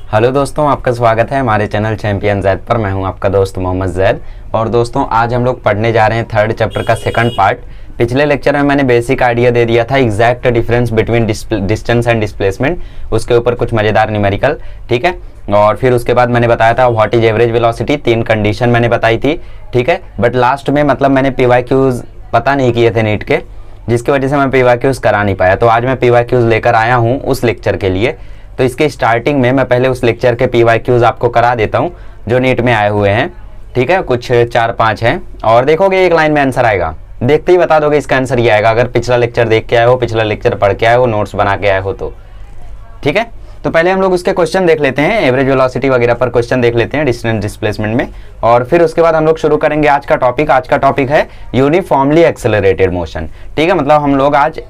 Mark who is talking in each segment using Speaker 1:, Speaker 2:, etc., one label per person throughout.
Speaker 1: Hello दोस्तों, आपका स्वागत है हमारे चैनल चैंपियन जैद पर। मैं हूं आपका दोस्त मोहम्मद जैद। और दोस्तों, आज हम लोग पढ़ने जा रहे हैं थर्ड चैप्टर का सेकंड पार्ट। पिछले लेक्चर में मैंने बेसिक आइडिया दे दिया था, exact difference between distance and displacement, उसके ऊपर कुछ मज़ेदार न्यूमेरिकल, ठीक है। और फिर उसके बाद मैंने बताया था what is average velocity, 3 condition मैंने बताई थी, ठीक है। बट लास्ट में मतलब मैंने PYQs पता नहीं किए थे नीट के, जिसकी वजह से मैं PYQs करा नहीं पाया। तो आज मैं PYQs लेकर आया हूँ उस लेक्चर के लिए। तो इसके स्टार्टिंग में मैं पहले उस लेक्चर के PYQs आपको करा देता हूँ जो नीट में आए हुए हैं, ठीक है। कुछ 4-5 हैं और देखोगे एक लाइन में आंसर आएगा, देखते ही बता दोगे इसका आंसर ये आएगा, अगर पिछला लेक्चर देख के आए हो, पिछला लेक्चर पढ़ के आए हो, नोट्स बना के आए हो तो, ठीक है। तो पहले हम लोग उसके क्वेश्चन देख लेते हैं, एवरेज वेलोसिटी वगैरह पर क्वेश्चन देख लेते हैं डिस्टेंस डिस्प्लेसमेंट में, और फिर उसके बाद हम लोग शुरू करेंगे आज का टॉपिक। आज का टॉपिक है यूनिफॉर्मली एक्सेलरेटेड मोशन, ठीक है। मतलब हम लोग आज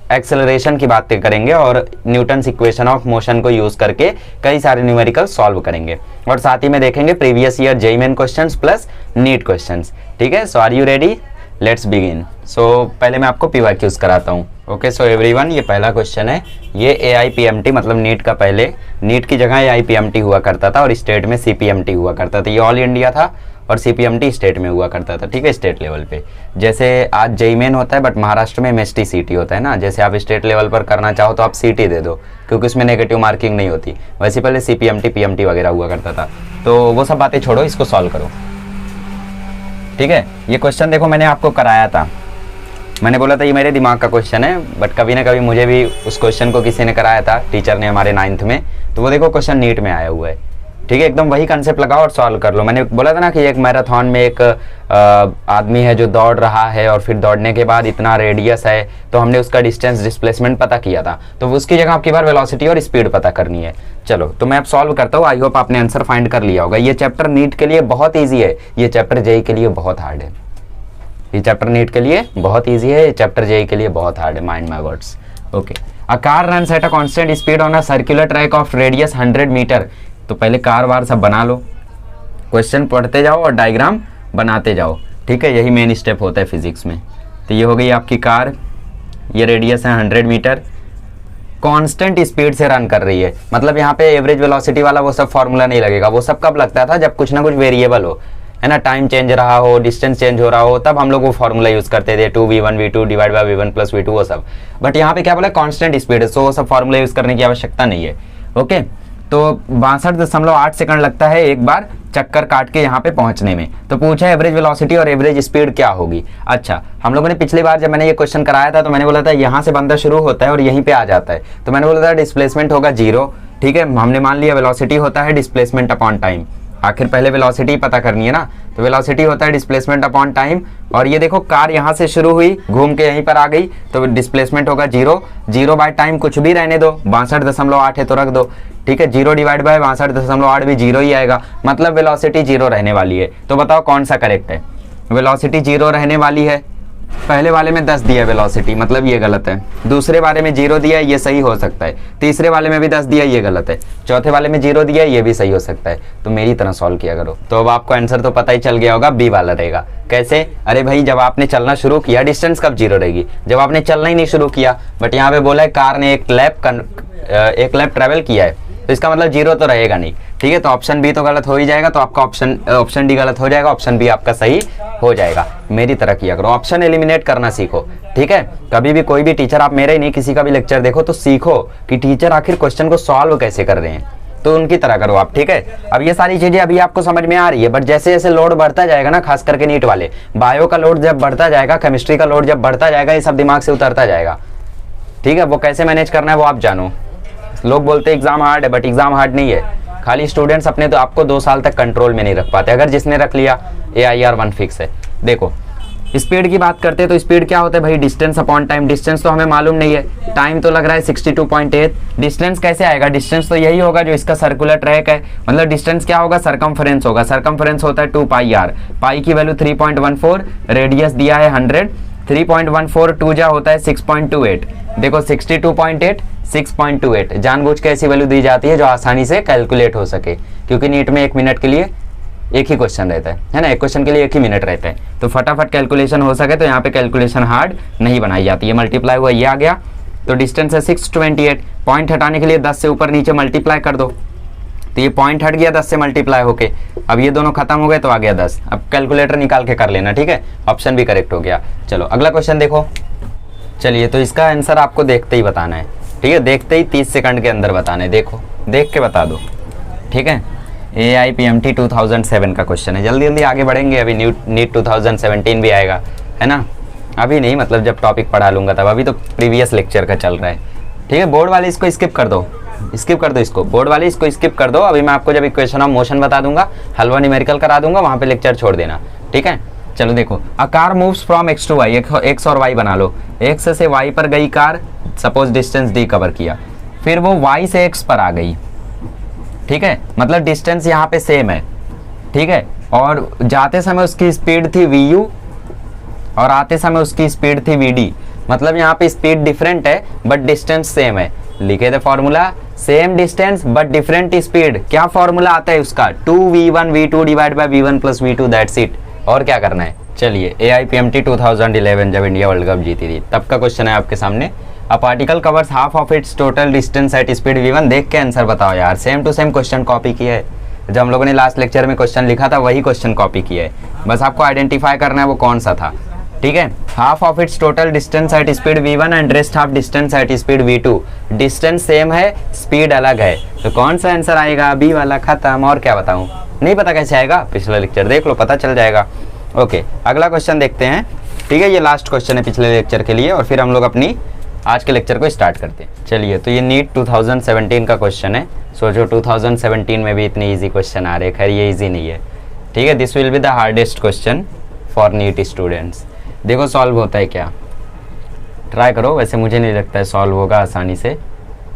Speaker 1: एक्सेलरेशन की बातें करेंगे और न्यूटन्स इक्वेशन ऑफ मोशन को यूज करके कई सारे न्यूमेरिकल सॉल्व करेंगे, और साथ ही में देखेंगे previous year JEE Main questions plus NEET questions, ठीक है। So are you ready? Let's begin. So पहले मैं आपको PYQs कराता हूँ। ओके, सो एवरीवन, ये पहला क्वेश्चन है। ये AIPMT मतलब नीट का, पहले नीट की जगह AIPMT हुआ करता था और स्टेट में CPMT हुआ करता था। ये ऑल इंडिया था और CPMT स्टेट में हुआ करता था, ठीक है, स्टेट लेवल पे। जैसे आज जेईई मेन होता है बट महाराष्ट्र में MST CT होता है ना। जैसे आप स्टेट लेवल पर करना चाहो तो आप CT दे दो क्योंकि उसमें नेगेटिव मार्किंग नहीं होती। वैसे पहले CPMT PMT वगैरह हुआ करता था। तो वो सब बातें छोड़ो, इसको सॉल्व करो, ठीक है। ये क्वेश्चन देखो मैंने आपको कराया था, मैंने बोला था ये मेरे दिमाग का क्वेश्चन है, बट कभी ना कभी मुझे भी उस क्वेश्चन को किसी ने कराया था, टीचर ने हमारे 9th में। तो वो देखो क्वेश्चन नीट में आया हुआ है, ठीक है। एकदम वही कंसेप्ट लगाओ और सॉल्व कर लो। मैंने बोला था ना कि एक मैराथन में एक आदमी है जो दौड़ रहा है और फिर दौड़ने के बाद इतना रेडियस है, तो हमने उसका डिस्टेंस डिस्प्लेसमेंट पता किया था। तो उसकी जगह आपकी बार वेलोसिटी और स्पीड पता करनी है। चलो, तो मैं अब सॉल्व करता हूँ। आई होप आपने आंसर फाइंड कर लिया होगा। ये चैप्टर नीट के लिए बहुत ईजी है, ये चैप्टर जेईई के लिए बहुत हार्ड है। ये चैप्टर नीट के लिए बहुत ईजी है, ये चैप्टर जेईई के लिए बहुत हार्ड है। Mind my words. Okay, a car runs at a constant speed on a circular track of radius 100 metre. तो पहले कार वार सब बना लो, क्वेश्चन पढ़ते जाओ और डायग्राम बनाते जाओ, ठीक है। यही मेन स्टेप होता है फिजिक्स में। तो ये हो गई आपकी कार, ये रेडियस है 100 मीटर, कांस्टेंट स्पीड से रन कर रही है। मतलब यहाँ पे एवरेज वेलोसिटी वाला वो सब फॉर्मूला नहीं लगेगा। वो सब कब लगता था? जब कुछ ना कुछ वेरिएबल हो, है ना, टाइम चेंज रहा हो, डिस्टेंस चेंज हो रहा हो, तब हम लोग वो फॉर्मूला यूज करते थे, 2v1v2 divide by v1 plus v2, वो सब। बट यहाँ पे क्या बोला? कांस्टेंट स्पीड है, सो वो सब फॉर्मूला यूज करने की आवश्यकता नहीं है। ओके, तो 62.8 सेकंड लगता है एक बार चक्कर काट के यहाँ पे पहुंचने में। तो पूछा एवरेज वेलोसिटी और एवरेज स्पीड क्या होगी। अच्छा, हम लोगों ने पिछली बार जब मैंने ये क्वेश्चन कराया था तो मैंने बोला था यहाँ से बंदा शुरू होता है और यहीं पे आ जाता है। तो मैंने बोला था डिस्प्लेसमेंट होगा 0, ठीक है। हमने मान लिया वेलोसिटी होता है डिस्प्लेसमेंट अपॉन टाइम। आखिर पहले वेलोसिटी पता करनी है ना, तो वेलोसिटी होता है डिस्प्लेसमेंट अपॉन टाइम। और ये देखो कार यहाँ से शुरू हुई, घूम के यहीं पर आ गई, तो डिस्प्लेसमेंट होगा 0। 0 बाय टाइम कुछ भी रहने दो, 62.8 है तो रख दो, ठीक है। 0 डिवाइड बाय 62.8 भी 0 ही आएगा, मतलब वेलोसिटी 0 रहने वाली है। तो बताओ कौन सा करेक्ट है? वेलोसिटी 0 रहने वाली है। पहले वाले में 10 दिया है वेलोसिटी, मतलब ये गलत है। दूसरे वाले में 0 दिया है, ये सही हो सकता है। तीसरे वाले में भी 10 दिया है, ये गलत है। चौथे वाले में 0 दिया है, ये भी सही हो सकता है। तो मेरी तरह सॉल्व किया करो। तो अब आपको आंसर तो पता ही चल गया होगा, बी वाला रहेगा। कैसे? अरे भाई, जब आपने चलना शुरू किया डिस्टेंस कब 0 रहेगी? जब आपने चलना ही नहीं शुरू किया। बट यहाँ पे बोला है कार ने एक लैप ट्रेवल किया है, तो इसका मतलब 0 तो रहेगा नहीं, ठीक है। तो ऑप्शन बी तो गलत हो ही जाएगा, तो आपका ऑप्शन डी गलत हो जाएगा, ऑप्शन बी आपका सही हो जाएगा। मेरी तरह किया करो, ऑप्शन एलिमिनेट करना सीखो, ठीक है। कभी भी कोई भी टीचर, आप मेरे ही नहीं किसी का भी लेक्चर देखो तो सीखो कि टीचर आखिर क्वेश्चन को सॉल्व कैसे कर रहे हैं, तो उनकी तरह करो आप, ठीक है। अब ये सारी चीजें अभी आपको समझ में आ रही है, बट जैसे जैसे लोड बढ़ता जाएगा ना, खास करके नीट वाले, बायो का लोड जब बढ़ता जाएगा, केमिस्ट्री का लोड जब बढ़ता जाएगा, ये सब दिमाग से उतरता जाएगा, ठीक है। वो कैसे मैनेज करना है वो आप जानो। लोग बोलते हैं एग्जाम हार्ड है, बट एग्जाम हार्ड नहीं है। खाली स्टूडेंट्स अपने तो आपको 2 साल तक कंट्रोल में नहीं रख पाते। अगर जिसने रख लिया, AIR1 फिक्स है। देखो, स्पीड की बात करते हैं तो स्पीड क्या होता है भाई? Distance upon time. डिस्टेंस तो हमें मालूम नहीं है, टाइम तो लग रहा है 62.8। डिस्टेंस कैसे आएगा? डिस्टेंस तो यही होगा जो इसका सर्कुलर ट्रैक है, मतलब डिस्टेंस क्या होगा? सरकमफरेंस होगा। सरकमफरेंस होता है 2πr, पाई की वैल्यू 3.14, रेडियस दिया है 100, 3.14 2 जा होता है 6.28। देखो 62.8 6.28, जानबूझ के ऐसी वैल्यू दी जाती है जो आसानी से कैलकुलेट हो सके, क्योंकि नीट में 1 मिनट के लिए एक ही क्वेश्चन रहता है ना, एक क्वेश्चन के लिए 1 ही मिनट रहता है। तो फटाफट कैलकुलेशन हो सके, तो यहाँ पे कैलकुलेशन हार्ड नहीं बनाई जाती है। मल्टीप्लाई हुआ, ये आ गया, तो डिस्टेंस है 628। पॉइंट हटाने के लिए 10 से ऊपर नीचे मल्टीप्लाई कर दो, तो ये पॉइंट हट गया 10 से मल्टीप्लाई होके, अब ये दोनों खत्म हो गए तो आ गया 10। अब कैलकुलेटर निकाल के कर लेना, ठीक है, ऑप्शन भी करेक्ट हो गया। चलो अगला क्वेश्चन देखो। चलिए तो इसका आंसर आपको देखते ही बताना है, ठीक है, देखते ही 30 सेकंड के अंदर बताना है। देखो देख के बता दो, ठीक है। AIPMT 2007 का क्वेश्चन है, जल्दी जल्दी आगे बढ़ेंगे, अभी नीट 2017 भी आएगा, है ना, अभी नहीं, मतलब जब टॉपिक पढ़ा लूँगा तब, अभी तो प्रीवियस लेक्चर का चल रहा है, ठीक है। बोर्ड वाले इसको स्किप कर दो, स्किप कर दो इसको, बोर्ड वाले इसको स्किप कर दो। अभी मैं आपको जब इक्वेशन ऑफ मोशन बता दूंगा, हलवा न्यूमेरिकल करा दूंगा, वहाँ पे लेक्चर छोड़ देना, ठीक है। चलो देखो, a car moves from X to Y, X और वाई बना लो, एक्स से वाई पर गई car, suppose distance D cover किया, फिर वो वाई से एक्स पर आ गई, ठीक है, मतलब डिस्टेंस यहाँ पे सेम है, ठीक है, और जाते समय उसकी स्पीड थी वी और आते समय उसकी स्पीड थी वी, मतलब यहाँ पे स्पीड डिफरेंट है बट डिस्टेंस सेम है। लिखे थे formula, same distance but different speed, क्या फॉर्मूला आता है उसका, 2v1 v2 divide by v1 plus v2, that's it. और क्या करना है, चलिए AIPMT 2011 जब इंडिया वर्ल्ड कप जीती थी तब का क्वेश्चन है आपके सामने। A particle covers half of its total distance at speed v1, देख के आंसर बताओ यार, same to same question copy किया है, जब हम लोगों ने लास्ट लेक्चर में क्वेश्चन लिखा था वही क्वेश्चन कॉपी किया है, बस आपको आइडेंटिफाई करना है वो कौन सा था, ठीक है। Half of its total distance at speed v1 and rest half distance at speed v2, distance same है, स्पीड अलग है, तो कौन सा आंसर आएगा, बी वाला, खत्म। और क्या बताऊं, नहीं पता कैसे आएगा, पिछला लेक्चर देख लो पता चल जाएगा। ओके अगला क्वेश्चन देखते हैं, ठीक है, ये लास्ट क्वेश्चन है पिछले लेक्चर के लिए, और फिर हम लोग अपनी आज के लेक्चर को स्टार्ट करते हैं। चलिए तो ये नीट 2017 का क्वेश्चन है, सोचो 2017 में भी इतने ईजी क्वेश्चन आ रहे हैं, खैर ये ईजी नहीं है, ठीक है, this will be the hardest question for NEET students. देखो सॉल्व होता है क्या, ट्राई करो, वैसे मुझे नहीं लगता है सॉल्व होगा आसानी से,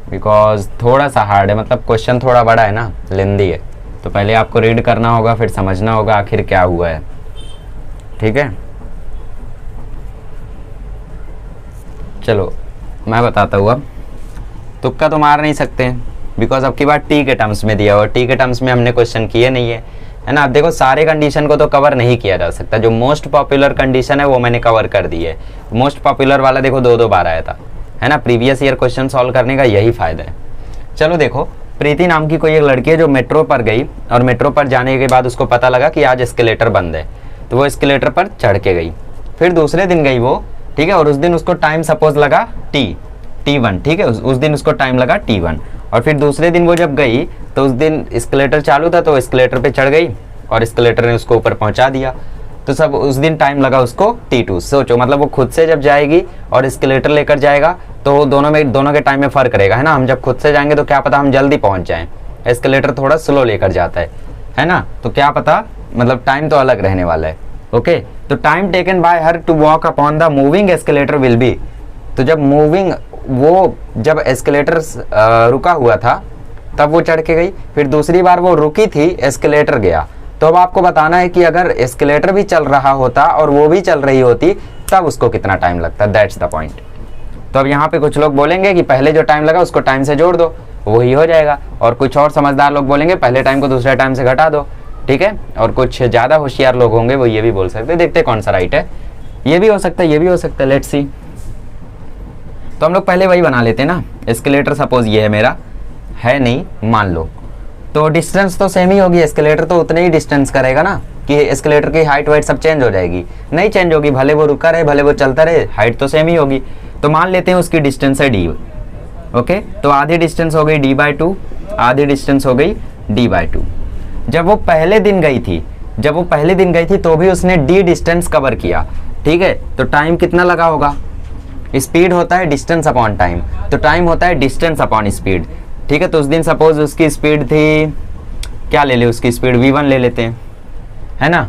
Speaker 1: बिकॉज थोड़ा सा हार्ड है, मतलब क्वेश्चन थोड़ा बड़ा है ना, लेंदी है, तो पहले आपको रीड करना होगा, फिर समझना होगा आखिर क्या हुआ है, ठीक है। चलो मैं बताता हूँ, अब तुक्का तो मार नहीं सकते बिकॉज अब की बार टी के टर्म्स में दिया हुआ, टी के टर्म्स में हमने क्वेश्चन किए नहीं है ना। अब देखो सारे कंडीशन को तो कवर नहीं किया जा सकता, जो मोस्ट पॉपुलर कंडीशन है वो मैंने कवर कर दी है। मोस्ट पॉपुलर वाला देखो 2-2 बार आया था, है ना, प्रीवियस ईयर क्वेश्चन सॉल्व करने का यही फायदा है। चलो देखो, प्रीति नाम की कोई एक लड़की है जो मेट्रो पर गई, और मेट्रो पर जाने के बाद उसको पता लगा कि आज एस्केलेटर बंद है, तो वो एस्केलेटर पर चढ़ के गई, फिर दूसरे दिन गई वो, ठीक है, और उस दिन उसको टाइम सपोज लगा T1, ठीक है, उस दिन उसको टाइम लगा T1, और फिर दूसरे दिन वो जब गई तो उस दिन एस्केलेटर चालू था, तो एस्केलेटर पे चढ़ गई और एस्केलेटर ने उसको ऊपर पहुंचा दिया, तो सब उस दिन टाइम लगा उसको T2। सोचो मतलब वो खुद से जब जाएगी और एस्केलेटर लेकर जाएगा तो दोनों के टाइम में फर्क रहेगा, है ना। हम जब खुद से जाएंगे तो क्या पता हम जल्दी पहुंच जाएं, एस्केलेटर थोड़ा स्लो लेकर जाता है ना, तो क्या पता, मतलब टाइम तो अलग रहने वाला है। ओके, तो time taken by her to walk upon the moving escalator will be, तो जब जब एस्केलेटर रुका हुआ था तब वो चढ़ के गई, फिर दूसरी बार वो रुकी थी, एस्केलेटर गया, तो अब आपको बताना है कि अगर एस्केलेटर भी चल रहा होता और वो भी चल रही होती तब उसको कितना टाइम लगता, दैट्स द पॉइंट। तो अब यहाँ पे कुछ लोग बोलेंगे कि पहले जो टाइम लगा उसको टाइम से जोड़ दो, वही हो जाएगा, और कुछ और समझदार लोग बोलेंगे पहले टाइम को दूसरे टाइम से घटा दो, ठीक है, और कुछ ज़्यादा होशियार लोग होंगे वो ये भी बोल सकते हैं, देखते हैं कौन सा राइट है, ये भी हो सकता है, ये भी हो सकता है, लेट्स सी। तो हम लोग पहले वही बना लेते हैं ना, एस्केलेटर सपोज ये है मेरा, है नहीं मान लो, तो डिस्टेंस तो सेम ही होगी, एस्केलेटर तो उतने ही डिस्टेंस करेगा ना, कि एस्केलेटर की हाइट वाइट सब चेंज हो जाएगी, नहीं चेंज होगी, भले वो रुका रहे भले वो चलता रहे, हाइट तो सेम ही होगी। तो मान लेते हैं उसकी डिस्टेंस है d, ओके, तो आधी डिस्टेंस हो गई d/2, आधी डिस्टेंस हो गई d/2। जब वो पहले दिन गई थी तो भी उसने d डिस्टेंस कवर किया, ठीक है, तो टाइम कितना लगा होगा, स्पीड होता है डिस्टेंस अपॉन टाइम, तो टाइम होता है डिस्टेंस अपॉन स्पीड, ठीक है। तो उस दिन सपोज उसकी स्पीड थी, क्या ले ले, उसकी स्पीड v1 ले लेते हैं, है ना,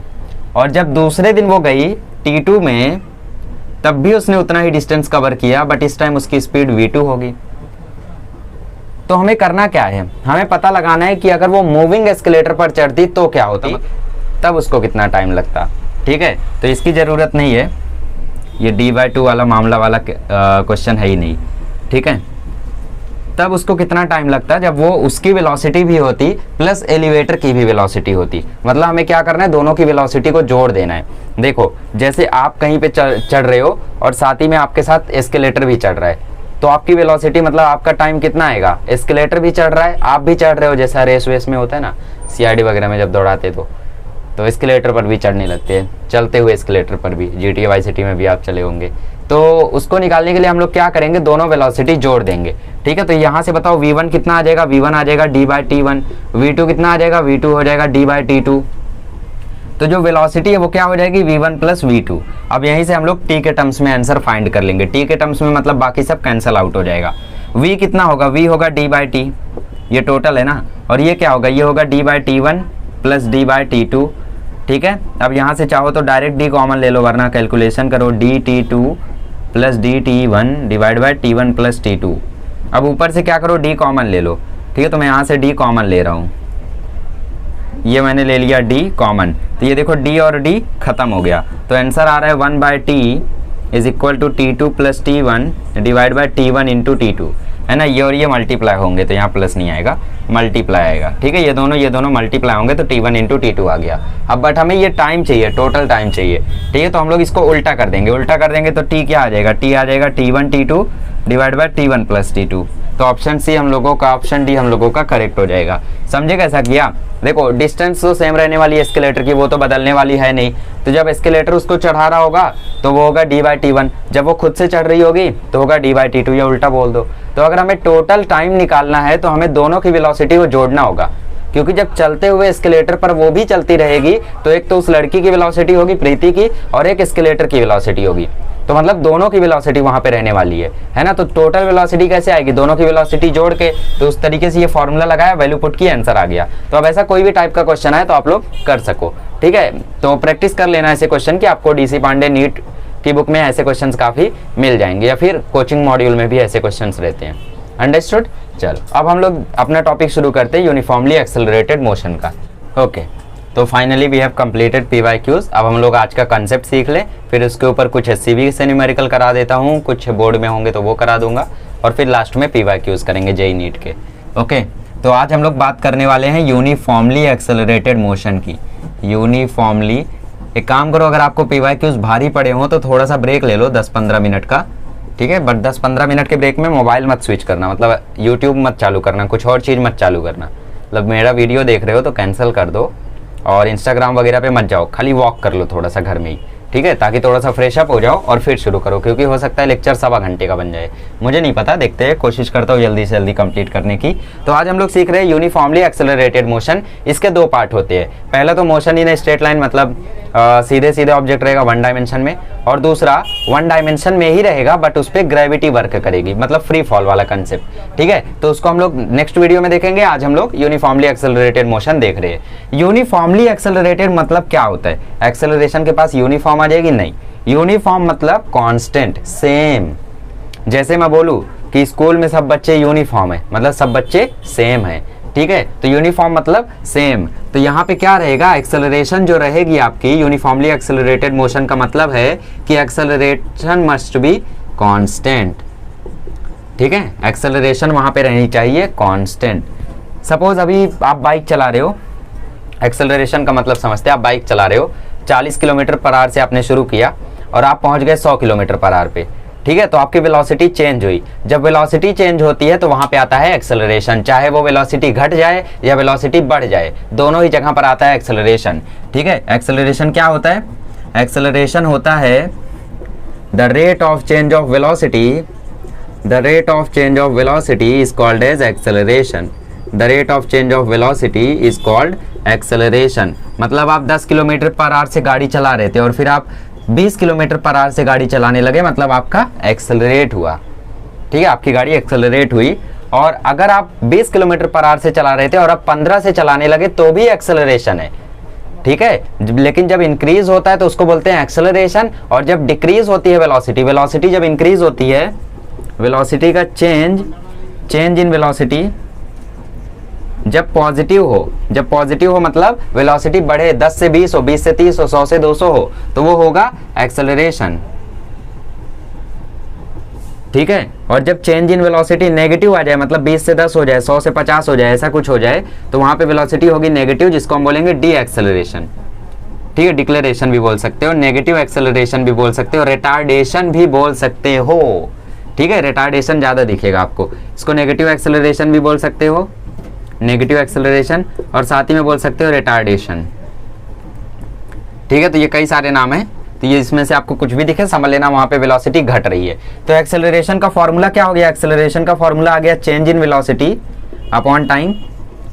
Speaker 1: और जब दूसरे दिन वो गई T2 में तब भी उसने उतना ही डिस्टेंस कवर किया, बट इस टाइम उसकी स्पीड v2 होगी। तो हमें करना क्या है, हमें पता लगाना है कि अगर वो मूविंग एस्केलेटर पर चढ़ती तो क्या होती, तब उसको कितना टाइम लगता, ठीक है। तो इसकी ज़रूरत नहीं है, ये d/2 वाला मामला वाला क्वेश्चन है ही नहीं, ठीक है। तब उसको कितना टाइम लगता जब वो उसकी वेलोसिटी भी होती प्लस एलिवेटर की भी वेलोसिटी होती, मतलब हमें क्या करना है, दोनों की वेलोसिटी को जोड़ देना है। देखो जैसे आप कहीं पे चढ़ रहे हो और साथ ही में आपके साथ एस्केलेटर भी चढ़ रहा है, तो आपकी वेलोसिटी मतलब आपका टाइम कितना आएगा। एस्केलेटर भी चढ़ रहा है, आप भी चढ़ रहे हो, जैसा रेस वेस में होता है ना, CID वगैरह में जब दौड़ाते तो एस्केलेटर पर भी चढ़ने लगते हैं, चलते हुए एस्केलेटर पर भी, GTA वाई सिटी में भी आप चले होंगे। तो उसको निकालने के लिए हम लोग क्या करेंगे, दोनों वेलोसिटी जोड़ देंगे। ठीक है, तो यहाँ से बताओ V1 कितना आ जाएगा, V1 आ जाएगा d/t1, V2 कितना आ जाएगा, V2 हो जाएगा d/t2। तो जो वेलोसिटी है वो क्या हो जाएगी, V1 + V2। अब यहीं से हम लोग t के टर्म्स में आंसर फाइंड कर लेंगे। t के टर्म्स में मतलब बाकी सब कैंसिल आउट हो जाएगा। v कितना होगा, v होगा d/t, ये टोटल है ना, और ये क्या होगा, ये होगा d/t1 + d/t2। ठीक है, अब यहाँ से चाहो तो डायरेक्ट d कॉमन ले लो, वरना कैलकुलेशन करो, dt2 + dt1 / t1 + t2। अब ऊपर से क्या करो, d कॉमन ले लो। ठीक है, तो मैं यहाँ से d कॉमन ले रहा हूँ, ये मैंने ले लिया d कॉमन, तो ये देखो d और d खत्म हो गया। तो आंसर आ रहा है 1/t = t2 + t1 / t1 × t2, है ना। ये और ये मल्टीप्लाई होंगे तो यहाँ प्लस नहीं आएगा, मल्टीप्लाई आएगा। ठीक है, ये दोनों मल्टीप्लाई होंगे तो t1 × t2 आ गया। अब बट हमें ये टाइम चाहिए, टोटल टाइम चाहिए। ठीक है, तो हम लोग इसको उल्टा कर देंगे, तो t क्या आ जाएगा, t आ जाएगा t1 t2 / t1 + t2। तो ऑप्शन सी हम लोगों का, ऑप्शन डी हम लोगों का करेक्ट हो जाएगा। समझे कैसा किया। देखो डिस्टेंस तो सेम रहने वाली है एस्केलेटर की, वो तो बदलने वाली है नहीं। तो जब एस्केलेटर उसको चढ़ा रहा होगा तो वो होगा d/t1, जब वो खुद से चढ़ रही होगी तो होगा d/t2, या उल्टा बोल दो। तो अगर हमें टोटल टाइम निकालना है तो हमें दोनों की वेलोसिटी को जोड़ना होगा, क्योंकि जब चलते हुए एस्केलेटर पर वो भी चलती रहेगी तो एक तो उस लड़की की वेलोसिटी होगी प्रीति की, और एक एस्केलेटर की वेलोसिटी होगी। तो मतलब दोनों की वेलोसिटी वहां पे रहने वाली है ना। तो टोटल वेलोसिटी कैसे आएगी, दोनों की वेलोसिटी जोड़ के, तो उस तरीके से ये फॉर्मूला लगाया, वैल्यू पुट की, आंसर आ गया। तो अब ऐसा कोई भी टाइप का क्वेश्चन है तो आप लोग कर सको। ठीक है, तो प्रैक्टिस कर लेना ऐसे क्वेश्चन की, आपको DC पांडे नीट की बुक में ऐसे क्वेश्चंस काफी मिल जाएंगे, या फिर कोचिंग मॉड्यूल में भी ऐसे क्वेश्चंस रहते हैं। अंडरस्टूड। चलो अब हम लोग अपना टॉपिक शुरू करते हैं यूनिफॉर्मली एक्सेलरेटेड मोशन का। ओके, तो finally we have completed PYQs। अब हम लोग आज का कंसेप्ट सीख लें, फिर उसके ऊपर कुछ SCV से न्यूमेरिकल करा देता हूँ, कुछ बोर्ड में होंगे तो वो करा दूंगा, और फिर लास्ट में PYQs करेंगे JEE नीट के। ओके, तो आज हम लोग बात करने वाले हैं यूनिफॉर्मली एक्सेलरेटेड मोशन की। यूनिफॉर्मली, एक काम करो, अगर आपको PYQs भारी पड़े हों तो थोड़ा सा ब्रेक ले लो 10-15 मिनट का। ठीक है, बट 10-15 मिनट के ब्रेक में मोबाइल मत स्विच करना, मतलब यूट्यूब मत चालू करना, कुछ और चीज़ मत चालू करना। मतलब मेरा वीडियो देख रहे हो तो कैंसिल कर दो, और इंस्टाग्राम वगैरह पे मत जाओ, खाली वॉक कर लो थोड़ा सा घर में ही। ठीक है, ताकि थोड़ा सा फ्रेश अप हो जाओ और फिर शुरू करो, क्योंकि हो सकता है लेक्चर 1.25 घंटे का बन जाए, मुझे नहीं पता, देखते हैं, कोशिश करता हूँ जल्दी से जल्दी कंप्लीट करने की। तो आज हम लोग सीख रहे हैं यूनिफॉर्मली एक्सेलरेटेड मोशन। इसके 2 पार्ट होते हैं। पहला तो मोशन इन स्ट्रेट लाइन, मतलब सीधे सीधे ऑब्जेक्ट रहेगा 1 डायमेंशन में, और दूसरा 1 डायमेंशन में ही रहेगा बट उस पर ग्रेविटी वर्क करेगी, मतलब फ्री फॉल वाला कंसेप्ट। ठीक है, तो उसको हम लोग नेक्स्ट वीडियो में देखेंगे। आज हम लोग यूनिफॉर्मली एक्सेलरेटेड मोशन देख रहे हैं। यूनिफॉर्मली एक्सेलरेटेड मतलब क्या होता है, एक्सेलरेशन के पास यूनिफॉर्म आ जाएगी, नहीं। यूनिफॉर्म मतलब कांस्टेंट, सेम। जैसे मैं बोलूं कि स्कूल में सब बच्चे यूनिफॉर्म है, मतलब सब बच्चे सेम है। ठीक है, तो यूनिफॉर्म मतलब सेम। तो यहाँ पे क्या रहेगा, एक्सेलरेशन जो रहेगी आपकी यूनिफॉर्मली एक्सेलरेटेड मोशन का मतलब है कि एक्सेलरेशन मस्ट बी कांस्टेंट। ठीक है, एक्सेलरेशन वहां पे रहनी चाहिए कांस्टेंट। सपोज अभी आप बाइक चला रहे हो, एक्सेलरेशन का मतलब समझते हैं, आप बाइक चला रहे हो, 40 km/h से आपने शुरू किया और आप पहुंच गए 100 km/h पे। ठीक है, तो आपकी वेलोसिटी चेंज हुई। जब वेलोसिटी चेंज होती है तो वहां पे आता है एक्सेलरेशन, चाहे वो वेलोसिटी घट जाए या वेलोसिटी बढ़ जाए, दोनों ही जगह पर आता है एक्सेलरेशन। ठीक है, एक्सेलरेशन क्या होता है, एक्सेलरेशन होता है the rate of change of velocity, the rate of change of velocity is called as acceleration. The rate of change of velocity is called acceleration. मतलब आप 10 km/h से गाड़ी चला रहे थे और फिर आप 20 km/h से गाड़ी चलाने लगे, मतलब आपका एक्सेलरेट हुआ। ठीक है, आपकी गाड़ी एक्सेलरेट हुई। और अगर आप 20 km/h से चला रहे थे और आप 15 से चलाने लगे तो भी एक्सेलरेशन है। ठीक है, लेकिन जब इंक्रीज होता है तो उसको बोलते हैं एक्सेलरेशन, और जब डिक्रीज होती है वेलोसिटी, वेलोसिटी जब इंक्रीज होती है, वेलोसिटी का चेंज इन वेलोसिटी जब पॉजिटिव हो मतलब वेलोसिटी बढ़े, 10 से 20 हो, 20 से 30 हो, 100 से 200 हो, तो वो होगा एक्सेलरेशन। ठीक है, और जब चेंज इन वेलोसिटी नेगेटिव आ जाए, मतलब 20 से 10 हो जाए, 100 से 50 हो जाए, ऐसा कुछ हो जाए, तो वहां पे वेलोसिटी होगी नेगेटिव, जिसको हम बोलेंगे डी एक्सेलरेशन। ठीक है, डिक्लेरेशन भी बोल सकते हो, नेगेटिव एक्सेलरेशन भी बोल सकते हो, रिटार्डेशन भी बोल सकते हो। ठीक है, रिटार्डेशन ज़्यादा दिखेगा आपको। इसको नेगेटिव एक्सेलरेशन भी बोल सकते हो, नेगेटिव एक्सेलरेशन, और साथ ही में बोल सकते हो रिटार्डेशन। ठीक है, तो ये कई सारे नाम हैं, तो ये इसमें से आपको कुछ भी दिखे समझ लेना वहाँ पे वेलोसिटी घट रही है। तो एक्सेलरेशन का फॉर्मूला क्या हो गया? एक्सेलरेशन का फॉर्मूला आ गया change in velocity upon time,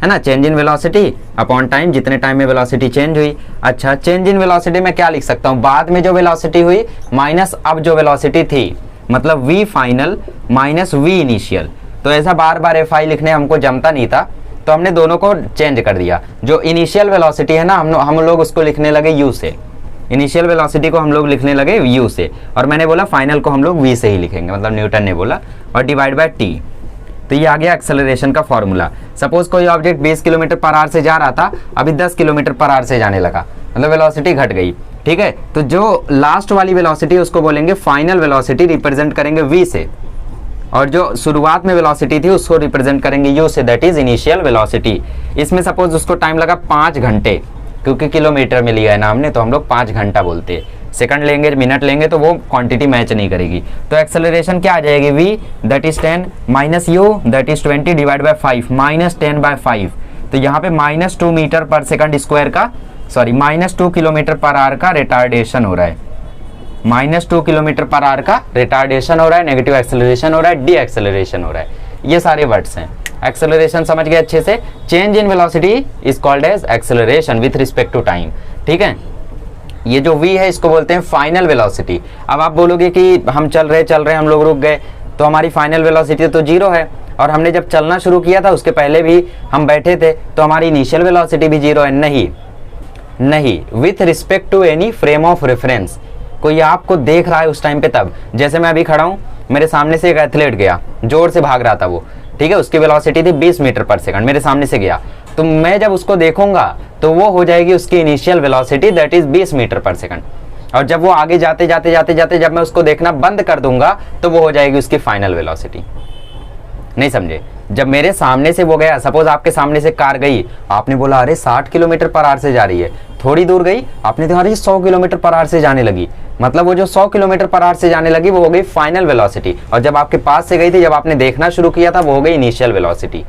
Speaker 1: है ना, change in velocity upon time, जितने टाइम में वेलोसिटी चेंज हुई। अच्छा, चेंज इन वेलोसिटी में क्या लिख सकता हूँ? बाद में जो वेलोसिटी हुई माइनस अब जो वेलोसिटी थी, मतलब v final minus v initial. तो ऐसा बार बार fi लिखने हमको जमता नहीं था, तो हमने दोनों को चेंज कर दिया। जो इनिशियल वेलोसिटी है ना, हम लोग उसको लिखने लगे u से, इनिशियल वेलोसिटी को हम लोग लिखने लगे u से, और मैंने बोला फाइनल को हम लोग v से ही लिखेंगे, मतलब न्यूटन ने बोला, और डिवाइड बाय t। तो ये आ गया एक्सेलरेशन का फॉर्मूला। सपोज कोई ऑब्जेक्ट 20 किलोमीटर पर आवर से जा रहा था, अभी 10 किलोमीटर पर आवर से जाने लगा, मतलब वेलोसिटी घट गई। ठीक है, तो जो लास्ट वाली वेलोसिटी उसको बोलेंगे फाइनल वेलोसिटी, रिप्रेजेंट करेंगे v से, और जो शुरुआत में वेलोसिटी थी उसको रिप्रेजेंट करेंगे u से, दैट इज इनिशियल वेलोसिटी। इसमें सपोज उसको टाइम लगा 5 घंटे, क्योंकि किलोमीटर में लिया है ना हमने, तो हम लोग 5 घंटा बोलते हैं। सेकंड लेंगे, मिनट लेंगे, तो वो क्वांटिटी मैच नहीं करेगी। तो एक्सेलरेशन क्या आ जाएगी? v that is 10 minus u that is 20 divide by 5 minus 10 by 5। तो यहाँ पे -2 मीटर पर सेकंड स्क्वायर का, सॉरी -2 किलोमीटर पर आवर का रिटार्डेशन हो रहा है, -2 किलोमीटर पर आवर का रिटार्डेशन हो रहा है, नेगेटिव एक्सेलरेशन हो रहा है, डी एक्सेलरेशन हो रहा है। ये सारे वर्ड्स हैं। एक्सेलरेशन समझ गए अच्छे से। Change in velocity is called as acceleration with respect to time. ठीक है, ये जो v है इसको बोलते हैं फाइनल वेलोसिटी। अब आप बोलोगे कि हम चल रहे हम लोग रुक गए, तो हमारी फाइनल वेलोसिटी तो 0 है, और हमने जब चलना शुरू किया था उसके पहले भी हम बैठे थे, तो हमारी इनिशियल वेलोसिटी भी 0 है। नहीं, with respect to any frame of reference. कोई आपको देख रहा है उस टाइम पे, तब जैसे मैं अभी खड़ा हूँ, मेरे सामने से एक एथलीट गया, जोर से भाग रहा था वो, ठीक है, उसकी वेलोसिटी थी 20 मीटर पर सेकंड, मेरे सामने से गया, तो मैं जब उसको देखूंगा तो वो हो जाएगी उसकी initial velocity, that is 20 metre per second. और जब वो आगे जाते जब मैं उसको देखना बंद कर दूंगा तो वो हो जाएगी उसकी फाइनल वेलोसिटी। नहीं समझे? जब मेरे सामने से वो गया, सपोज आपके सामने से कार गई, आपने बोला अरे 60 किलोमीटर पर आवर से जा रही है, थोड़ी दूर गई, आपने देखा अरे 100 किलोमीटर पर आवर से जाने लगी, मतलब वो जो 100 किलोमीटर पर आवर से जाने लगी वो हो गई फाइनल वेलोसिटी, और जब आपके पास से गई थी, जब आपने देखना शुरू किया था, वो हो गई इनिशियल वेलोसिटी।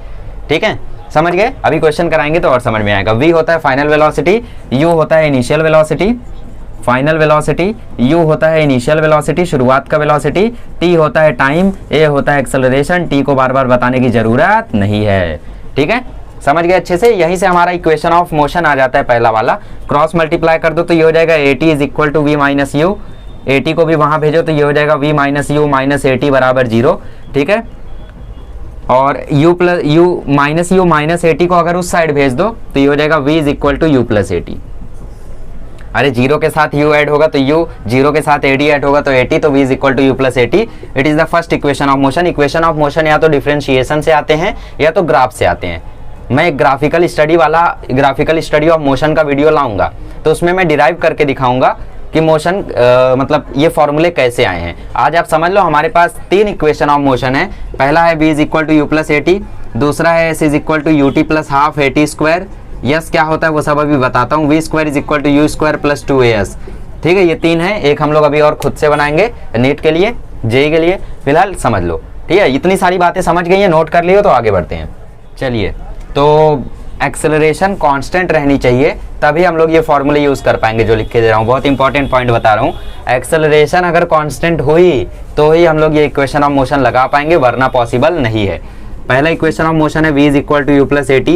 Speaker 1: ठीक है, समझ गए? अभी क्वेश्चन कराएंगे तो और समझ में आएगा। v होता है फाइनल वेलोसिटी, u होता है initial velocity, final velocity, u होता है इनिशियल वेलोसिटी, शुरुआत का वेलोसिटी, t होता है टाइम, a होता है एक्सेलरेशन, t को बार बार बताने की जरूरत नहीं है। ठीक है, समझ गए अच्छे से? यहीं से हमारा इक्वेशन ऑफ मोशन आ जाता है, पहला वाला। क्रॉस मल्टीप्लाई कर दो तो ये हो जाएगा at is equal to v minus U, at को भी वहां भेजो तो ये हो जाएगा v minus you minus at बराबर 0। ठीक है, और u plus you minus at को अगर उस साइड भेज दो तो ये हो जाएगा v is equal to U plus at। अरे 0 के साथ u ऐड होगा तो u, 0 के साथ ad ऐड होगा तो at, तो v is equal to U plus at। It is the first equation of motion. Equation of motion या तो डिफरेंशिएशन से आते हैं या तो ग्राफ से आते हैं। मैं एक ग्राफिकल स्टडी ऑफ मोशन का वीडियो लाऊंगा, तो उसमें मैं डिराइव करके दिखाऊंगा कि मोशन मतलब ये फॉर्मूले कैसे आए हैं। आज आप समझ लो हमारे पास 3 इक्वेशन ऑफ मोशन है। पहला है v is equal to U plus at, दूसरा है s is equal to ut plus half at square, yes क्या होता है वो सब अभी बताता हूँ, v square is equal to U square plus 2as। ठीक है, ये 3 है, एक हम लोग अभी और खुद से बनाएंगे नीट के लिए, जेई के लिए, फिलहाल समझ लो। ठीक है, इतनी सारी बातें समझ गई हैं, नोट कर लियो तो आगे बढ़ते हैं। चलिए, तो एक्सेलरेशन कांस्टेंट रहनी चाहिए, तभी हम लोग ये फॉर्मूले यूज कर पाएंगे जो लिख के दे रहा हूँ। बहुत इंपॉर्टेंट पॉइंट बता रहा हूँ, एक्सेलरेशन अगर कांस्टेंट हुई तो ही हम लोग ये इक्वेशन ऑफ मोशन लगा पाएंगे, वरना पॉसिबल नहीं है। पहला इक्वेशन ऑफ मोशन है v is equal to U plus at,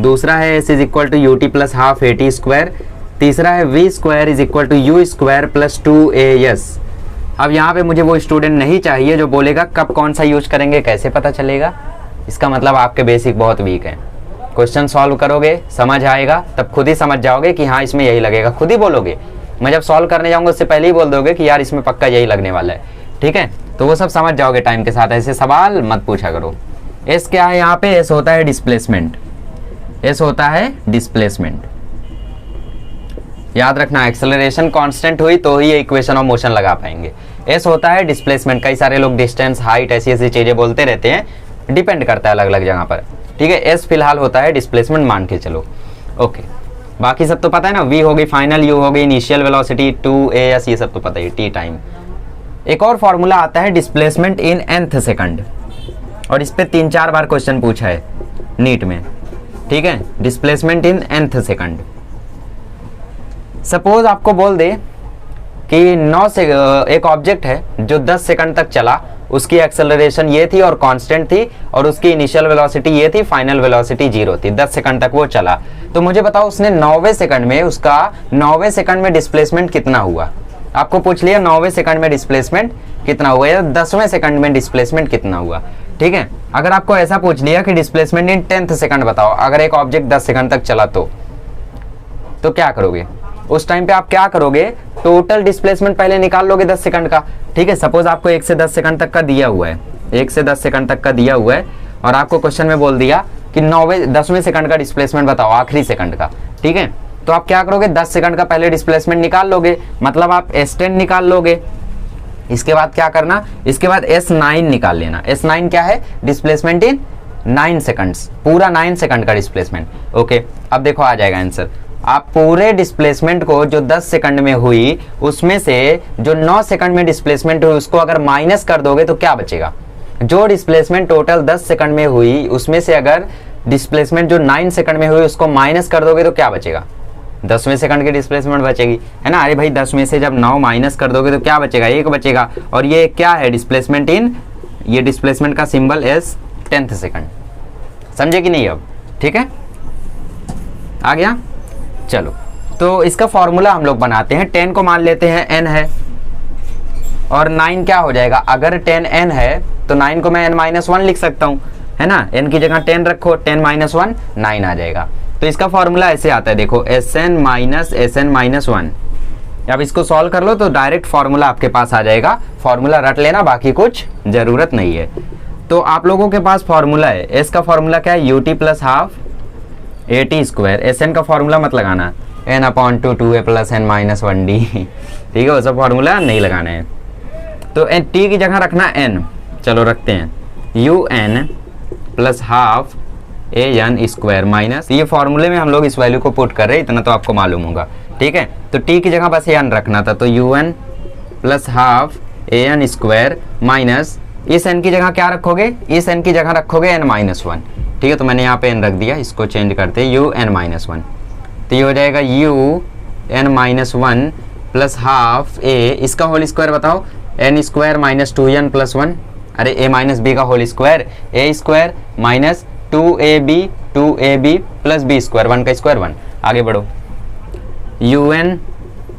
Speaker 1: दूसरा है s is equal to ut plus half at square, तीसरा है v square is equal to U square plus 2as। अब यहाँ पे मुझे वो स्टूडेंट नहीं चाहिए जो बोलेगा कब कौन सा यूज करेंगे, कैसे पता चलेगा। इसका मतलब आपके बेसिक बहुत वीक है। क्वेश्चन सॉल्व करोगे, समझ आएगा, तब खुद ही समझ जाओगे कि हाँ इसमें यही लगेगा, खुद ही बोलोगे। मैं जब सॉल्व करने जाऊंगा उससे पहले ही बोल दोगे कि यार इसमें पक्का यही लगने वाला है। ठीक है, तो वो सब समझ जाओगे टाइम के साथ, ऐसे सवाल मत पूछा करो। एस क्या है यहाँ पे? एस होता है डिस्प्लेसमेंट, एस होता है डिस्प्लेसमेंट। याद रखना, एक्सेलरेशन कांस्टेंट हुई तो ही ये इक्वेशन ऑफ मोशन लगा पाएंगे। एस होता है डिस्प्लेसमेंट। कई सारे लोग डिस्टेंस, हाइट, ऐसी ऐसी चीजें बोलते रहते हैं, डिपेंड करता है अलग अलग जगह पर। ठीक है, एस फिलहाल होता है डिस्प्लेसमेंट, मान के चलो। ओके, बाकी सब तो पता है ना, v हो गई फाइनल, u हो गई इनिशियल वेलोसिटी, 2as ये सब तो पता ही, t टाइम, एक और फॉर्मूला आता है डिस्प्लेसमेंट इन nth सेकंड, और इस पे 3-4 बार क्वेश्चन पूछा है नीट में, ठीक है। Displacement in nth second, suppose आपको बोल दे कि 9 से एक ऑब्जेक्ट है जो 10 सेकंड तक चला, उसकी एक्सेलरेशन ये थी और कांस्टेंट थी, और उसकी इनिशियल वेलोसिटी ये थी, फाइनल वेलोसिटी 0 थी, 10 सेकंड तक वो चला। तो मुझे बताओ उसने 9वें सेकंड में, उसका 9वें सेकंड में डिस्प्लेसमेंट कितना हुआ। आपको पूछ लिया 9वें सेकंड में डिस्प्लेसमेंट कितना हुआ या 10वें सेकंड में डिस्प्लेसमेंट कितना हुआ, ठीक है। अगर आपको ऐसा पूछ लिया कि डिस्प्लेसमेंट इन 10th सेकंड बताओ, अगर एक ऑब्जेक्ट 10 सेकंड तक चला तो क्या करोगे उस टाइम पे? आप क्या करोगे, टोटल डिस्प्लेसमेंट पहले निकाल लोगे 10 सेकंड का, ठीक है। सपोज आपको 1 से 10 सेकंड तक का दिया हुआ है, 1 से 10 सेकंड तक का दिया हुआ है, और आपको क्वेश्चन में बोल दिया कि 10वें सेकंड का डिस्प्लेसमेंट बताओ, आखिरी सेकंड का, ठीक है। तो आप क्या करोगे, 10 सेकंड का पहले डिस्प्लेसमेंट निकाल लोगे, मतलब आप S10 निकाल लोगे। इसके बाद क्या करना, इसके बाद S9 निकाल लेना। S9 क्या है, डिस्प्लेसमेंट इन 9 सेकंड्स, पूरा 9 सेकंड का डिस्प्लेसमेंट। ओके, अब देखो आ जाएगा आंसर। आप पूरे डिस्प्लेसमेंट को जो 10 सेकंड में हुई, उसमें से जो 9 सेकंड में डिस्प्लेसमेंट हुई उसको अगर माइनस कर दोगे तो क्या बचेगा। जो डिस्प्लेसमेंट टोटल 10 सेकंड में हुई उसमें से अगर डिस्प्लेसमेंट जो 9 सेकंड में हुई उसको माइनस कर दोगे तो क्या बचेगा, 10वें सेकंड की डिस्प्लेसमेंट बचेगी, है ना। अरे भाई 10 में से जब 9 माइनस कर दोगे तो क्या बचेगा, 1 बचेगा। और ये क्या है, डिस्प्लेसमेंट इन, ये डिस्प्लेसमेंट का सिंबल एस 10th सेकंड, समझे कि नहीं अब, ठीक है, आ गया। चलो, तो इसका फॉर्मूला हम लोग बनाते हैं। 10 को मान लेते हैं n है, और 9 क्या हो जाएगा, अगर 10 n है तो 9 को मैं n-1 लिख सकता हूँ, है ना। n की जगह 10 रखो, 10-1 9 आ जाएगा। तो इसका फॉर्मूला ऐसे आता है, देखो Sn-1। अब इसको सॉल्व कर लो तो डायरेक्ट फॉर्मूला आपके पास आ जाएगा। फॉर्मूला रट लेना, बाकी कुछ जरूरत नहीं है। तो आप लोगों के पास फॉर्मूला है, s का फॉर्मूला क्या है, ut + ½ AT²। Sn का फॉर्मूला मत लगाना, n/2 2a + n-1d, ठीक है, वो सब फॉर्मूला नहीं लगाना है। तो t की जगह रखना n, चलो रखते हैं un + ½ an² माइनस, ये फॉर्मूले में हम लोग इस वैल्यू को पुट कर रहे हैं, इतना तो आपको मालूम होगा, ठीक है। तो t की जगह बस n रखना था, तो un + ½ an² माइनस, इस n की जगह क्या रखोगे, इस n की जगह रखोगे n-1, ठीक है। तो मैंने यहाँ पे n रख दिया, इसको चेंज करते un-1, तो ये हो जाएगा un-1 + ½ a, इसका होल स्क्वायर बताओ, n² - 2n + 1, अरे a - b का whole square, a² minus 2ab + b², 1 का स्क्वायर 1। आगे बढ़ो, un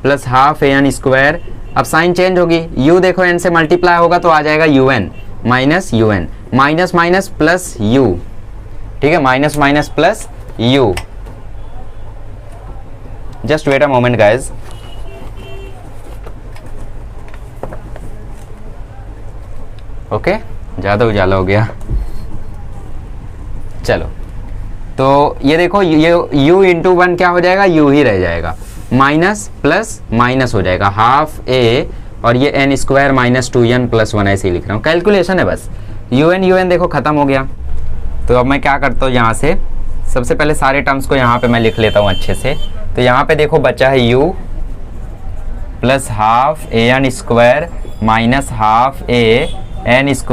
Speaker 1: + ½ an², अब साइन चेंज होगी, u देखो n से मल्टीप्लाई होगा तो आ जाएगा un minus un, minus minus plus u, ठीक है, minus minus plus u। Just wait a moment guys, okay, ज़्यादा उजाला हो गया। चलो, तो ये देखो, ये u × 1 क्या हो जाएगा, u ही रह जाएगा, माइनस प्लस माइनस हो जाएगा ½ a, और ये n² - 2n + 1 ऐसे ही लिख रहा हूँ, कैलकुलेशन है बस। un देखो ख़त्म हो गया। तो अब मैं क्या करता हूँ, यहाँ से सबसे पहले सारे टर्म्स को यहाँ पे मैं लिख लेता हूँ अच्छे से। तो यहाँ पे देखो बचा है u + ½ an² - ½ a n² -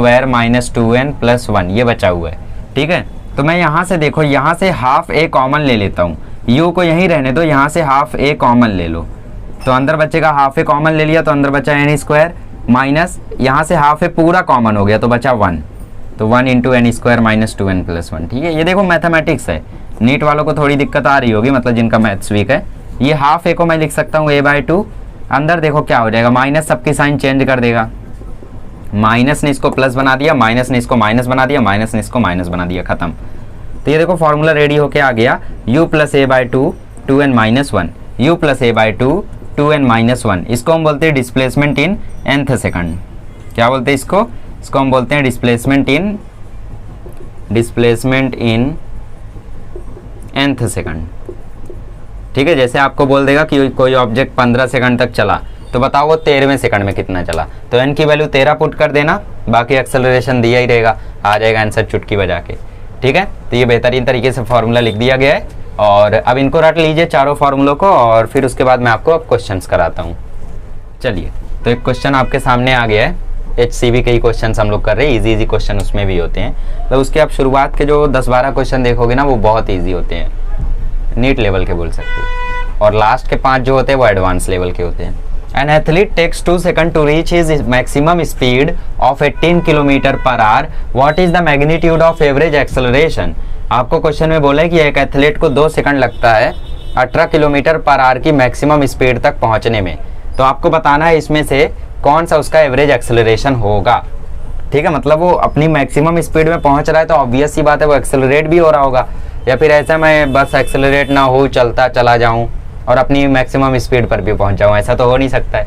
Speaker 1: 2n + 1, ये बचा हुआ है, ठीक है। तो मैं यहाँ से देखो, यहाँ से ½ a कॉमन ले लेता हूँ, u को यहीं रहने दो, यहाँ से ½ a कॉमन ले लो, तो अंदर बचेगा ½ a कॉमन ले लिया तो अंदर बचा n² माइनस, यहाँ से ½ a पूरा कॉमन हो गया तो बचा 1, तो 1 × n² - 2n + 1, ठीक है। ये देखो मैथमेटिक्स है, नीट वालों को थोड़ी दिक्कत आ रही होगी, मतलब जिनका मैथ्स वीक है। ये ½ a को मैं लिख सकता हूँ a/2, अंदर देखो क्या हो जाएगा, माइनस सबकी साइन चेंज कर देगा, माइनस ने इसको प्लस बना दिया, माइनस ने इसको माइनस बना दिया, माइनस ने इसको माइनस बना दिया, खत्म। तो ये देखो फॉर्मूला रेडी होके आ गया, u + a/2 2n - 1, u + a/2 2n - 1, इसको हम बोलते हैं डिस्प्लेसमेंट इन nth सेकंड। क्या बोलते हैं इसको, इसको हम बोलते हैं डिस्प्लेसमेंट इन nth सेकंड, ठीक है। जैसे आपको बोल देगा कि कोई ऑब्जेक्ट 15 सेकंड तक चला, तो बताओ वो 13वें सेकंड में कितना चला, तो n की वैल्यू 13 पुट कर देना, बाकी एक्सेलरेशन दिया ही रहेगा, आ जाएगा आंसर चुटकी बजा के, ठीक है। तो ये बेहतरीन तरीके से फॉर्मूला लिख दिया गया है, और अब इनको रट लीजिए चारों फार्मूलों को, और फिर उसके बाद मैं आपको अब क्वेश्चंस कराता हूँ। चलिए, तो एक क्वेश्चन आपके सामने आ गया है, HCV के ही क्वेश्चन हम लोग कर रहे हैं, इजी क्वेश्चन उसमें भी होते हैं। तो उसके आप शुरुआत के जो 10-12 क्वेश्चन देखोगे ना वो बहुत ईजी होते हैं, नीट लेवल के बोल सकते हैं, और लास्ट के 5 जो होते हैं वो एडवांस लेवल के होते हैं। An athlete takes 2 seconds to reach his maximum speed of 18 km/h. What is the magnitude of average acceleration? आपको क्वेश्चन में बोला है कि एक एथलीट को 2 सेकंड लगता है 18 km/h की मैक्सिमम स्पीड तक पहुंचने में। तो आपको बताना है इसमें से कौन सा उसका एवरेज एक्सेलरेशन होगा। ठीक है, मतलब वो अपनी मैक्सिमम स्पीड में पहुंच रहा है तो ऑब्वियस सी बात है वो एक्सेलरेट भी हो रहा होगा, या फिर ऐसा मैं बस एक्सेलरेट ना हो चलता चला जाऊं और अपनी मैक्सिमम स्पीड पर भी पहुंच जाऊं, ऐसा तो हो नहीं सकता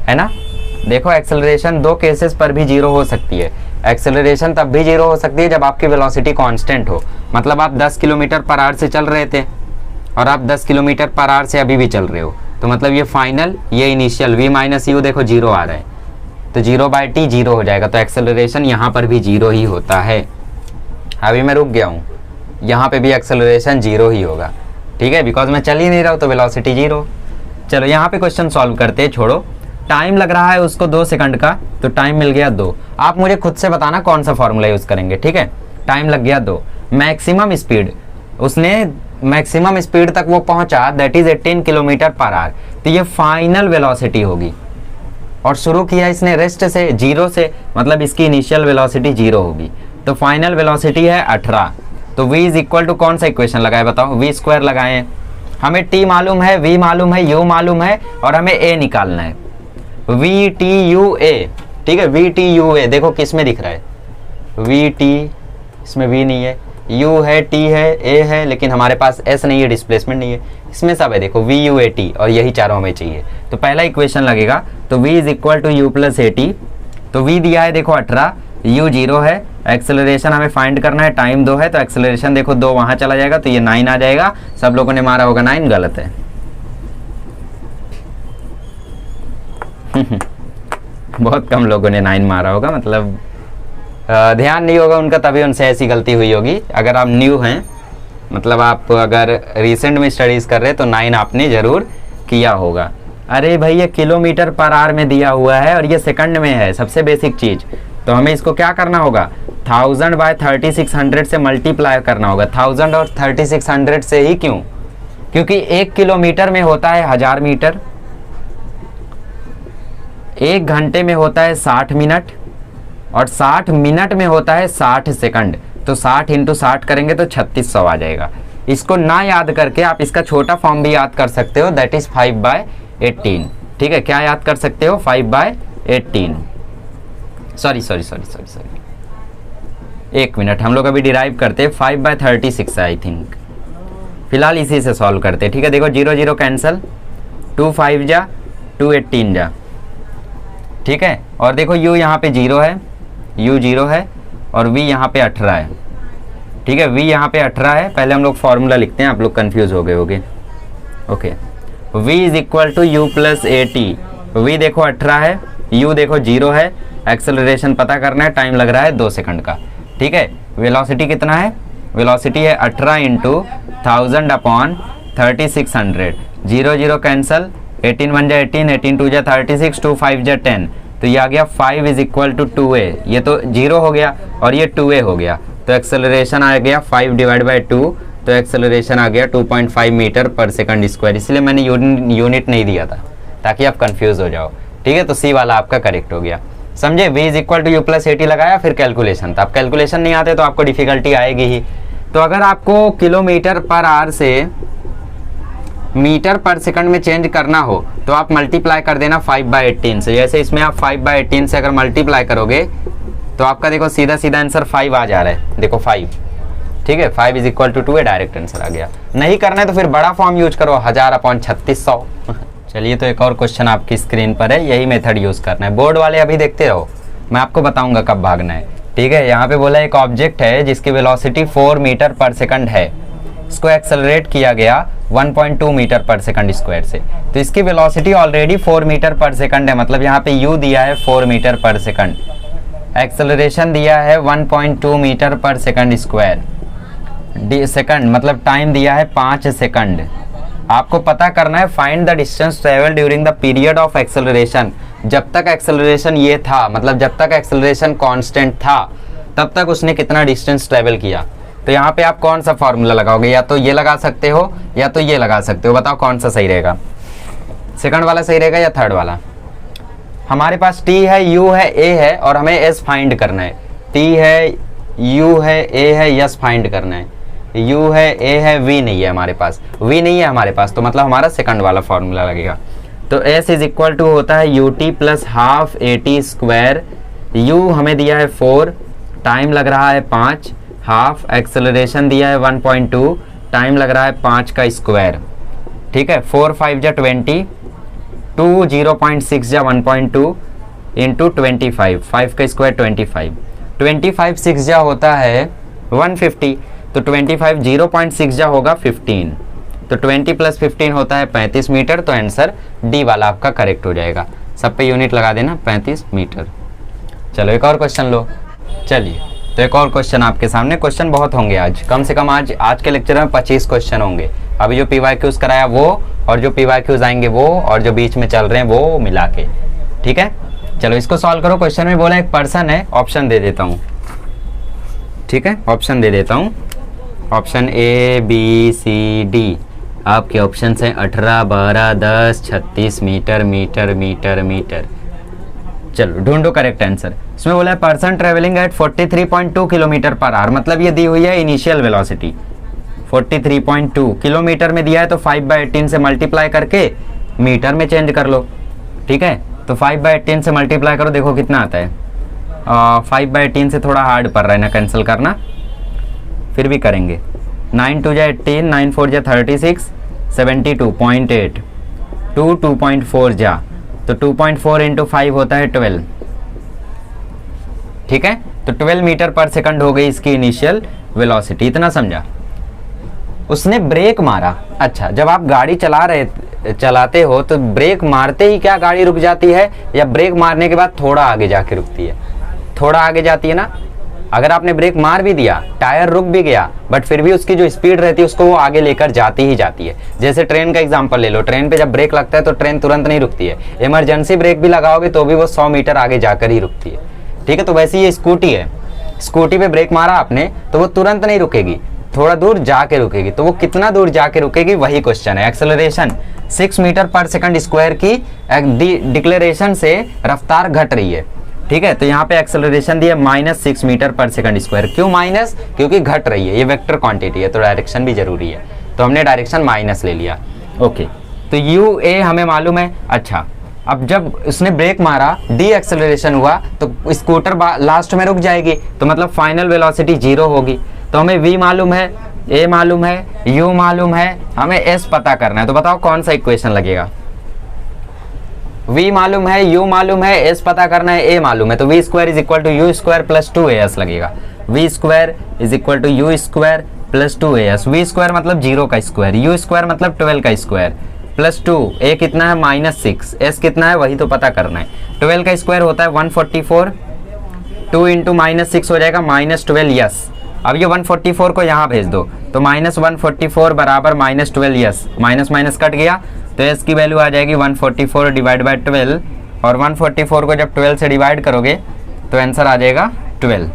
Speaker 1: है ना। देखो एक्सेलरेशन 2 केसेस पर भी 0 हो सकती है। एक्सेलरेशन तब भी 0 हो सकती है जब आपकी वेलोसिटी कांस्टेंट हो, मतलब आप 10 km/h से चल रहे थे और आप 10 km/h से अभी भी चल रहे हो, तो मतलब ये फाइनल ये इनिशियल v माइनस यू देखो 0 आ रहा है, तो 0/t 0 हो जाएगा, तो एक्सेलरेशन यहाँ पर भी 0 ही होता है। अभी मैं रुक गया हूँ, यहाँ पे भी एक्सेलरेशन 0 ही होगा। ठीक है, बिकॉज मैं चल ही नहीं रहा हूँ तो वेलोसिटी 0। चलो यहाँ पे क्वेश्चन सॉल्व करते हैं, छोड़ो। टाइम लग रहा है उसको 2 सेकंड का, तो टाइम मिल गया 2। आप मुझे खुद से बताना कौन सा फॉर्मूला यूज करेंगे। ठीक है, टाइम लग गया 2, मैक्सिमम स्पीड उसने मैक्सिमम स्पीड तक वो पहुंचा, दैट इज 18 km/h, तो ये फाइनल वेलोसिटी होगी। और शुरू किया इसने रेस्ट से 0 से, मतलब इसकी इनिशियल वेलोसिटी 0 होगी, तो फाइनल वेलोसिटी है 18। तो v इज इक्वल टू कौन सा इक्वेशन लगाए बताओ, v² लगाए। हमें t मालूम है, v मालूम है, u मालूम है, और हमें a निकालना है, VTUA। ठीक है, VTUA देखो किस में दिख रहा है, VT, इसमें v नहीं है, u है, t है, a है, लेकिन हमारे पास s नहीं है, डिस्प्लेसमेंट नहीं है, इसमें सब है देखो VUAT, और यही चारों हमें चाहिए। तो पहला इक्वेशन लगेगा, तो v is equal to u plus AT। तो v दिया है देखो 18, u 0 है, एक्सेलरेशन हमें फाइंड करना है, टाइम 2 है, तो एक्सेलरेशन देखो 2 वहां चला जाएगा, तो ये 9 आ जाएगा। सब लोगों ने मारा होगा 9, गलत है। बहुत कम लोगों ने 9 मारा होगा, मतलब ध्यान नहीं होगा उनका, तभी उनसे ऐसी गलती हुई होगी। अगर आप न्यू हैं, मतलब आप अगर रिसेंट में स्टडीज कर रहे हैं, तो 9 आपने जरूर किया होगा। अरे भाई ये km/h में दिया हुआ है और ये सेकंड में है, सबसे बेसिक चीज। तो हमें इसको क्या करना होगा, 1000/3600 से मल्टीप्लाई करना होगा। 1000 और 3600 से ही, क्यों? क्योंकि 1 किलोमीटर में होता है 1000 मीटर, 1 घंटे में होता है 60 मिनट, और 60 मिनट में होता है 60 सेकंड। तो 60 × 60 करेंगे तो 3600 आ जाएगा। इसको ना याद करके आप इसका छोटा फॉर्म भी याद कर सकते हो, दैट इज 5/18। ठीक है, क्या याद कर सकते हो, 5/18। सॉरी, एक मिनट, हम लोग अभी डिराइव करते हैं, 5/36 आई थिंक। फिलहाल इसी से सॉल्व करते हैं। ठीक है, देखो 0 0 कैंसिल, 2 5 जा, 2 18 जा। ठीक है, और देखो u यहाँ पे 0 है, u 0 है, और v यहाँ पे 18 है। ठीक है, v यहाँ पे 18 है। पहले हम लोग फॉर्मूला लिखते हैं, आप लोग कंफ्यूज हो गए होगे। Okay, v is equal to u plus AT। v देखो 18 है, u देखो 0 है, एक्सेलरेशन पता करना है, टाइम लग रहा है 2 सेकंड का। ठीक है, वेलोसिटी कितना है, वेलोसिटी है 18 × 1000/3600। 0 0 कैंसल, 18 1 जा 18, 18 2 जा 36, 2 5 जा 10, तो ये आ गया 5 इज इक्वल टू 2a। ये तो 0 हो गया और ये 2a हो गया, तो एक्सेलरेशन आ गया 5/2, तो एक्सेलरेशन आ गया 2.5 मीटर/सेकंड²। इसलिए मैंने यूनिट नहीं दिया था ताकि आप कंफ्यूज हो जाओ। ठीक है, तो सी वाला आपका करेक्ट हो गया, समझे। v is equal to u plus AT लगाया, फिर कैलकुलेशन था। अब कैलकुलेशन नहीं आते तो आपको डिफिकल्टी आएगी ही। तो अगर आपको km/h से मीटर/सेकंड में चेंज करना हो तो आप मल्टीप्लाई कर देना 5/18 से। जैसे इसमें आप 5/18 से अगर मल्टीप्लाई करोगे तो आपका देखो सीधा सीधा आंसर 5 आ जा रहा है, देखो 5। ठीक है, 5 is equal to 2 direct answer आ गया। नहीं करना है तो फिर बड़ा फॉर्म यूज करो, 1000/3600। चलिए, तो एक और क्वेश्चन आपकी स्क्रीन पर है, यही मेथड यूज करना है। बोर्ड वाले अभी देखते रहो, मैं आपको बताऊंगा कब भागना है। ठीक है, यहाँ पे बोला एक ऑब्जेक्ट है जिसकी वेलोसिटी 4 मीटर/सेकंड है, इसको एक्सेलरेट किया गया 1.2 मीटर/सेकंड² से। तो इसकी वेलोसिटी ऑलरेडी 4 मीटर/सेकंड है, मतलब यहाँ पे u दिया है 4 मीटर/सेकंड, एक्सेलरेशन दिया है 1.2 मीटर/सेकंड²। सेकंड मतलब टाइम दिया है 5 सेकंड। आपको पता करना है find the distance travel during the period of acceleration. जब तक एक्सेलरेशन ये था, मतलब जब तक एक्सेलरेशन कांस्टेंट था तब तक उसने कितना डिस्टेंस ट्रेवल किया। तो यहाँ पे आप कौन सा फॉर्मूला लगाओगे, या तो ये लगा सकते हो या तो ये लगा सकते हो, बताओ कौन सा सही रहेगा, सेकंड वाला सही रहेगा या थर्ड वाला। हमारे पास t है, u है, a है और हमें s फाइंड करना है। t है, u है, a है, s फाइंड करना है। u है, a है, v नहीं है हमारे पास, v नहीं है हमारे पास, तो मतलब हमारा सेकंड वाला फॉर्मूला लगेगा। तो s इज इक्वल टू होता है ut plus half at square. u हमें दिया है 4, टाइम लग रहा है 5, हाफ एक्सेलरेशन दिया है 1.2, टाइम लग रहा है 5 का स्क्वायर। ठीक है, 4 5 जा 20, 2 0.6 जा 1.2 इंटू 25, 5 का स्क्वायर 25, 25 6 जा होता है 150, तो 25 0.6 जा होगा 15, तो 20 प्लस 15 होता है 35 मीटर। तो आंसर डी वाला आपका करेक्ट हो जाएगा। सब पे यूनिट लगा देना 35 मीटर। चलो एक और क्वेश्चन लो। चलिए तो एक और क्वेश्चन आपके सामने, क्वेश्चन बहुत होंगे आज, कम से कम आज के लेक्चर में 25 क्वेश्चन होंगे। अभी जो PYQs कराया वो, और जो PYQs आएंगे वो, और जो बीच में चल रहे हैं वो मिला के। ठीक है, चलो इसको सॉल्व करो। क्वेश्चन में बोला एक पर्सन है, ऑप्शन दे देता हूँ। ठीक है, ऑप्शन दे देता हूँ, option A B C D। आपके ऑप्शन हैं 18 12 10 36 मीटर मीटर मीटर मीटर। चलो ढूंढो करेक्ट आंसर। इसमें बोला है person travelling at 43.2 kilometre per our, मतलब ये दी हुई है इनिशियल वेलोसिटी 43.2 किलोमीटर में दिया है, तो 5/18 से मल्टीप्लाई करके मीटर में चेंज कर लो। ठीक है, तो 5/18 से मल्टीप्लाई करो, देखो कितना आता है। 5/18 से थोड़ा हार्ड पड़ रहा है ना कैंसिल करना, फिर भी करेंगे। 9 2 जा 18, 9 4 जा 36, 72.8, 2 2.4 जा, तो 2.4 इंटू 5 होता है 12। ठीक है, तो 12 मीटर पर सेकंड हो गई इसकी इनिशियल वेलोसिटी। इतना समझा। उसने ब्रेक मारा। अच्छा, जब आप गाड़ी चलाते हो तो ब्रेक मारते ही क्या गाड़ी रुक जाती है, या ब्रेक मारने के बाद थोड़ा आगे जाके रुकती है? थोड़ा आगे जाती है ना। अगर आपने ब्रेक मार भी दिया, टायर रुक भी गया, बट फिर भी उसकी जो स्पीड रहती है उसको वो आगे लेकर जाती ही जाती है। जैसे ट्रेन का एग्जांपल ले लो, ट्रेन पे जब ब्रेक लगता है तो ट्रेन तुरंत नहीं रुकती है, इमरजेंसी ब्रेक भी लगाओगे तो भी वो 100 मीटर आगे जाकर ही रुकती है। ठीक है, तो वैसे ये स्कूटी है, स्कूटी पे ब्रेक मारा आपने तो वो तुरंत नहीं रुकेगी, थोड़ा दूर जाके रुकेगी। तो वो कितना दूर जाके रुकेगी, वही क्वेश्चन है। Acceleration 6 metre per second square की डिक्लेरेशन से रफ्तार घट रही है। ठीक है, तो यहाँ पे एक्सेलरेशन दिया -6 मीटर पर सेकंड स्क्वायर। क्यों माइनस? क्योंकि घट रही है, ये वेक्टर क्वांटिटी है तो डायरेक्शन भी जरूरी है, तो हमने डायरेक्शन माइनस ले लिया। ओके, तो UA हमें मालूम है। अच्छा, अब जब उसने ब्रेक मारा, डी एक्सेलरेशन हुआ, तो स्कूटर लास्ट में रुक जाएगी, तो मतलब फाइनल वेलोसिटी 0 होगी। तो हमें V मालूम है, A मालूम है, U मालूम है, हमें S पता करना है। तो बताओ कौन सा इक्वेशन लगेगा? V मालूम है, U मालूम है, S पता करना है, A मालूम है, तो V square is equal to U square plus 2AS लगेगा। V square is equal to U square plus 2AS। V square मतलब 0 का स्क्वायर, U स्क्वायर मतलब 12 का स्क्वायर, प्लस 2, A कितना है -6, S कितना है वही तो पता करना है। 12 का स्क्वायर होता है 144, 2 इंटू -6 हो जाएगा -12 यस। अब ये 144 को यहाँ भेज दो, तो -144 बराबर -12 यस, माइनस माइनस कट गया, तो S की वैल्यू आ जाएगी 144 डिवाइड बाय 12, और 144 को जब 12 से डिवाइड करोगे तो आंसर आ जाएगा 12।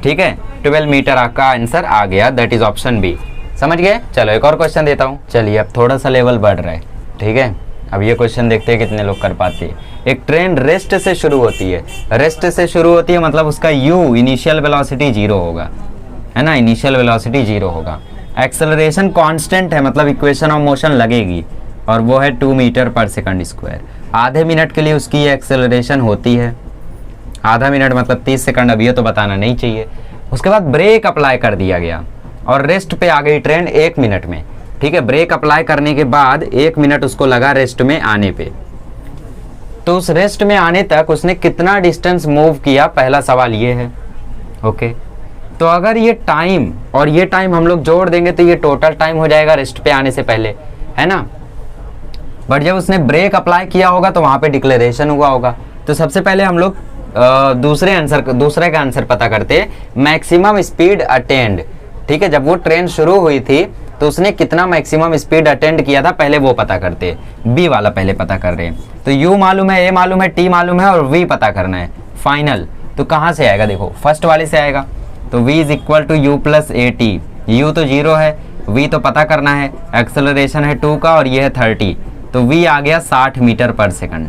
Speaker 1: ठीक है, 12 मीटर आपका आंसर आ गया, दैट इज ऑप्शन बी। समझ गए? चलो एक और क्वेश्चन देता हूँ। चलिए अब थोड़ा सा लेवल बढ़ रहा है। ठीक है, अब ये क्वेश्चन देखते हैं कितने लोग कर पाते हैं। एक ट्रेन रेस्ट से शुरू होती है, रेस्ट से शुरू होती है मतलब उसका U इनिशियल वेलोसिटी 0 होगा, है ना, इनिशियल वेलोसिटी 0 होगा। एक्सेलरेशन कांस्टेंट है, मतलब इक्वेशन ऑफ मोशन लगेगी, और वो है 2 मीटर पर सेकंड स्क्वायर। आधे मिनट के लिए उसकी ये एक्सेलरेशन होती है, आधा मिनट मतलब 30 सेकंड। अब ये तो बताना नहीं चाहिए। उसके बाद ब्रेक अप्लाई कर दिया गया और रेस्ट पे आ गई ट्रेन 1 मिनट में। ठीक है, ब्रेक अप्लाई करने के बाद 1 मिनट उसको लगा रेस्ट में आने पे, तो उस रेस्ट में आने तक उसने कितना डिस्टेंस मूव किया, पहला सवाल ये है। ओके, तो अगर ये टाइम और ये टाइम हम लोग जोड़ देंगे तो ये टोटल टाइम हो जाएगा रेस्ट पे आने से पहले, है ना। बट जब उसने ब्रेक अप्लाई किया होगा तो वहां पे डिक्लेरेशन हुआ होगा। तो सबसे पहले हम लोग दूसरे का आंसर पता करते हैं, मैक्सिमम स्पीड अटेंड। ठीक है, जब वो ट्रेन शुरू हुई थी तो तो उसने कितना मैक्सिमम स्पीड अटेंड किया था पहले वो पता करते हैं। बी वाला पहले पता कर रहे हैं। तो यू मालूम है, ए मालूम है, टी मालूम है और वी पता करना है फाइनल। तो कहाँ से आएगा, देखो फर्स्ट वाले से आएगा। तो v is equal to U plus A T. U तो 0 है, v तो पता करना है, एक्सेलरेशन है 2 का और ये है 30, तो v आ गया 60 मीटर पर सेकंड।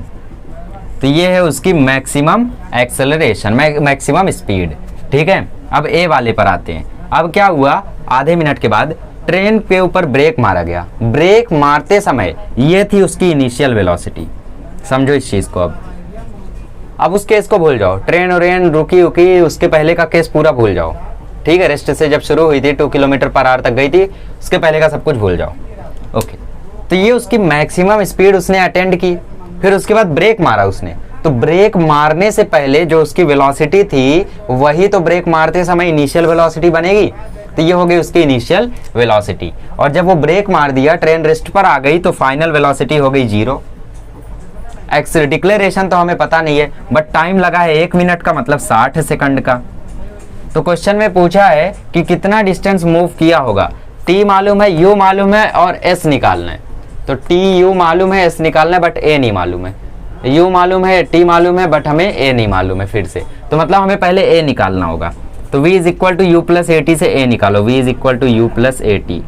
Speaker 1: तो ये है उसकी मैक्सिमम एक्सेलरेशन, मैक्सिमम स्पीड। ठीक है, अब ए वाले पर आते हैं। अब क्या हुआ, आधे मिनट के बाद ट्रेन के ऊपर ब्रेक मारा गया। ब्रेक मारते समय ये थी उसकी इनिशियल वेलोसिटी। समझो इस चीज़ को। अब उस केस को भूल जाओ, ट्रेन और रुकी उकी उसके पहले का केस पूरा भूल जाओ। ठीक है, रेस्ट से जब शुरू हुई थी 2 किलोमीटर पर आवर तक गई थी, उसके पहले का सब कुछ भूल जाओ। ओके, तो ये उसकी मैक्सिमम स्पीड उसने अटेंड की। फिर उसके बाद ब्रेक मारा उसने, तो ब्रेक मारने से पहले जो उसकी वेलोसिटी थी वही तो ब्रेक मारते समय इनिशियल वेलोसिटी बनेगी। तो ये हो गई उसकी इनिशियल वेलोसिटी। और जब वो ब्रेक मार दिया, ट्रेन रेस्ट पर आ गई, तो फाइनल वेलोसिटी हो गई 0। डिक्लेरेशन तो हमें पता नहीं है, बट टाइम लगा है 1 मिनट का, मतलब 60 सेकंड का। तो क्वेश्चन में पूछा है कि कितना डिस्टेंस मूव किया होगा। टी मालूम है, यू मालूम है और एस निकालना है। तो टी यू मालूम है, एस निकालना है, बट ए नहीं मालूम है। यू मालूम है, टी मालूम है, बट हमें ए नहीं मालूम है फिर से। तो मतलब हमें पहले ए निकालना होगा। तो v is equal to U plus A T से ए निकालो। v is equal to U plus A T.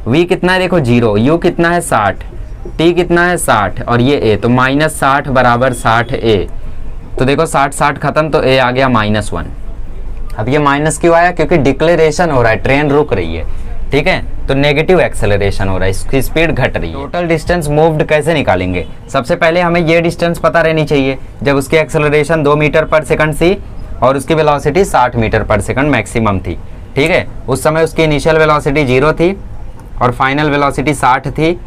Speaker 1: V कितना है, देखो 0, यू कितना है 60, टी कितना है 60 और ये ए, तो -60 बराबर 60 ए। तो देखो 60 खत्म, तो ए आ गया -1। अब ये माइनस क्यों आया, क्योंकि डिक्लेरेशन हो रहा है, ट्रेन रुक रही है। ठीक है, तो नेगेटिव एक्सेलरेशन हो रहा है, इसकी स्पीड घट रही है। टोटल डिस्टेंस मूव्ड कैसे निकालेंगे, सबसे पहले हमें ये डिस्टेंस पता रहनी चाहिए। जब उसकी एक्सेलरेशन 2 मीटर पर सेकंड थी और उसकी velocity 60 metre per second maximum थी। ठीक है, उस समय उसकी इनिशियल वेलोसिटी 0 थी और फाइनल वेलोसिटी 60 थी,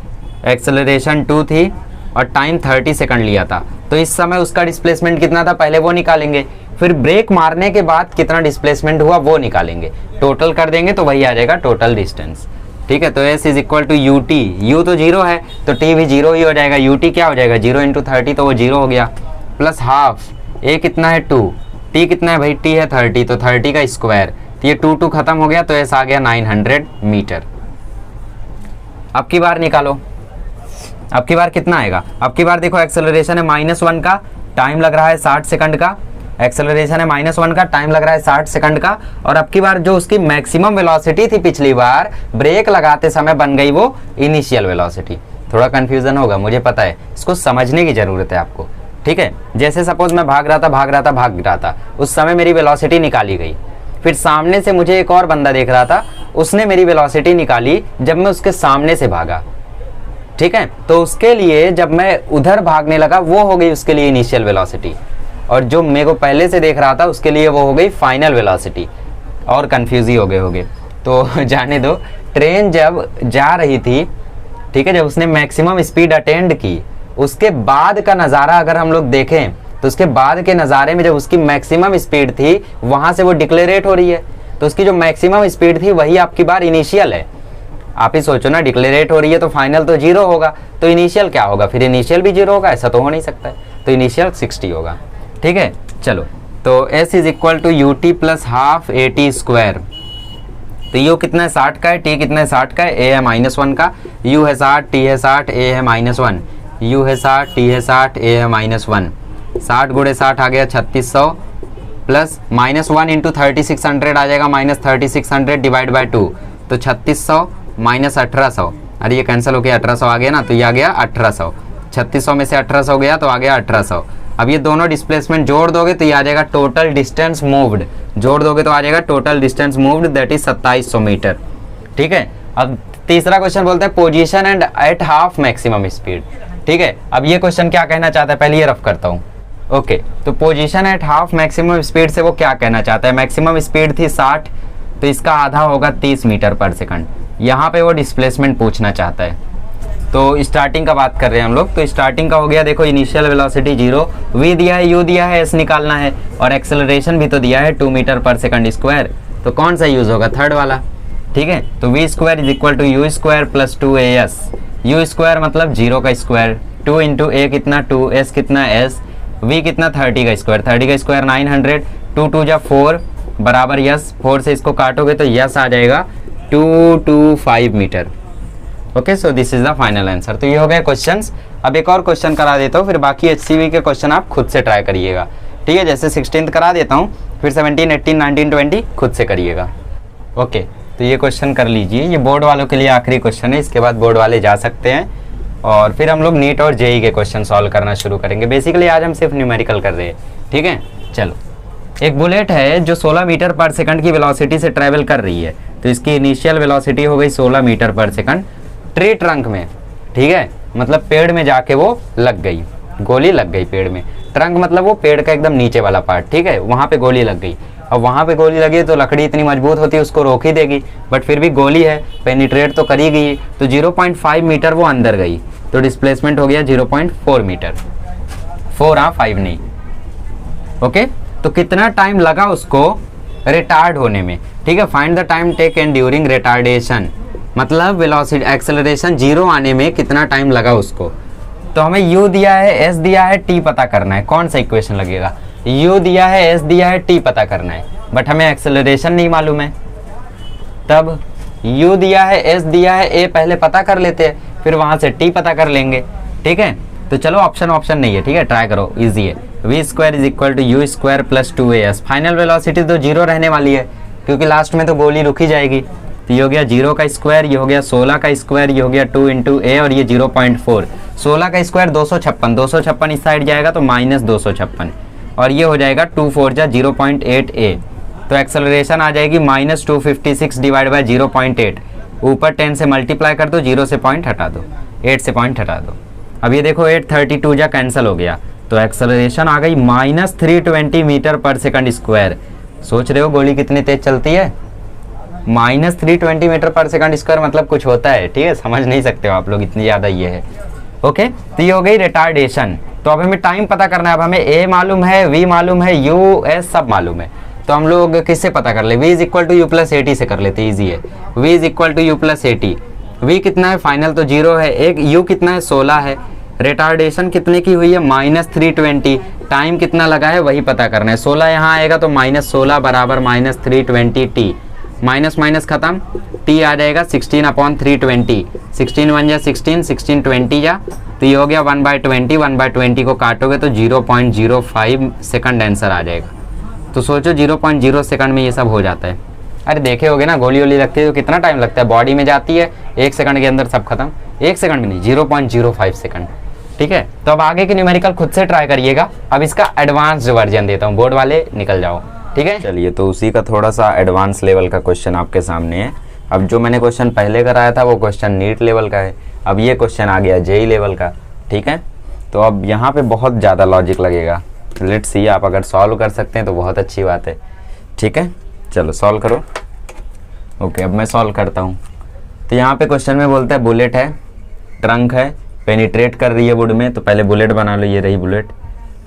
Speaker 1: एक्सेलरेशन 2 थी और टाइम 30 सेकंड लिया था। तो इस समय उसका डिस्प्लेसमेंट कितना था, पहले वो निकालेंगे। फिर ब्रेक मारने के बाद कितना डिस्प्लेसमेंट हुआ वो निकालेंगे, टोटल कर देंगे तो वही आ जाएगा टोटल डिस्टेंस। ठीक है, तो s is equal to U T. U तो 0 है तो t भी 0 ही हो जाएगा। यू टी क्या हो जाएगा, 0 इंटू 30, तो वो 0 हो गया, प्लस हाफ। a कितना है 2, t कितना है भाई, t है 30, तो 30 का स्क्वायर। तो ये 2 खत्म हो गया, तो s आ गया 900 मीटर। अब की बार निकालो, अब की बार कितना आएगा। अब की बार देखो एक्सेलरेशन है -1 का, टाइम लग रहा है 60 सेकंड का। एक्सेलरेशन है -1 का, टाइम लग रहा है 60 सेकंड का। और अब की बार जो उसकी मैक्सिमम वेलोसिटी थी पिछली बार ब्रेक लगाते समय बन गई वो इनिशियल वेलोसिटी। थोड़ा कंफ्यूजन होगा मुझे पता है, इसको समझने की जरूरत है आपको। ठीक है, जैसे सपोज मैं भाग रहा था, उस समय मेरी वेलोसिटी निकाली गई। फिर सामने से मुझे एक और बंदा देख रहा था, उसने मेरी वेलोसिटी निकाली जब मैं उसके सामने से भागा। ठीक है, तो उसके लिए जब मैं उधर भागने लगा वो हो गई उसके लिए इनिशियल वेलोसिटी, और जो मेरे को पहले से देख रहा था उसके लिए वो हो गई फाइनल वेलोसिटी। और कंफ्यूज ही हो गए तो जाने दो। ट्रेन जब जा रही थी, ठीक है, जब उसने मैक्सिमम स्पीड अटेंड की, उसके बाद का नज़ारा अगर हम लोग देखें तो उसके बाद के नज़ारे में जब उसकी मैक्सिमम स्पीड थी वहाँ से वो डिक्लेरेट हो रही है। तो उसकी जो मैक्सिमम स्पीड थी वही आपकी बार इनिशियल है। आप ही सोचो ना, डिक्लेरेट हो रही है तो फाइनल तो 0 होगा, तो इनिशियल क्या होगा, फिर इनिशियल भी 0 होगा, ऐसा तो हो नहीं सकता है। तो इनिशियल 60 होगा। ठीक है, चलो, तो s is equal to U T plus half A T square. तो यू कितना है 60 का है, टी कितना है 60 का है, ए है -1 का, यू है 60, टी है 60, ए है -1, यू है 60, टी है 60, ए है -1। 60 गुणे 60 आ गया 3600, प्लस -1 इंटू 3600 आ जाएगा, -3600 डिवाइड बाई 2, तो 3600 -1800। अरे ये कैंसिल हो गया, 1800 आ गया ना, तो ये आ गया 1800। 3600 में से 1800 गया तो आ गया 1800। अब ये दोनों डिस्प्लेसमेंट जोड़ दोगे तो ये आ जाएगा टोटल डिस्टेंस मूव्ड। जोड़ दोगे तो आ जाएगा total distance moved, that is 2700 metre. ठीक है, अब तीसरा क्वेश्चन बोलते हैं position and at half maximum speed. ठीक है, अब ये क्वेश्चन क्या कहना चाहता है, पहले ये रफ करता हूँ। ओके, तो position eight half maximum speed से वो क्या कहना चाहता है, मैक्सिमम स्पीड थी 60, तो इसका आधा होगा 30 मीटर पर सेकंड। यहाँ पे वो डिस्प्लेसमेंट पूछना चाहता है। तो स्टार्टिंग का बात कर रहे हैं हम लोग, तो स्टार्टिंग का हो गया, देखो इनिशियल वेलोसिटी 0, v दिया है, u दिया है, s निकालना है, और एक्सेलरेशन भी तो दिया है 2 मीटर पर सेकंड स्क्वायर। तो कौन सा यूज होगा, थर्ड वाला। ठीक है, तो v square is equal to U square plus 2as। U square मतलब 0 का स्क्वायर, 2 इंटू a कितना 2, s कितना s, v कितना 30 का स्क्वायर, 30 का स्क्वायर 900, 2 2 जा 4 बराबर यस, 4 से इसको काटोगे तो यस आ जाएगा 225 metre. Okay, so this is the final answer. तो ये हो गए क्वेश्चंस। अब एक और क्वेश्चन करा देता हूँ, फिर बाकी HCV के क्वेश्चन आप खुद से ट्राई करिएगा, ठीक है। जैसे 16th करा देता हूँ, फिर 17, 18, 19, 20 खुद से करिएगा। ओके, तो ये क्वेश्चन कर लीजिए। ये बोर्ड वालों के लिए आखिरी क्वेश्चन है, इसके बाद बोर्ड वाले जा सकते हैं और फिर हम लोग नीट और JEE के क्वेश्चन सॉल्व करना शुरू करेंगे। बेसिकली आज हम सिर्फ न्यूमेरिकल कर रहे हैं, ठीक है। चलो, एक बुलेट है जो 16 मीटर पर सेकंड की वेलोसिटी से ट्रैवल कर रही है। तो इसकी इनिशियल वेलोसिटी हो गई 16 metre per second tree trunk में, ठीक है। मतलब पेड़ में जाके वो लग गई, गोली लग गई पेड़ में। ट्रंक मतलब वो पेड़ का एकदम नीचे वाला पार्ट, ठीक है, वहाँ पे गोली लग गई। अब वहाँ पे गोली लगी तो लकड़ी इतनी मजबूत होती है उसको रोक ही देगी, बट फिर भी गोली है, पेनिट्रेट तो कर ही गई। तो 0.5 मीटर वो अंदर गई, तो डिस्प्लेसमेंट हो गया 0.4 मीटर। 4, हाँ 5 नहीं। ओके, तो कितना टाइम लगा उसको रिटार्ड होने में, ठीक है। Find the time taken during retardation, मतलब वेलोसिटी एक्सेलरेशन 0 आने में कितना टाइम लगा उसको। तो हमें u दिया है, s दिया है, t पता करना है। कौन सा इक्वेशन लगेगा? u दिया है, s दिया है, t पता करना है, बट हमें एक्सेलरेशन नहीं मालूम है। तब u दिया है, s दिया है, a पहले पता कर लेते हैं, फिर वहां से t पता कर लेंगे, ठीक है। तो चलो ऑप्शन नहीं है, ठीक है, ट्राई करो, इजी है। v square is equal to u square plus 2as। Final velocity तो 0 रहने वाली है, क्योंकि लास्ट में तो गोली रुक ही जाएगी। तो ये हो गया 0 का स्क्वायर, ये हो गया 16 का स्क्वायर, ये हो गया 2 इंटू ए और ये 0.4। 16 का स्क्वायर 256, 256 इस साइड जाएगा तो माइनस 256, और ये हो जाएगा 2 4 जा 0.8 ए। तो एक्सेलरेशन आ जाएगी माइनस 256 डिवाइड बाई 0.8। ऊपर 10 से मल्टीप्लाई कर दो, 0 से पॉइंट हटा दो, 8 से पॉइंट हटा दो। अब ये देखो 832 जा कैंसिल हो गया, तो एक्सेलरेशन आ गई minus 320 metre per second square. सोच रहे हो गोली कितनी तेज चलती है? Minus 320 metre per second square मतलब कुछ होता है, ठीक है, समझ नहीं सकते हो आप लोग, इतनी ज़्यादा ये है। ओके, तो ये हो गई रिटार्डेशन। तो अब हमें टाइम पता करना है। अब हमें a मालूम है, v मालूम है, u s सब मालूम है। तो हम लोग किससे पता कर ले? v is equal to U plus 80 से कर लेते, ईजी है। v is equal to U plus 80। v कितना है? फाइनल तो 0 है। एक u कितना है? 16 है। रिटार्डेशन कितने की हुई है? माइनस 320। टाइम कितना लगा है वही पता करना है। 16 यहाँ आएगा तो माइनस 16 बराबर माइनस 320 t। माइनस माइनस खत्म, t आ जाएगा 16/320। 16 1 जा 16, 16 20 जा, तो ये हो गया 1/20। 1/20 को काटोगे तो 0.05 सेकंड आंसर आ जाएगा। तो सोचो 0.0 सेकंड में ये सब हो जाता है। अरे देखे होगे ना, गोली वोली लगती है तो कितना टाइम लगता है, बॉडी में जाती है 1 सेकंड के अंदर सब खत्म। 1 सेकंड में नहीं, 0.05 सेकंड, ठीक है। तो अब आगे की न्यूमेरिकल खुद से ट्राई करिएगा। अब इसका एडवांस्ड वर्जन देता हूँ, बोर्ड वाले निकल जाओ, ठीक है। चलिए, तो उसी का थोड़ा सा एडवांस लेवल का क्वेश्चन आपके सामने है। अब जो मैंने क्वेश्चन पहले कराया था वो क्वेश्चन नीट लेवल का है, अब ये क्वेश्चन आ गया JEE लेवल का, ठीक है। तो अब यहाँ पे बहुत ज़्यादा लॉजिक लगेगा। लेट्स सी, आप अगर सॉल्व कर सकते हैं तो बहुत अच्छी बात है, ठीक है। चलो सॉल्व करो। ओके, अब मैं सॉल्व करता हूँ। तो यहाँ पे क्वेश्चन में बोलता है बुलेट है, ट्रंक है, पेनिट्रेट कर रही है वुड में। तो पहले बुलेट बना लो, ये रही बुलेट,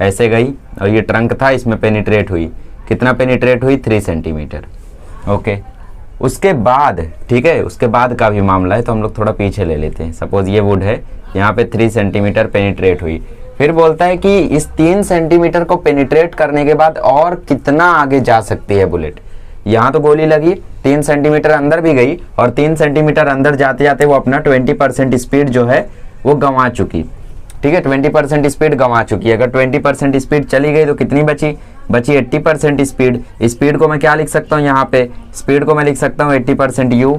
Speaker 1: ऐसे गई और ये ट्रंक था, इसमें पेनिट्रेट हुई। कितना पेनिट्रेट हुई? 3 सेंटीमीटर। ओके, उसके बाद, ठीक है, उसके बाद का भी मामला है तो हम लोग थोड़ा पीछे ले लेते हैं। सपोज ये वुड है, यहाँ पे 3 सेंटीमीटर पेनिट्रेट हुई। फिर बोलता है कि इस 3 सेंटीमीटर को पेनिट्रेट करने के बाद और कितना आगे जा सकती है बुलेट। यहाँ तो गोली लगी, 3 सेंटीमीटर अंदर भी गई और 3 सेंटीमीटर अंदर जाते जाते वो अपना 20% स्पीड जो है वो गंवा चुकी, ठीक है। 20% स्पीड गंवा चुकी है। अगर 20% स्पीड चली गई तो कितनी बची? बची 80% स्पीड। स्पीड को मैं क्या लिख सकता हूँ यहाँ पे? स्पीड को मैं लिख सकता हूँ 80% u,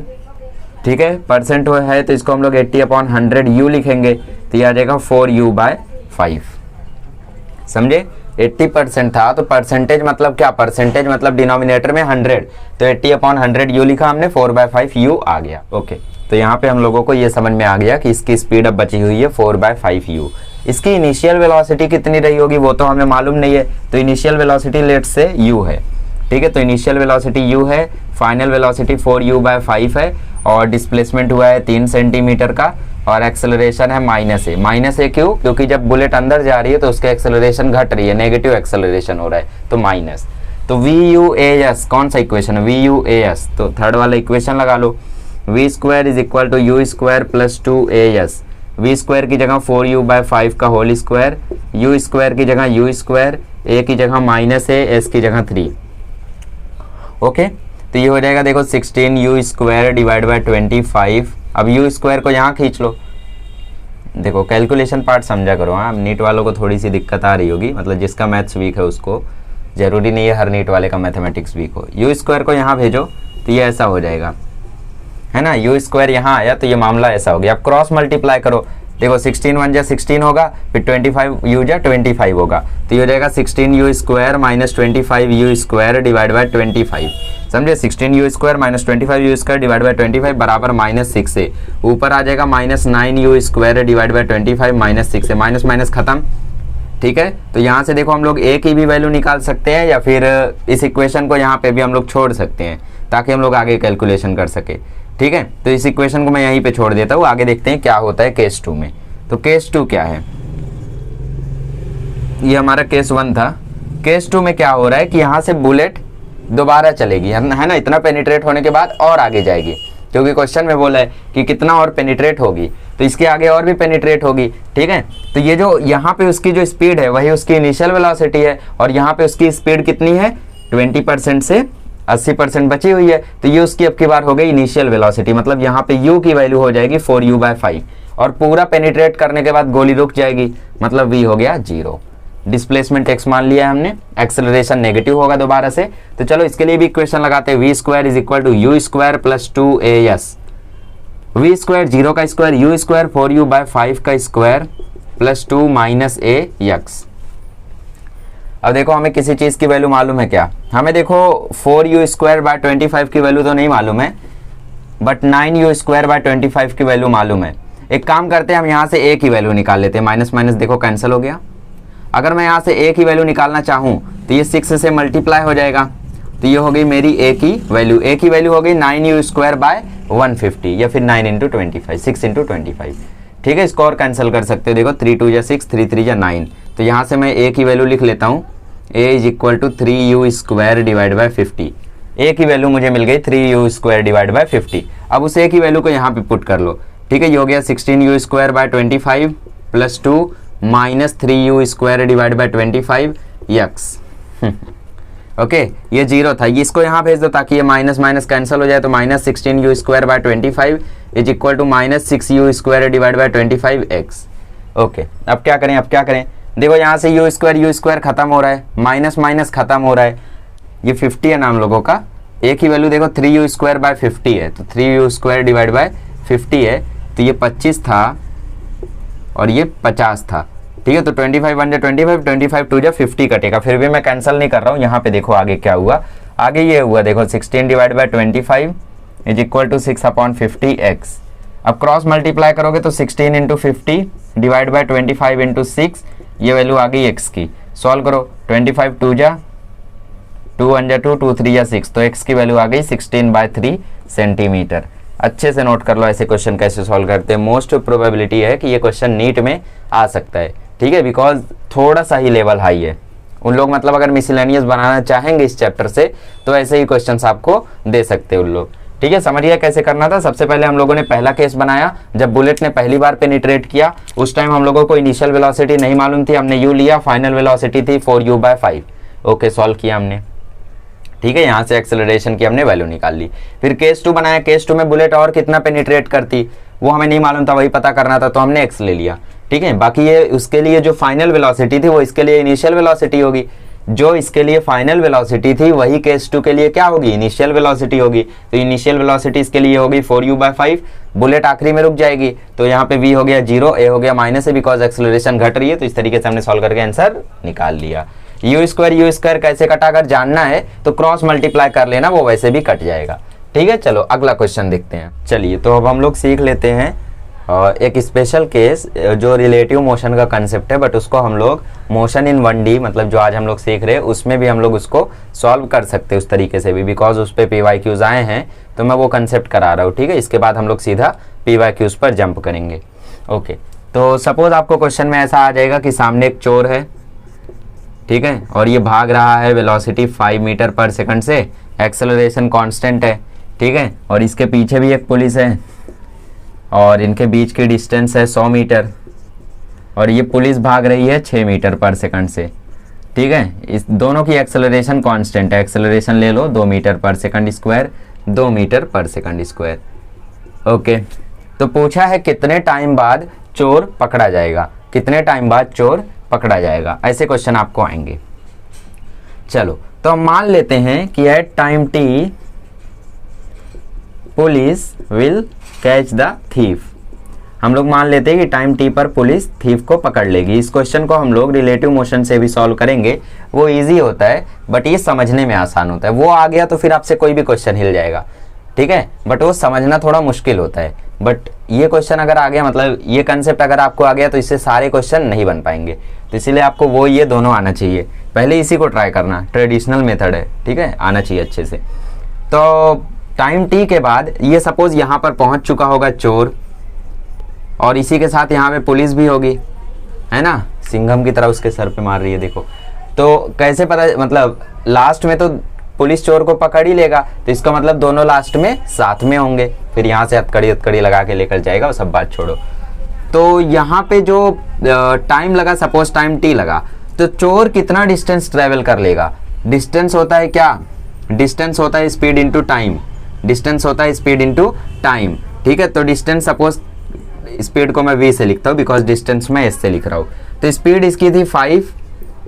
Speaker 1: ठीक है। परसेंट है तो इसको हम लोग 80/100 u लिखेंगे, तो ये आ जाएगा 4u/5। समझे? 80% था तो परसेंटेज मतलब क्या? परसेंटेज मतलब डिनोमिनेटर में 100, तो 80/100 u लिखा हमने, 4/5 u आ गया। ओके, तो यहाँ पे हम लोगों को ये समझ में आ गया कि इसकी स्पीड अब बची हुई है 4/5 u। इसकी इनिशियल वेलोसिटी कितनी रही होगी वो तो हमें मालूम नहीं है, तो इनिशियल वेलोसिटी लेट से u है, ठीक है। तो इनिशियल वेलोसिटी u है, फाइनल वेलोसिटी 4u/5 है और डिस्प्लेसमेंट हुआ है 3 सेंटीमीटर का और एक्सेलरेशन है -a क्यों? क्योंकि जब बुलेट अंदर जा रही है तो उसके एक्सेलरेशन घट रही है, नेगेटिव एक्सेलरेशन हो रहा है, तो माइनस। तो VUAS कौन सा इक्वेशन है? VUAS, तो थर्ड वाला इक्वेशन लगा लो। v square is equal to u square plus 2as। v square की जगह 4u/5 का होल स्क्वायर, u स्क्वायर की जगह u स्क्वायर, a की जगह -a, s की जगह 3। ओके, तो ये हो जाएगा देखो 16u स्क्वायर डिवाइड बाई 25 अब यू स्क्वायर को यहाँ खींच लो। देखो कैलकुलेशन पार्ट समझा करो। हाँ, नीट वालों को थोड़ी सी दिक्कत आ रही होगी, मतलब जिसका मैथ्स वीक है उसको, जरूरी नहीं है हर नीट वाले का मैथमेटिक्स वीक हो। यू स्क्वायर को यहाँ भेजो तो ये ऐसा हो जाएगा, है ना। यू स्क्वायर यहाँ आया तो ये मामला ऐसा हो गया। अब क्रॉस मल्टीप्लाई करो, देखो 16 1 जा 16 होगा, फिर 25 यू जा 25 होगा, तो ये हो जाएगा 16 you square minus 25 you square divide by 25। समझे, 16 you square minus 25 you square divide by 25 बराबर -6 से ऊपर आ जाएगा -9 यू स्क्वायर डिवाइड बाय 25 -6 से माइनस माइनस खत्म। ठीक है, तो यहाँ से देखो हम लोग ए की भी वैल्यू निकाल सकते हैं या फिर इस इक्वेशन को यहाँ पे भी हम लोग छोड़ सकते हैं ताकि हम लोग आगे कैलकुलेशन कर सके। ठीक है, तो इस इक्वेशन को मैं यहीं पे छोड़ देता हूँ, आगे देखते हैं क्या होता है केस 2 में। तो केस 2 क्या है, ये हमारा केस 1 था। केस 2 में क्या हो रहा है कि यहाँ से बुलेट दोबारा चलेगी, है ना, इतना पेनिट्रेट होने के बाद और आगे जाएगी, क्योंकि क्वेश्चन में बोला है कि कितना और पेनिट्रेट होगी, तो इसके आगे और भी पेनिट्रेट होगी। ठीक है, तो ये जो यहाँ पे उसकी जो स्पीड है वही उसकी इनिशियल वेलोसिटी है, और यहाँ पे उसकी स्पीड कितनी है 20% से 80% बची हुई है, तो ये उसकी अब की बार हो गई इनिशियल वेलोसिटी। मतलब यहाँ पे u की वैल्यू हो जाएगी 4u/5, और पूरा पेनिट्रेट करने के बाद गोली रुक जाएगी, मतलब v हो गया 0। डिस्प्लेसमेंट x मान लिया हमने, एक्सेलरेशन नेगेटिव होगा दोबारा से। तो चलो इसके लिए भी इक्वेशन लगाते हैं, v square is equal to U square plus 2as। v square 0 का स्क्वायर, u स्क्वायर 4u/5 का स्क्वायर प्लस 2 माइनस ax। अब देखो हमें किसी चीज की वैल्यू मालूम है क्या, हमें देखो 4u स्क्वायर बाय 25 की वैल्यू तो नहीं मालूम है, बट 9u स्क्वायर बाय 25 की वैल्यू मालूम है। एक काम करते हैं, हम यहाँ से a की वैल्यू निकाल लेते हैं, माइनस माइनस देखो कैंसिल हो गया। अगर मैं यहाँ से a की वैल्यू निकालना चाहूँ तो ये 6 से मल्टीप्लाई हो जाएगा, तो ये हो गई मेरी a की वैल्यू। a की वैल्यू हो गई 9u स्क्वायर बाय 150 या फिर 9 × 25, 6 × 25। ठीक है, इसको और कैंसिल कर सकते हो, देखो 3 2 जा 6, 3 3 जा 9। तो यहाँ से मैं a की वैल्यू लिख लेता हूँ, a is equal to 3u square divide by 50। a की वैल्यू मुझे मिल गई 3u स्क्वायर डिवाइड बाय 50। अब उस a की वैल्यू को यहाँ पे पुट कर लो। ठीक है, ये हो गया 16u square by 25 plus 2 minus 3u square divide by 25 x। Okay, ये 0 था, ये इसको यहाँ भेज दो ताकि ये माइनस माइनस कैंसिल हो जाए, तो minus 16u square by 25 is equal to minus 6u square divide by 25 x। Okay, अब क्या करें, अब क्या करें, देखो यहाँ से u स्क्वायर खत्म हो रहा है, माइनस माइनस खत्म हो रहा है, ये 50 है ना हम लोगों का। a की वैल्यू देखो 3u स्क्वायर बाय 50 है, तो 3u स्क्वायर डिवाइड बाय 50 है, तो ये 25 था और ये 50 था। ठीक है, तो 25 1 जा 25, 25 2 जा 50 कटेगा, फिर भी मैं कैंसिल नहीं कर रहा हूँ। यहाँ पे देखो आगे क्या हुआ, आगे ये हुआ देखो 16 divide by 25 is equal to 6/50x। अब क्रॉस मल्टीप्लाई करोगे तो 16 × 50 डिवाइड बाय 25 × 6, ये वैल्यू आ गई x की। सॉल्व करो, 25 2 जा 2 1 जा 2, 2 3 जा 6, तो x की वैल्यू आ गई 16/3 सेंटीमीटर। अच्छे से नोट कर लो ऐसे क्वेश्चन कैसे सॉल्व करते हैं। मोस्ट प्रोबेबिलिटी है कि ये क्वेश्चन नीट में आ सकता है। ठीक है, बिकॉज थोड़ा सा ही लेवल हाई है। उन लोग मतलब अगर मिसलेनियस बनाना चाहेंगे इस चैप्टर से तो ऐसे ही क्वेश्चंस आपको दे सकते हैं उन लोग। ठीक है, समझिए कैसे करना था। सबसे पहले हम लोगों ने पहला केस बनाया, जब बुलेट ने पहली बार पेनिट्रेट किया, उस टाइम हम लोगों को इनिशियल वेलोसिटी नहीं मालूम थी, हमने u लिया, फाइनल वेलोसिटी थी 4u/5। ओके, सॉल्व किया हमने। ठीक है, यहाँ से एक्सेलरेशन की हमने वैल्यू निकाल ली। फिर केस 2 बनाया, केस 2 में बुलेट और कितना पेनिट्रेट करती वो हमें नहीं मालूम था, वही पता करना था, तो हमने x ले लिया। ठीक है, बाकी ये उसके लिए जो फाइनल वेलोसिटी थी वो इसके लिए इनिशियल वेलोसिटी होगी, जो इसके लिए फाइनल वेलोसिटी थी वही केस 2 के लिए क्या होगी, इनिशियल वेलोसिटी होगी। तो इनिशियल वेलोसिटी इसके लिए होगी 4u/5। बुलेट आखिरी में रुक जाएगी, तो यहाँ पे v हो गया 0, a हो गया माइनस है, बिकॉज एक्सेलरेशन घट रही है। तो इस तरीके से हमने सॉल्व करके आंसर निकाल लिया। u स्क्वायर कैसे कटा, अगर जानना है तो क्रॉस मल्टीप्लाई कर लेना, वो वैसे भी कट जाएगा। ठीक है, चलो अगला क्वेश्चन देखते हैं। चलिए, तो अब हम लोग सीख लेते हैं एक स्पेशल केस जो रिलेटिव मोशन का कंसेप्ट है, बट उसको हम लोग मोशन इन 1D मतलब जो आज हम लोग सीख रहे हैं उसमें भी हम लोग उसको सॉल्व कर सकते हैं उस तरीके से भी, बिकॉज उस पर PYQs आए हैं, तो मैं वो कंसेप्ट करा रहा हूँ। ठीक है, इसके बाद हम लोग सीधा PYQs पर जंप करेंगे। ओके, तो सपोज आपको क्वेश्चन में ऐसा आ जाएगा कि सामने एक चोर है, ठीक है, और ये भाग रहा है वेलोसिटी 5 मीटर पर सेकंड से, एक्सेलरेशन कांस्टेंट है। ठीक है, और इसके पीछे भी एक पुलिस है और इनके बीच की डिस्टेंस है 100 मीटर, और ये पुलिस भाग रही है 6 मीटर पर सेकंड से। ठीक है, इस दोनों की एक्सेलरेशन कांस्टेंट है, एक्सेलरेशन ले लो 2 metre per second square, 2 metre per second square. Okay, तो पूछा है कितने टाइम बाद चोर पकड़ा जाएगा, कितने टाइम बाद चोर पकड़ा जाएगा, ऐसे क्वेश्चन आपको आएंगे। चलो तो हम मान लेते हैं कि at time T police will catch the thief. हम लोग मान लेते हैं कि टाइम टी पर पुलिस थीफ को पकड़ लेगी। इस क्वेश्चन को हम लोग रिलेटिव मोशन से भी सॉल्व करेंगे, वो इजी होता है बट ये समझने में आसान होता है। वो आ गया तो फिर आपसे कोई भी क्वेश्चन हिल जाएगा, ठीक है, बट वो समझना थोड़ा मुश्किल होता है। बट ये क्वेश्चन अगर आ गया, मतलब ये कंसेप्ट अगर आपको आ गया तो इससे सारे क्वेश्चन नहीं बन पाएंगे। तो इसीलिए आपको वो ये दोनों आना चाहिए। पहले इसी को ट्राई करना, ट्रेडिशनल मेथड है, ठीक है, आना चाहिए अच्छे से। तो टाइम टी के बाद ये सपोज यहाँ पर पहुंच चुका होगा चोर, और इसी के साथ यहाँ पे पुलिस भी होगी, है ना, सिंघम की तरह उसके सर पे मार रही है, देखो। तो कैसे पता, मतलब लास्ट में तो पुलिस चोर को पकड़ ही लेगा, तो इसका मतलब दोनों लास्ट में साथ में होंगे, फिर यहाँ से हथकड़ी लगा के लेकर जाएगा, वो सब बात छोड़ो। तो यहाँ पे जो टाइम लगा, सपोज टाइम टी लगा, तो चोर कितना डिस्टेंस ट्रेवल कर लेगा। डिस्टेंस होता है क्या, डिस्टेंस होता है स्पीड इंटू टाइम, डिस्टेंस होता है स्पीड इंटू टाइम, ठीक है। तो डिस्टेंस, सपोज स्पीड को मैं v से लिखता हूँ बिकॉज डिस्टेंस मैं s से लिख रहा हूँ। तो स्पीड इसकी थी 5,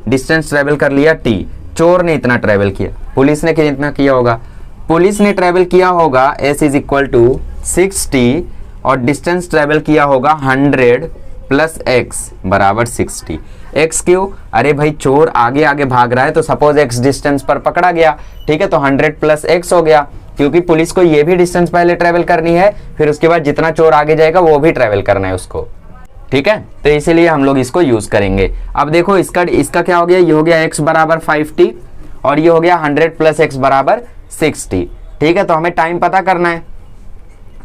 Speaker 1: डिस्टेंस ट्रेवल कर लिया t, चोर ने इतना ट्रेवल किया, पुलिस ने कितना किया होगा, पुलिस ने ट्रेवल किया होगा s इज इक्वल टू 60 और डिस्टेंस ट्रेवल किया होगा 100 प्लस x बराबर 60। x क्यों, अरे भाई चोर आगे आगे भाग रहा है तो सपोज x डिस्टेंस पर पकड़ा गया, ठीक है, तो 100 प्लस x हो गया, क्योंकि पुलिस को ये भी डिस्टेंस पहले ट्रेवल करनी है, फिर उसके बाद जितना चोर आगे जाएगा वो भी ट्रेवल करना है उसको, ठीक है। तो इसीलिए हम लोग इसको यूज करेंगे। अब देखो इसका क्या हो गया, ये हो गया x बराबर 5t और ये हो गया 100 प्लस x बराबर 60, ठीक है। तो हमें टाइम पता करना है,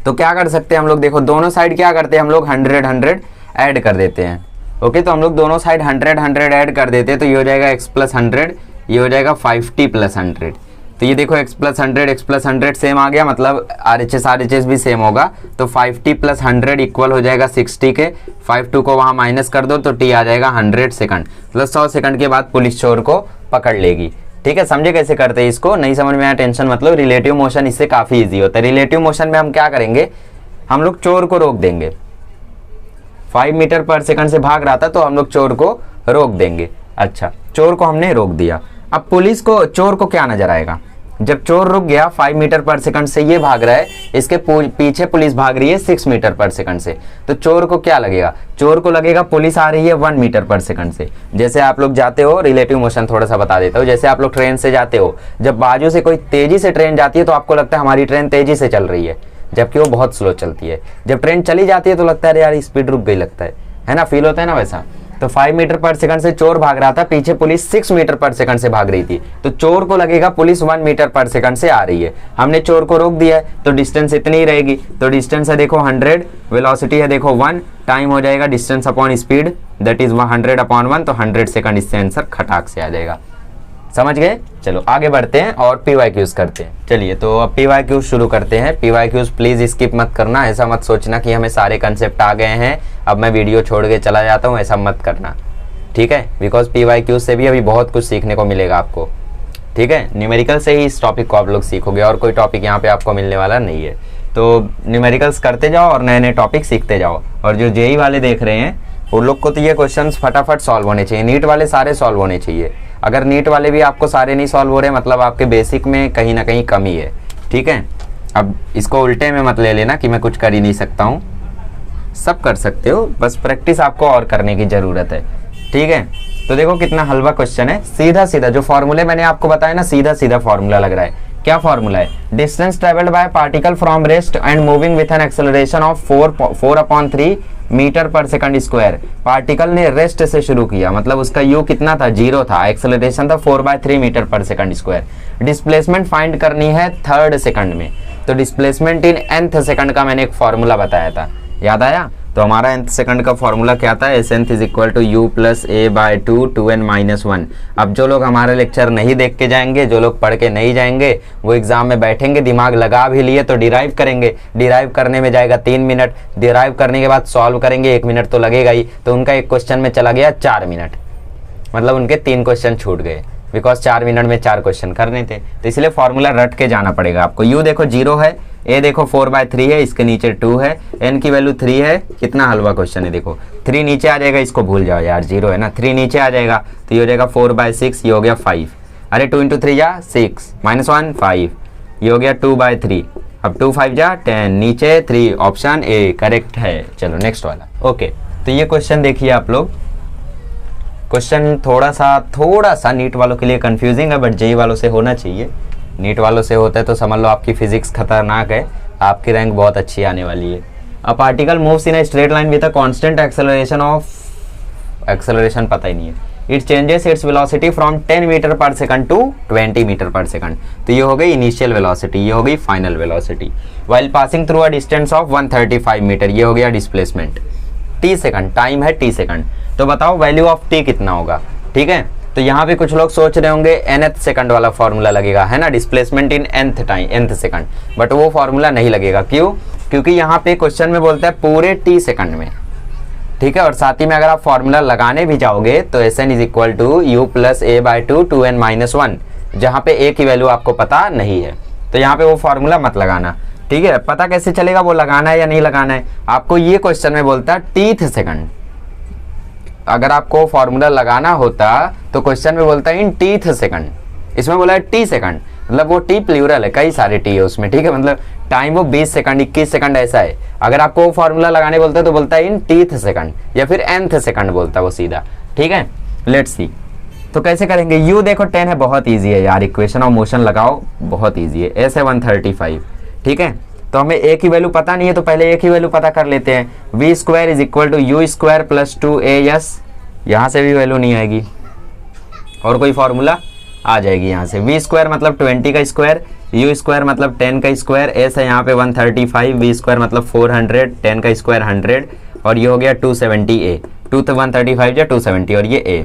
Speaker 1: तो क्या कर सकते हैं हम लोग, देखो दोनों साइड क्या करते हैं हम लोग 100 ऐड कर देते हैं, ओके। तो हम लोग दोनों साइड 100 ऐड कर देते हैं, तो ये हो जाएगा x प्लस 100, ये हो जाएगा 5t प्लस 100। तो ये देखो x प्लस 100 सेम आ गया, मतलब RHS भी सेम होगा, तो 5t प्लस 100 इक्वल हो जाएगा 60 के, 52 को वहाँ माइनस कर दो तो t आ जाएगा 100 सेकंड, मतलब 100 सेकंड के बाद पुलिस चोर को पकड़ लेगी, ठीक है। समझे कैसे करते हैं इसको, नहीं समझ में आया टेंशन मतलब, रिलेटिव मोशन इससे काफ़ी ईजी होता है। रिलेटिव मोशन में हम क्या करेंगे, हम लोग चोर को रोक देंगे, 5 मीटर पर सेकंड से भाग रहा था तो हम लोग चोर को रोक देंगे। अच्छा, चोर को हमने रोक दिया, अब पुलिस को, चोर को क्या नजर आएगा, जब चोर रुक गया 5 मीटर पर सेकंड से ये भाग रहा है, इसके पीछे पुलिस भाग रही है 6 मीटर पर सेकंड से, तो चोर को क्या लगेगा, चोर को लगेगा पुलिस आ रही है 1 मीटर पर सेकंड से। जैसे आप लोग जाते हो, रिलेटिव मोशन थोड़ा सा बता देता हूँ, जैसे आप लोग ट्रेन से जाते हो, जब बाजू से कोई तेजी से ट्रेन जाती है तो आपको लगता है हमारी ट्रेन तेजी से चल रही है, जबकि वो बहुत स्लो चलती है। जब ट्रेन चली जाती है तो लगता है यार स्पीड रुक गई, लगता है ना, फील होता है ना वैसा। तो 5 मीटर पर सेकंड से चोर भाग रहा था, पीछे पुलिस 6 मीटर पर सेकंड से भाग रही थी, तो चोर को लगेगा पुलिस 1 मीटर पर सेकंड से आ रही है। हमने चोर को रोक दिया है तो डिस्टेंस इतनी ही रहेगी, तो डिस्टेंस है देखो 100, वेलोसिटी है देखो 1, टाइम हो जाएगा distance upon speed that is 100 upon 1, तो 100 सेकंड इससे आंसर खटाक से आ जाएगा। समझ गए, चलो आगे बढ़ते हैं और PYQs करते हैं। चलिए तो अब PYQs शुरू करते हैं। PYQs प्लीज स्किप मत करना, ऐसा मत सोचना कि हमें सारे कंसेप्ट आ गए हैं अब मैं वीडियो छोड़ के चला जाता हूँ, ऐसा मत करना, ठीक है, बिकॉज PYQs से भी अभी बहुत कुछ सीखने को मिलेगा आपको, ठीक है। न्यूमेरिकल से ही इस टॉपिक को आप लोग सीखोगे और कोई टॉपिक यहाँ पे आपको मिलने वाला नहीं है। तो न्यूमेरिकल्स करते जाओ और नए नए टॉपिक सीखते जाओ। और जो JEE वाले देख रहे हैं उन लोग को तो ये क्वेश्चंस फटाफट सॉल्व होने चाहिए, नीट वाले सारे सॉल्व होने चाहिए। अगर नीट वाले भी आपको सारे नहीं सॉल्व हो रहे, मतलब आपके बेसिक में कहीं ना कहीं कमी है, ठीक है। अब इसको उल्टे में मत ले लेना कि मैं कुछ कर ही नहीं सकता हूँ, सब कर सकते हो, बस प्रैक्टिस आपको और करने की ज़रूरत है, ठीक है। तो देखो कितना हलवा क्वेश्चन है, सीधा सीधा जो फॉर्मूले मैंने आपको बताया ना, सीधा सीधा फॉर्मूला लग रहा है। क्या फॉर्मूला है, distance travelled by particle from rest and moving with an acceleration of 4/3 metre per second square. Particle ने रेस्ट से शुरू किया, मतलब उसका यू कितना था, 0 था, एक्सेलरेशन था 4/3 metre per second square. Displacement find करनी है 3rd सेकंड में, तो डिस्प्लेसमेंट इन nth सेकंड का मैंने एक फॉर्मूला बताया था, याद आया। तो हमारा nth सेकंड का फॉर्मूला क्या था, Snth is equal to u plus a/2 2n-1। अब जो लोग हमारा लेक्चर नहीं देख के जाएंगे, जो लोग पढ़ के नहीं जाएंगे, वो एग्जाम में बैठेंगे, दिमाग लगा भी लिए तो डिराइव करेंगे, डिराइव करने में जाएगा 3 मिनट, डिराइव करने के बाद सॉल्व करेंगे 1 मिनट तो लगेगा ही, तो उनका एक क्वेश्चन में चला गया 4 मिनट, मतलब उनके 3 क्वेश्चन छूट गए, बिकॉज 4 मिनट में 4 क्वेश्चन करने थे। तो इसलिए फॉर्मूला रट के जाना पड़ेगा आपको। u देखो 0 है, ए देखो 4/3 है, इसके नीचे 2 है, एन की वैल्यू 3 है। कितना हलवा क्वेश्चन है, देखो 3 नीचे आ जाएगा, इसको भूल जाओ यार, 0 है ना, 3 नीचे आ जाएगा तो ये हो जाएगा 4/6, ये हो गया 5। अरे 2 × 3 जा 6 -1 5, ये हो गया 2/3। अब 2 5 जा 10, नीचे 3, ऑप्शन ए करेक्ट है। चलो नेक्स्ट वाला। ओके, तो ये क्वेश्चन देखिए आप लोग। क्वेश्चन थोड़ा सा नीट वालों के लिए कंफ्यूजिंग है, बट जेई वालों से होना चाहिए। नीट वालों से होता है तो समझ लो आपकी फिजिक्स खतरनाक है, आपकी रैंक बहुत अच्छी आने वाली है। A particle moves in a straight line with a constant acceleration पता ही नहीं है, it changes its velocity from 10 metre per second to 20 metre per second. तो ये हो गई इनिशियल वेलोसिटी, ये हो गई final velocity. While passing through a distance of 135 metre, ये हो गया डिस्प्लेसमेंट। टी सेकंड, टाइम है टी सेकंड, तो बताओ वैल्यू ऑफ टी कितना होगा। ठीक है, तो यहाँ पे कुछ लोग सोच रहे होंगे nth सेकंड वाला फॉर्मूला लगेगा, है ना, displacement in nth time, nth second, but वो फॉर्मूला नहीं लगेगा। क्यों? क्योंकि यहाँ पे क्वेश्चन में बोलता है पूरे टी सेकंड में। ठीक है, और साथ ही में अगर आप फॉर्मूला लगाने भी जाओगे तो Sn is equal to u plus a/2 2n-1, जहाँ पे a की वैल्यू आपको पता नहीं है, तो यहाँ पे वो फॉर्मूला मत लगाना। ठीक है, पता कैसे चलेगा वो लगाना है या नहीं लगाना है आपको? ये क्वेश्चन में बोलता है टीथ सेकंड, अगर आपको फॉर्मूला लगाना होता तो क्वेश्चन में बोलता है इन टीथ सेकंड, इसमें बोला है टी सेकंड, मतलब वो टी प्लूरल है, कई सारे टी है उसमें। ठीक है, मतलब टाइम वो 20 सेकंड 21 सेकंड ऐसा है। अगर आपको वो फॉर्मूला लगाने बोलता है तो बोलता है इन टीथ सेकंड, या फिर nth सेकंड बोलता है वो सीधा। ठीक है, लेट्स सी तो कैसे करेंगे। u देखो 10 है, बहुत ईजी है यार, इक्वेशन ऑफ मोशन लगाओ, बहुत ईजी है। s है 135। ठीक है, तो हमें a की वैल्यू पता नहीं है तो पहले a की वैल्यू पता कर लेते हैं। v² is equal to u² plus 2as, यहाँ से भी वैल्यू नहीं आएगी और कोई फॉर्मूला आ जाएगी यहाँ से। v² मतलब 20 का स्क्वायर, u² मतलब 10 का स्क्वायर, s है यहाँ पे 135, v² मतलब 400, 10 का स्क्वायर 100, और ये हो गया 270a, 2 तो 135 या 270 और ये a।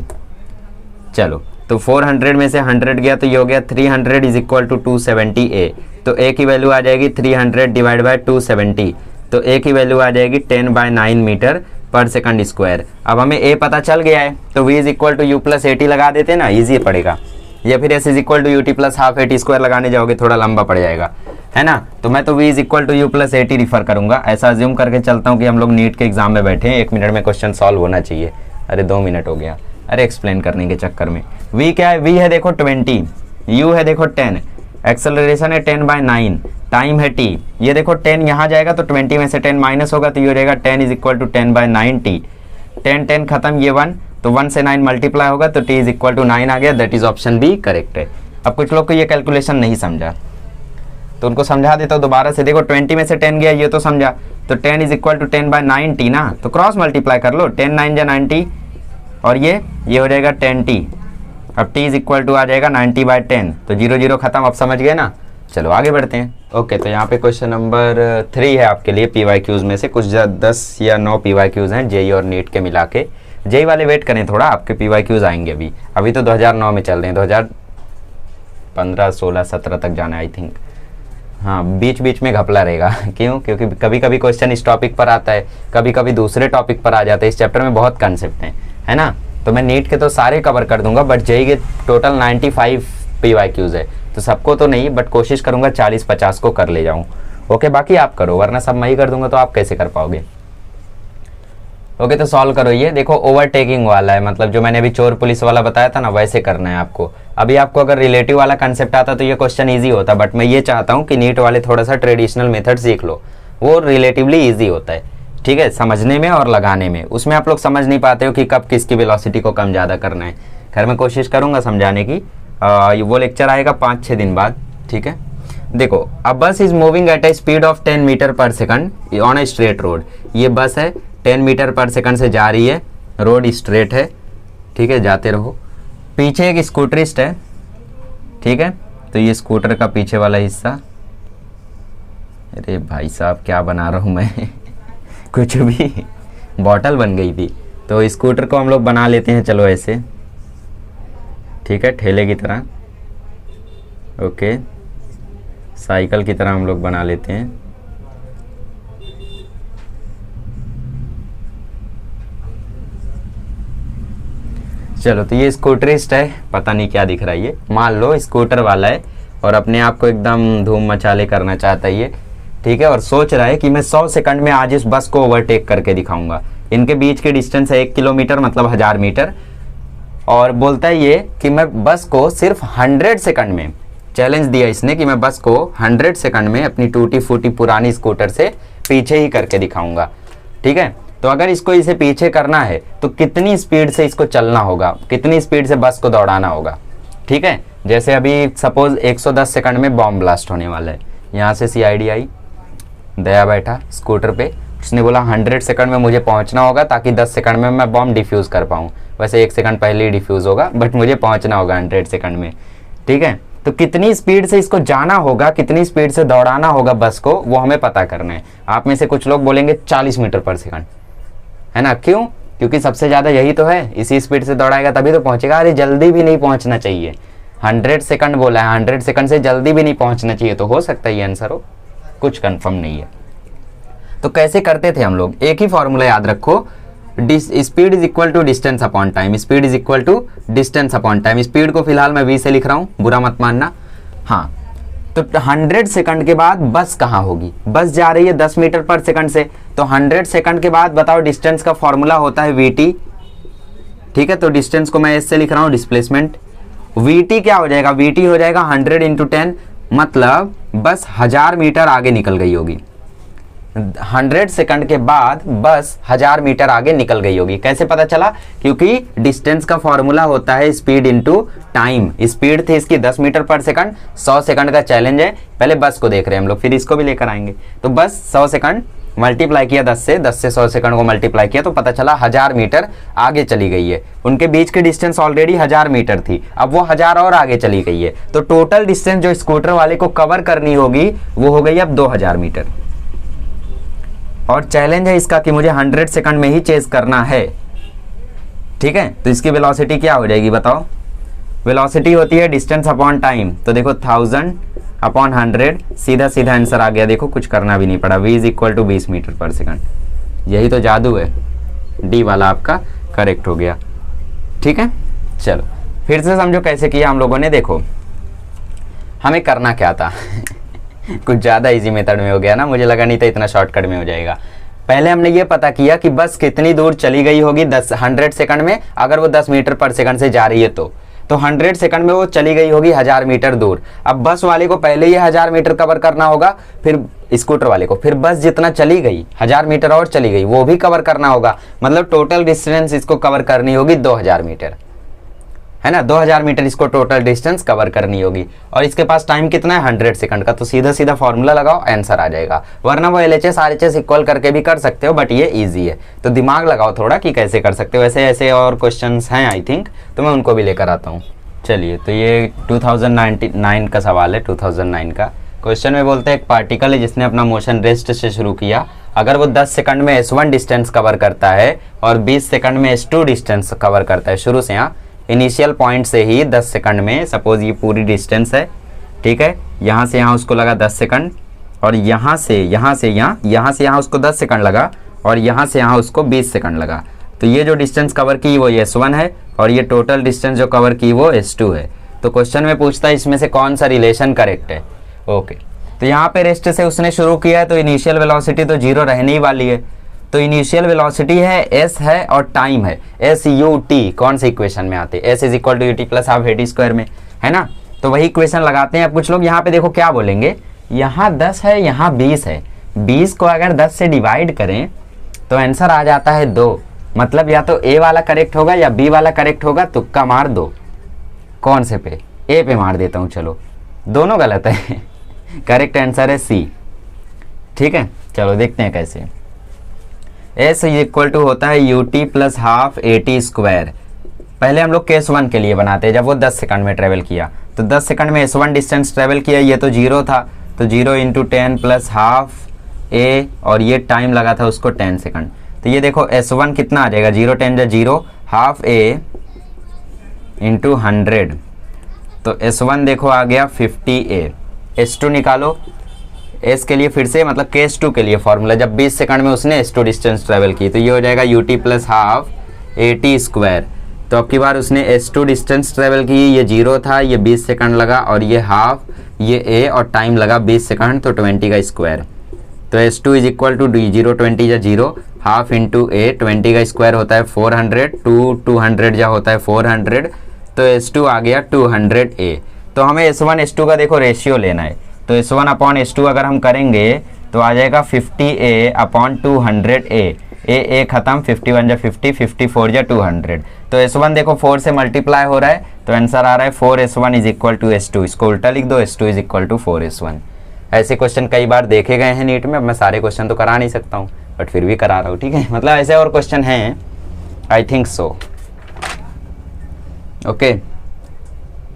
Speaker 1: चलो तो 400 में से 100 गया तो ये हो गया 300 इज इक्वल टू 270a, तो a की वैल्यू आ जाएगी 300 डिवाइड बाय 270, तो a की वैल्यू आ जाएगी 10/9 मीटर पर सेकंड स्क्वायर। अब हमें a पता चल गया है तो v is equal to U plus AT लगा देते हैं ना, ईजी पड़ेगा। या फिर s is equal to UT plus half AT square लगाने जाओगे थोड़ा लंबा पड़ जाएगा, है ना, तो मैं तो v is equal to U plus AT refer करूंगा। ऐसा अज्यूम करके चलता हूँ कि हम लोग नीट के एग्जाम में बैठे हैं, 1 मिनट में क्वेश्चन सॉल्व होना चाहिए। अरे 2 मिनट हो गया, अरे एक्सप्लेन करने के चक्कर में। v क्या है? v है देखो 20, u है देखो 10, एक्सेलरेशन है 10/9, टाइम है t। ये देखो 10 यहाँ जाएगा तो 20 में से 10 माइनस होगा तो ये हो जाएगा 10 इज इक्वल टू 10/9 t। 10 खत्म, ये 1, तो 1 से 9 मल्टीप्लाई होगा तो t इज इक्वल टू 9 आ गया, that is option B correct है। अब कुछ लोग को ये कैलकुलेशन नहीं समझा तो उनको समझा देता हूँ दोबारा से। देखो 20 में से 10 गया, ये तो समझा, तो 10 इज इक्वल टू 10/9 t ना, तो क्रॉस मल्टीप्लाई कर लो, 10 9 जा 90, और ये हो जाएगा 10t। अब t इज इक्वल टू आ जाएगा 90/10, तो 0 0 खत्म। अब समझ गए ना, चलो आगे बढ़ते हैं। ओके, तो यहाँ पे क्वेश्चन नंबर 3 है आपके लिए PYQs में से, कुछ 10 या 9 PYQs हैं जेई और नीट के मिला के। जेई वाले वेट करें थोड़ा, आपके PYQs आएंगे अभी तो 2009 में चल रहे हैं, 2015 16 17 तक जाना है आई थिंक। हाँ, बीच बीच में घपला रहेगा क्यों? क्योंकि कभी कभी क्वेश्चन इस टॉपिक पर आता है, कभी कभी दूसरे टॉपिक पर आ जाता है। इस चैप्टर में बहुत कंसेप्ट हैं, है ना, तो मैं नीट के तो सारे कवर कर दूंगा, बट जेई के टोटल 95 PYQs है, तो सबको तो नहीं, बट कोशिश करूंगा 40-50 को कर ले जाऊं। ओके, बाकी आप करो, वरना सब मैं ही कर दूंगा तो आप कैसे कर पाओगे। ओके, तो सॉल्व करो। ये देखो ओवरटेकिंग वाला है, मतलब जो मैंने अभी चोर पुलिस वाला बताया था ना, वैसे करना है आपको। अभी आपको अगर रिलेटिव वाला कंसेप्ट आता तो ये क्वेश्चन ईजी होता, बट मैं ये चाहता हूँ कि नीट वाले थोड़ा सा ट्रेडिशनल मेथड सीख लो, वो रिलेटिवली ईजी होता है। ठीक है, समझने में और लगाने में, उसमें आप लोग समझ नहीं पाते हो कि कब किसकी वेलोसिटी को कम ज़्यादा करना है। खैर मैं कोशिश करूँगा समझाने की, वो लेक्चर आएगा 5-6 दिन बाद। ठीक है, देखो a bus is moving at a speed of 10 metre per second on a straight road. ये बस है 10 मीटर पर सेकंड से जा रही है, रोड स्ट्रेट है। ठीक है, जाते रहो। पीछे एक स्कूटरिस्ट है, ठीक है, तो ये स्कूटर का पीछे वाला हिस्सा, अरे भाई साहब क्या बना रहा हूँ मैं कुछ भी बॉटल बन गई थी, तो स्कूटर को हम लोग बना लेते हैं, चलो ऐसे, ठीक है, ठेले की तरह। ओके, साइकिल की तरह हम लोग बना लेते हैं। चलो, तो ये स्कूटरिस्ट है, पता नहीं क्या दिख रहा है, ये मान लो स्कूटर वाला है और अपने आप को एकदम धूम मचाले करना चाहता है ये। ठीक है, और सोच रहा है कि मैं 100 सेकंड में आज इस बस को ओवरटेक करके दिखाऊंगा। इनके बीच की डिस्टेंस है 1 किलोमीटर, मतलब 1000 मीटर। और बोलता है ये कि मैं बस को सिर्फ 100 सेकंड में, चैलेंज दिया इसने कि मैं बस को 100 सेकंड में अपनी टूटी फूटी पुरानी स्कूटर से पीछे ही करके दिखाऊंगा। ठीक है, तो अगर इसको इसे पीछे करना है तो कितनी स्पीड से इसको चलना होगा, कितनी स्पीड से बस को दौड़ाना होगा। ठीक है, जैसे अभी सपोज 110 सेकंड में बॉम्ब ब्लास्ट होने वाला है। यहाँ से CID आई, दया बैठा स्कूटर पे, उसने बोला 100 सेकंड में मुझे पहुंचना होगा ताकि 10 सेकंड में मैं बॉम्ब डिफ्यूज़ कर पाऊँ। वैसे 1 सेकंड पहले ही डिफ्यूज़ होगा, बट मुझे पहुंचना होगा 100 सेकंड में। ठीक है, तो कितनी स्पीड से इसको जाना होगा, कितनी स्पीड से दौड़ाना होगा बस को, वो हमें पता करना है। आप में से कुछ लोग बोलेंगे 40 मीटर पर सेकंड, है ना? क्यों? क्योंकि सबसे ज़्यादा यही तो है, इसी स्पीड से दौड़ाएगा तभी तो पहुंचेगा। अरे जल्दी भी नहीं पहुंचना चाहिए, 100 सेकंड बोला है, 100 सेकंड से जल्दी भी नहीं पहुंचना चाहिए। तो हो सकता है ये आंसर हो, कुछ कंफर्म नहीं है। तो कैसे करते थे हम लोग? एक ही फॉर्मूला याद रखो, speed is equal to distance upon time. Speed is equal to distance upon time. Speed को फिलहाल मैं v से लिख रहा हूँ, बुरा मत मानना। हाँ, तो 100 सेकंड के बाद बस कहाँ होगी? बस जा रही है 10 मीटर पर सेकंड से, तो 100 सेकंड के बाद बताओ, डिस्टेंस का फॉर्मूला होता है vt। ठीक है, तो डिस्टेंस को मैं s से लिख रहा हूँ, डिस्प्लेसमेंट। vt क्या हो जाएगा? vt हो जाएगा 100 इंटू 10, मतलब बस 1000 मीटर आगे निकल गई होगी। 100 सेकंड के बाद बस 1000 मीटर आगे निकल गई होगी। कैसे पता चला? क्योंकि डिस्टेंस का फॉर्मूला होता है स्पीड इनटू टाइम। स्पीड थी इसकी 10 मीटर पर सेकंड, 100 सेकंड का चैलेंज है। पहले बस को देख रहे हैं हम लोग, फिर इसको भी लेकर आएंगे। तो बस 100 सेकंड मल्टीप्लाई किया 10 से 100 सेकंड को मल्टीप्लाई किया तो पता चला 1000 मीटर आगे चली गई है। उनके बीच की डिस्टेंस ऑलरेडी 1000 मीटर थी, अब वो 1000 और आगे चली गई है। तो टोटल डिस्टेंस जो स्कूटर वाले को कवर करनी होगी वो हो गई अब 2000 मीटर। और चैलेंज है इसका कि मुझे 100 सेकंड में ही चेस करना है। ठीक है, तो इसकी वेलोसिटी क्या हो जाएगी बताओ? वेलोसिटी होती है डिस्टेंस अपॉन टाइम। तो देखो 1000 अपॉन 100, सीधा सीधा आंसर आ गया। देखो कुछ करना भी नहीं पड़ा, v is equal to 20 metre per second. यही तो जादू है, डी वाला आपका करेक्ट हो गया। ठीक है, चलो फिर से समझो कैसे किया हम लोगों ने। देखो हमें करना क्या था कुछ ज़्यादा इजी मेथड में हो गया ना, मुझे लगा नहीं था इतना शॉर्टकट में हो जाएगा। पहले हमने ये पता किया कि बस कितनी दूर चली गई होगी 100 सेकंड में। अगर वो 10 मीटर पर सेकंड से जा रही है तो 100 सेकंड में वो चली गई होगी 1000 मीटर दूर। अब बस वाले को पहले ही 1000 मीटर कवर करना होगा, फिर स्कूटर वाले को फिर बस जितना चली गई 1000 मीटर और चली गई वो भी कवर करना होगा। मतलब टोटल डिस्टेंस इसको कवर करनी होगी 2000 मीटर, है ना? 2000 मीटर इसको टोटल डिस्टेंस कवर करनी होगी। और इसके पास टाइम कितना है? 100 सेकंड का। तो सीधा सीधा फॉर्मूला लगाओ, आंसर आ जाएगा। वरना वो LHS RHS इक्वल करके भी कर सकते हो, बट ये इजी है। तो दिमाग लगाओ थोड़ा कि कैसे कर सकते हो। वैसे ऐसे और क्वेश्चंस हैं आई थिंक, तो मैं उनको भी लेकर आता हूँ। चलिए, तो ये 2009 का सवाल है, 2009 का क्वेश्चन में बोलते हैं एक पार्टिकल है जिसने अपना मोशन रेस्ट से शुरू किया। अगर वो 10 सेकंड में S1 डिस्टेंस कवर करता है और 20 सेकंड में S2 डिस्टेंस कवर करता है, शुरू से यहाँ इनिशियल पॉइंट से ही 10 सेकंड में, सपोज ये पूरी डिस्टेंस है। ठीक है, यहाँ से यहाँ उसको लगा 10 सेकंड, और यहाँ से यहाँ उसको 10 सेकंड लगा, और यहाँ से यहाँ उसको 20 सेकंड लगा। तो ये जो डिस्टेंस कवर की वो S1 है, और ये टोटल डिस्टेंस जो कवर की वो S2 है। तो क्वेश्चन में पूछता है इसमें से कौन सा रिलेशन करेक्ट है। ओके, तो यहाँ पे रेस्ट से उसने शुरू किया है, तो इनिशियल वेलोसिटी तो 0 रहने ही वाली है। तो इनिशियल वेलोसिटी है s है और टाइम है SUT। कौन सी इक्वेशन में आते हैं? s is equal to UT plus half AT square में, है ना? तो वही इक्वेशन लगाते हैं। अब कुछ लोग यहाँ पे देखो क्या बोलेंगे, यहाँ 10 है, यहाँ 20 है। 20 को अगर 10 से डिवाइड करें तो आंसर आ जाता है 2। मतलब या तो A वाला करेक्ट होगा या B वाला करेक्ट होगा। तुक्का मार दो, कौन से पे? A पे मार देता हूँ। चलो, दोनों गलत है करेक्ट आंसर है C। ठीक है, चलो देखते हैं कैसे। S इक्वल टू होता है UT plus half AT square. पहले हम लोग केस 1 के लिए बनाते हैं, जब वो 10 सेकंड में ट्रेवल किया। तो 10 सेकंड में S1 डिस्टेंस ट्रेवल किया, ये तो 0 था, तो 0 इंटू 10 प्लस हाफ A, और ये टाइम लगा था उसको 10 सेकंड। तो ये देखो S1 कितना आ जाएगा, 0 10 जा 0, हाफ A इंटू 100। तो S1 देखो आ गया 50A। S2 निकालो, S के लिए फिर से, मतलब केस 2 के लिए फॉर्मूला, जब 20 सेकंड में उसने S2 डिस्टेंस ट्रेवल की, तो ये हो जाएगा UT plus half AT square. तो अब की बार उसने S2 डिस्टेंस ट्रेवल की, ये 0 था, ये 20 सेकंड लगा, और ये हाफ, ये A, और टाइम लगा 20 सेकंड, तो 20 का स्क्वायर। तो S2 is equal to D, 0 20 या 0, हाफ इंटू ए, 20 का स्क्वायर होता है 400, 200 या होता है 400, तो S2 आ गया 200A। तो हमें S1 S2 का देखो रेशियो लेना है, तो S1 अपॉन S2 अगर हम करेंगे तो आ जाएगा 50A अपॉन 200A, ए खत्म, 51 या 50, 54 या 200, तो S1 देखो 4 से मल्टीप्लाई हो रहा है, तो आंसर आ रहा है 4S1 is equal to S2। इसको उल्टा लिख दो, S2 is equal to 4S1। ऐसे क्वेश्चन कई बार देखे गए हैं नीट में। अब मैं सारे क्वेश्चन तो करा नहीं सकता हूँ, बट फिर भी करा रहा हूँ, ठीक है। मतलब ऐसे और क्वेश्चन हैं, आई थिंक सो। ओके,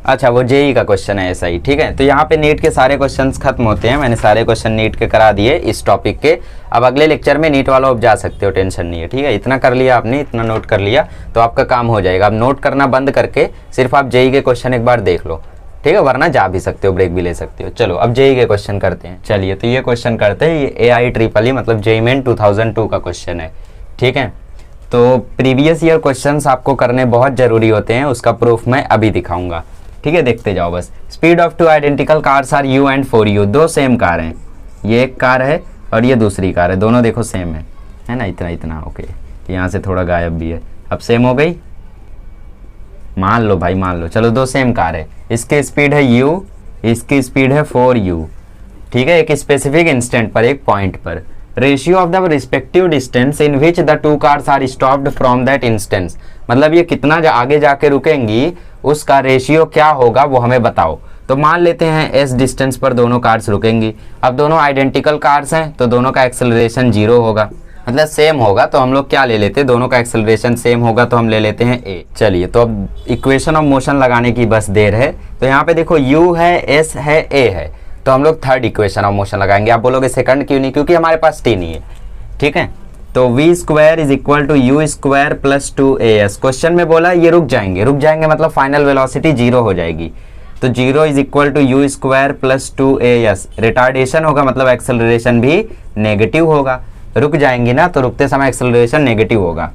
Speaker 1: अच्छा वो जेई का क्वेश्चन है ऐसा ही, ठीक है। तो यहाँ पे नीट के सारे क्वेश्चंस खत्म होते हैं, मैंने सारे क्वेश्चन नीट के करा दिए इस टॉपिक के। अब अगले लेक्चर में नीट वाला आप जा सकते हो, टेंशन नहीं है, ठीक है। इतना कर लिया आपने, इतना नोट कर लिया तो आपका काम हो जाएगा। अब नोट करना बंद करके सिर्फ आप जेई के क्वेश्चन एक बार देख लो, ठीक है, वरना जा भी सकते हो, ब्रेक भी ले सकते हो। चलो अब जेई के क्वेश्चन करते हैं। चलिए तो ये क्वेश्चन करते हैं, ये AIEEE मतलब जेईई मेन 2002 का क्वेश्चन है, ठीक है। तो प्रीवियस ईयर क्वेश्चंस आपको करने बहुत जरूरी होते हैं, उसका प्रूफ मैं अभी दिखाऊंगा, ठीक है। देखते जाओ बस। Speed of 2 identical cars are U and 4U, दो सेम कार हैं, ये एक कार है और ये दूसरी कार है, दोनों देखो सेम है ना, इतना इतना, ओके। यहाँ से थोड़ा गायब भी है, अब सेम हो गई, मान लो भाई, मान लो। चलो दो सेम कार है, इसकी स्पीड है U, इसकी स्पीड है 4U, ठीक है, एक स्पेसिफिक इंस्टेंट पर, एक पॉइंट पर। Ratio of the respective distance in which the 2 cars are stopped from that instance, मतलब ये कितना आगे जाके रुकेंगी उसका रेशियो क्या होगा वो हमें बताओ। तो मान लेते हैं S डिस्टेंस पर दोनों कार्स रुकेंगी। अब दोनों आइडेंटिकल कार्स हैं तो दोनों का एक्सेलरेशन 0 होगा, मतलब सेम होगा, तो हम लोग क्या ले लेते हैं, दोनों का एक्सेलरेशन सेम होगा तो हम ले लेते हैं A। चलिए तो अब इक्वेशन ऑफ मोशन लगाने की बस देर है। तो यहाँ पे देखो U है, S है, A है, तो हम लोग थर्ड इक्वेशन ऑफ मोशन लगाएंगे। आप बोलोगे सेकंड क्यों नहीं, क्योंकि हमारे पास T नहीं है, ठीक है। तो V square is equal to U square plus 2AS। Question में बोला ये रुक जाएंगे, रुक जाएंगे मतलब फाइनल वेलोसिटी 0 हो जाएगी, तो 0 is equal to U square plus 2AS। Retardation होगा मतलब एक्सेलरेशन भी नेगेटिव होगा, रुक जाएंगी ना तो रुकते समय एक्सेलरेशन नेगेटिव होगा।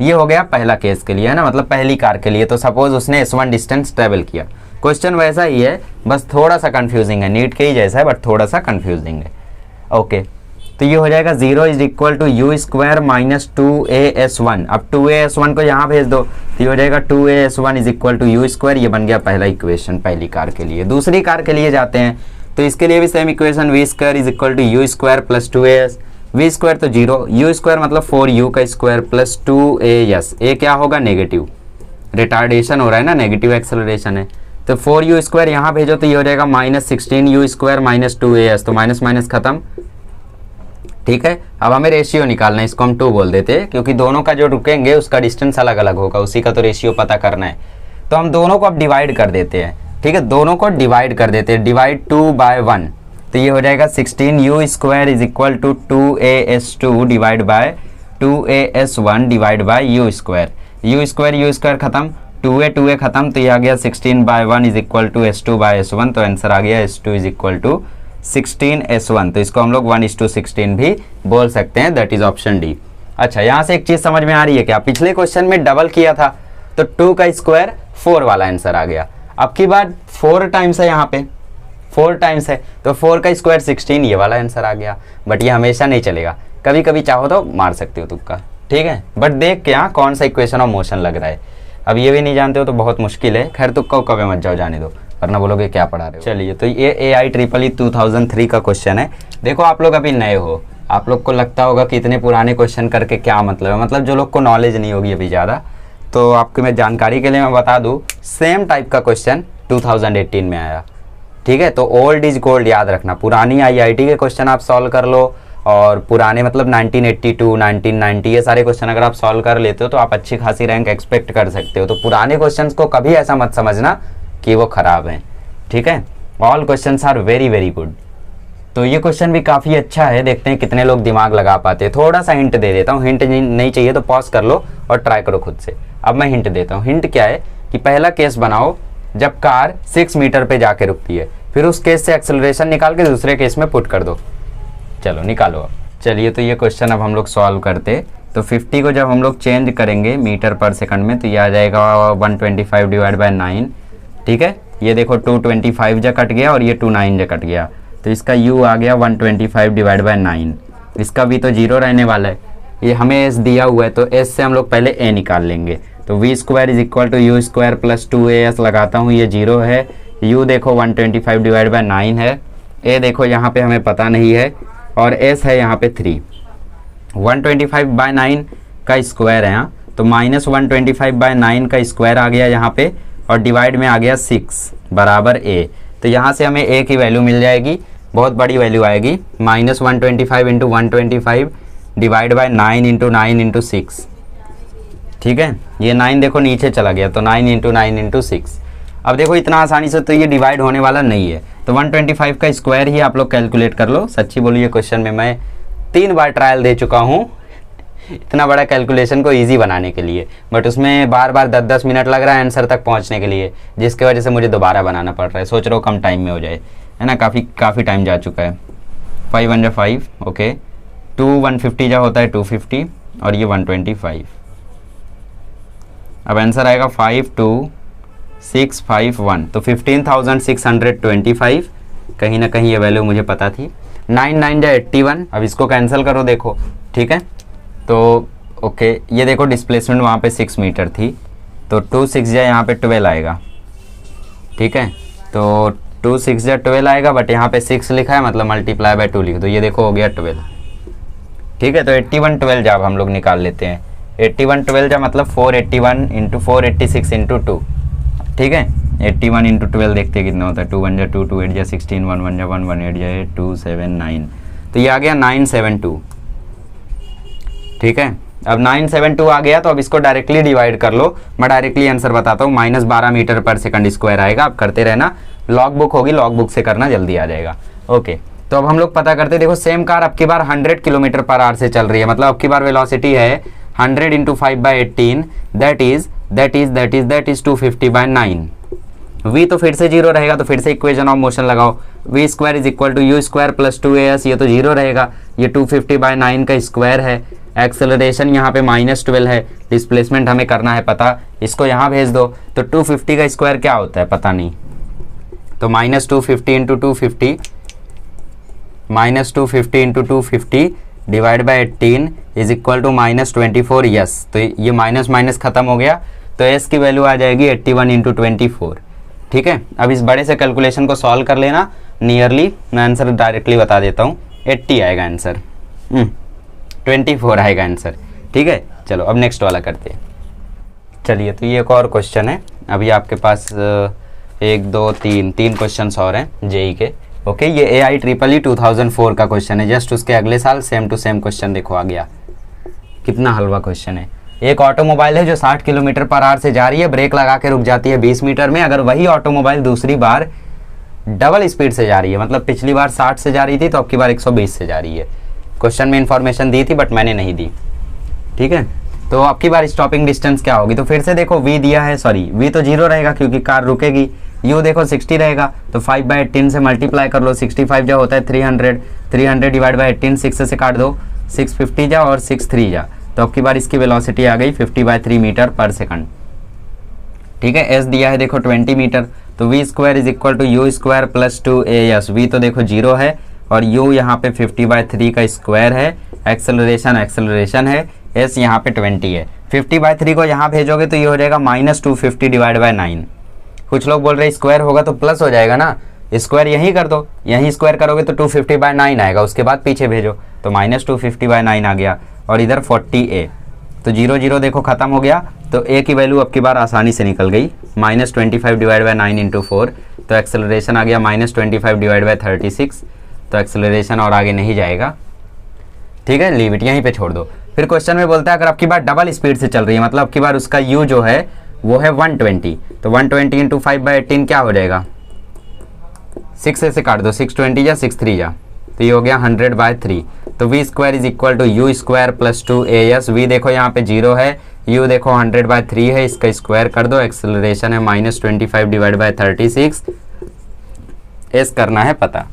Speaker 1: ये हो गया पहला केस के लिए, है ना, मतलब पहली कार के लिए। तो सपोज उसने S1 डिस्टेंस ट्रेवल किया, क्वेश्चन वैसा ही है, बस थोड़ा सा कंफ्यूजिंग है, नीट के ही जैसा है बट थोड़ा सा कंफ्यूजिंग है, ओके। तो ये हो जाएगा 0 is equal to U square minus 2AS1। अब 2AS1 को यहाँ भेज दो, तो ये हो जाएगा 2AS1 is equal to U square. ये बन गया पहला इक्वेशन पहली कार के लिए। दूसरी कार के लिए जाते हैं, तो इसके लिए भी same equation, V square is equal to U square plus 2AS। V square तो 0, U स्क्वायर मतलब 4U का स्क्वायर प्लस 2AS। ए क्या होगा, नेगेटिव, रिटार्डेशन हो रहा है ना, नेगेटिव एक्सेलरेशन है, तो 4U स्क्वायर यहाँ भेजो तो ये हो जाएगा minus 16U square minus 2AS। तो माइनस माइनस खत्म, ठीक है। अब हमें रेशियो निकालना है, इसको हम 2 बोल देते हैं क्योंकि दोनों का जो रुकेंगे उसका डिस्टेंस अलग अलग होगा, उसी का तो रेशियो पता करना है। तो हम दोनों को अब डिवाइड कर देते हैं, ठीक है, दोनों को डिवाइड कर देते हैं, डिवाइड 2/1। तो ये हो जाएगा 16U square is equal to 2AS2 divide by 2AS1 divide by U square. U square खत्म, 2A खत्म, तो ये आ गया 16/1 इज इक्वल टू S2/S1। तो आंसर आ गया S2 is equal to 16S1। तो इसको हम लोग 1:16 भी बोल सकते हैं, दैट इज ऑप्शन डी। अच्छा, यहाँ से एक चीज समझ में आ रही है क्या, पिछले क्वेश्चन में डबल किया था तो 2 का स्क्वायर 4 वाला आंसर आ गया। अब की बार 4 टाइम्स है, यहाँ पे 4 टाइम्स है तो 4 का स्क्वायर 16, ये वाला आंसर आ गया। बट ये हमेशा नहीं चलेगा, कभी कभी चाहो तो मार सकते हो तुक्का, ठीक है। बट देख के कौन सा इक्वेशन ऑफ मोशन लग रहा है, अब ये भी नहीं जानते हो तो बहुत मुश्किल है। खैर तुक्का उक्का पे मत जाओ, जाने दो, वरना बोलोगे क्या पढ़ा रहे हो। चलिए तो ये AIEEE 2003 का क्वेश्चन है। देखो आप लोग अभी नए हो, आप लोग को लगता होगा कि इतने पुराने क्वेश्चन करके क्या मतलब है, मतलब जो लोग को नॉलेज नहीं होगी अभी ज़्यादा, तो आपको मैं जानकारी के लिए मैं बता दूं, सेम टाइप का क्वेश्चन 2018 में आया, ठीक है। तो ओल्ड इज गोल्ड याद रखना, पुरानी IIT के क्वेश्चन आप सॉल्व कर लो, और पुराने मतलब 1982 1990 ये सारे क्वेश्चन अगर आप सॉल्व कर लेते हो तो आप अच्छी खासी रैंक एक्सपेक्ट कर सकते हो। तो पुराने क्वेश्चंस को कभी ऐसा मत समझना कि वो खराब हैं, ठीक है। All questions are very very good. तो ये क्वेश्चन भी काफ़ी अच्छा है, देखते हैं कितने लोग दिमाग लगा पाते हैं। थोड़ा सा हिंट दे देता हूँ, हिंट नहीं चाहिए तो पॉज कर लो और ट्राई करो खुद से। अब मैं हिंट देता हूँ। हिंट क्या है कि पहला केस बनाओ जब कार 6 मीटर पे जाके रुकती है, फिर उस केस से एक्सेलरेशन निकाल के दूसरे केस में पुट कर दो। चलो निकालो अब। चलिए तो ये क्वेश्चन अब हम लोग सॉल्व करते। तो 50 को जब हम लोग चेंज करेंगे मीटर पर सेकंड में तो ये आ जाएगा 125 डिवाइड बाय 9, ठीक है। ये देखो 225 जा कट गया और ये 29 जा कट गया, तो इसका u आ गया 125 डिवाइड बाय 9। इसका भी तो 0 रहने वाला है, ये हमें s दिया हुआ है तो s से हम लोग पहले a निकाल लेंगे। तो v square is equal to U square plus 2as लगाता हूँ, ये 0 है। u देखो 125 डिवाइड बाय 9 है, a देखो यहाँ पे हमें पता नहीं है, और s है यहाँ पे 3। 125 बाय 9 का स्क्वायर है यहाँ, तो माइनस 125 बाय 9 का स्क्वायर आ गया यहाँ पे, और डिवाइड में आ गया 6 बराबर a। तो यहाँ से हमें a की वैल्यू मिल जाएगी, बहुत बड़ी वैल्यू आएगी, minus 125 into 125 divide by 9 into 9 into 6। ठीक है, ये 9 देखो नीचे चला गया, तो 9 इंटू 9 इंटू 6। अब देखो इतना आसानी से तो ये डिवाइड होने वाला नहीं है, तो 125 का स्क्वायर ही आप लोग कैलकुलेट कर लो। सच्ची बोलिए क्वेश्चन में मैं 3 बार ट्रायल दे चुका हूँ इतना बड़ा कैलकुलेशन को इजी बनाने के लिए, बट उसमें बार बार 10-10 मिनट लग रहा है आंसर तक पहुँचने के लिए, जिसकी वजह से मुझे दोबारा बनाना पड़ रहा है। सोच रहा हूँ कम टाइम में हो जाए, है ना, काफ़ी टाइम जा चुका है। 5 1 5, ओके, 2 150 जा होता है 250, और ये 125। अब आंसर आएगा 52651, तो 15,625। कहीं ना कहीं ये वैल्यू मुझे पता थी। 9 9 जा 81, अब इसको कैंसिल करो देखो, ठीक है। तो ओके, ये देखो डिस्प्लेसमेंट वहाँ पे 6 मीटर थी, तो 2 6 जा यहाँ पे 12 आएगा, ठीक है। तो 2 6 जा 12 आएगा, बट यहाँ पे 6 लिखा है, मतलब मल्टीप्लाई बाय 2 लिख दो, ये देखो हो गया 12, ठीक है। तो 81 12 जा अब हम लोग निकाल लेते हैं। 81 12 जा मतलब 481 इंटू 486 इंटू 2, ठीक है। 81 इंटू 12 देखते हैं कितना होता है, 2 1 जा 2, 2 8 जा 16, 1 1 जा 1, 1 8 जा 8, 2 7 9, तो ये आ गया 972, ठीक है। अब 972 आ गया, तो अब इसको डायरेक्टली डिवाइड कर लो। मैं डायरेक्टली आंसर बताता हूँ, minus 12 metre per second square आएगा। आप करते रहना, लॉग बुक होगी, लॉग बुक से करना, जल्दी आ जाएगा। ओके, तो अब हम लोग पता करते, देखो सेम कार अब की बार 100 किलोमीटर पर आवर से चल रही है, मतलब अब की बार वेलोसिटी है 100 into 5/18, that is 250 by 9। v तो फिर से 0 रहेगा, तो फिर से इक्वेशन ऑफ मोशन लगाओ, v square is equal to U square plus 2as, ये तो 0 रहेगा, ये 250 बाय 9 का स्क्वायर है। एक्सेलरेशन यहाँ पे -12 है, डिस्प्लेसमेंट हमें करना है पता, इसको यहाँ भेज दो। तो 250 का स्क्वायर क्या होता है पता नहीं, तो -250 into 250, -250 into 250 divide by 18 is equal to -24 yes. तो ये माइनस माइनस खत्म हो गया, तो एस की वैल्यू आ जाएगी 81 इंटू 24, ठीक है। अब इस बड़े से कैलकुलेशन को सॉल्व कर लेना नियरली, मैं आंसर डायरेक्टली बता देता हूँ, 80 आएगा आंसर, 24 आएगा आंसर, ठीक है। चलो अब नेक्स्ट वाला करते हैं। चलिए, तो ये एक और क्वेश्चन है, अभी आपके पास 1 2 3 क्वेश्चन और हैं जेई के। ओके, ये AIEEE 2004 का क्वेश्चन है, जस्ट उसके अगले साल सेम टू सेम क्वेश्चन देखो आ गया, कितना हलवा क्वेश्चन है। एक ऑटोमोबाइल है जो 60 किलोमीटर पर आवर से जा रही है, ब्रेक लगा के रुक जाती है 20 मीटर में। अगर वही ऑटोमोबाइल दूसरी बार डबल स्पीड से जा रही है, मतलब पिछली बार 60 से जा रही थी तो अब की बार 120 से जा रही है। क्वेश्चन में इंफॉर्मेशन दी थी बट मैंने नहीं दी, ठीक है। तो अब की बार स्टॉपिंग डिस्टेंस क्या होगी, तो फिर से देखो v दिया है, सॉरी v तो 0 रहेगा क्योंकि कार रुकेगी। u देखो 60 रहेगा, तो 5/18 से मल्टीप्लाई कर लो, 65 जा होता है 300 डिवाइड बाई 18, 6 से काट दो, 650 जा और 6 जा, तो अब की बार इसकी वेलोसिटी आ गई 50/3 मीटर पर सेकंड, ठीक है। s दिया है देखो 20 मीटर, तो v square is equal to U square plus 2as। v तो देखो 0 है और u यहाँ पे 50/3 का स्क्वायर है। एक्सेलरेशन है, s यहाँ पे 20 है। 50/3 को यहाँ भेजोगे तो ये हो जाएगा -250 डिवाइड बाय 9। कुछ लोग बोल रहे हैं स्क्वायर होगा तो प्लस हो जाएगा ना, स्क्वायर यहीं कर दो, यहीं स्क्वायर करोगे तो 250/9 आएगा, उसके बाद पीछे भेजो, तो -250/9 आ गया, और इधर 40a, तो 0 0 देखो खत्म हो गया, तो a की वैल्यू अब की बार आसानी से निकल गई, -25 डिवाइड बाय 9 इंटू 4, तो एक्सेलरेशन आ गया -25 डिवाइड बाय 36, तो एक्सेलरेशन और आगे नहीं जाएगा, ठीक है। लीव इट, यहीं पे छोड़ दो। फिर क्वेश्चन में बोलता है अगर आपकी बार डबल स्पीड से चल रही है, मतलब आपकी बार उसका u जो है वो है 120, तो 120 इंटू 5/18 क्या हो जाएगा, 6 से काट दो, 620 जा 6 जा, तो ये हो गया 100/3। तो v square is equal to U square plus 2as। v देखो यहाँ पे 0 है, u देखो 100/3 है, इसका स्क्वायर कर दो, एक्सेलरेशन है -25 डिवाइड बाय 36, s करना है पता,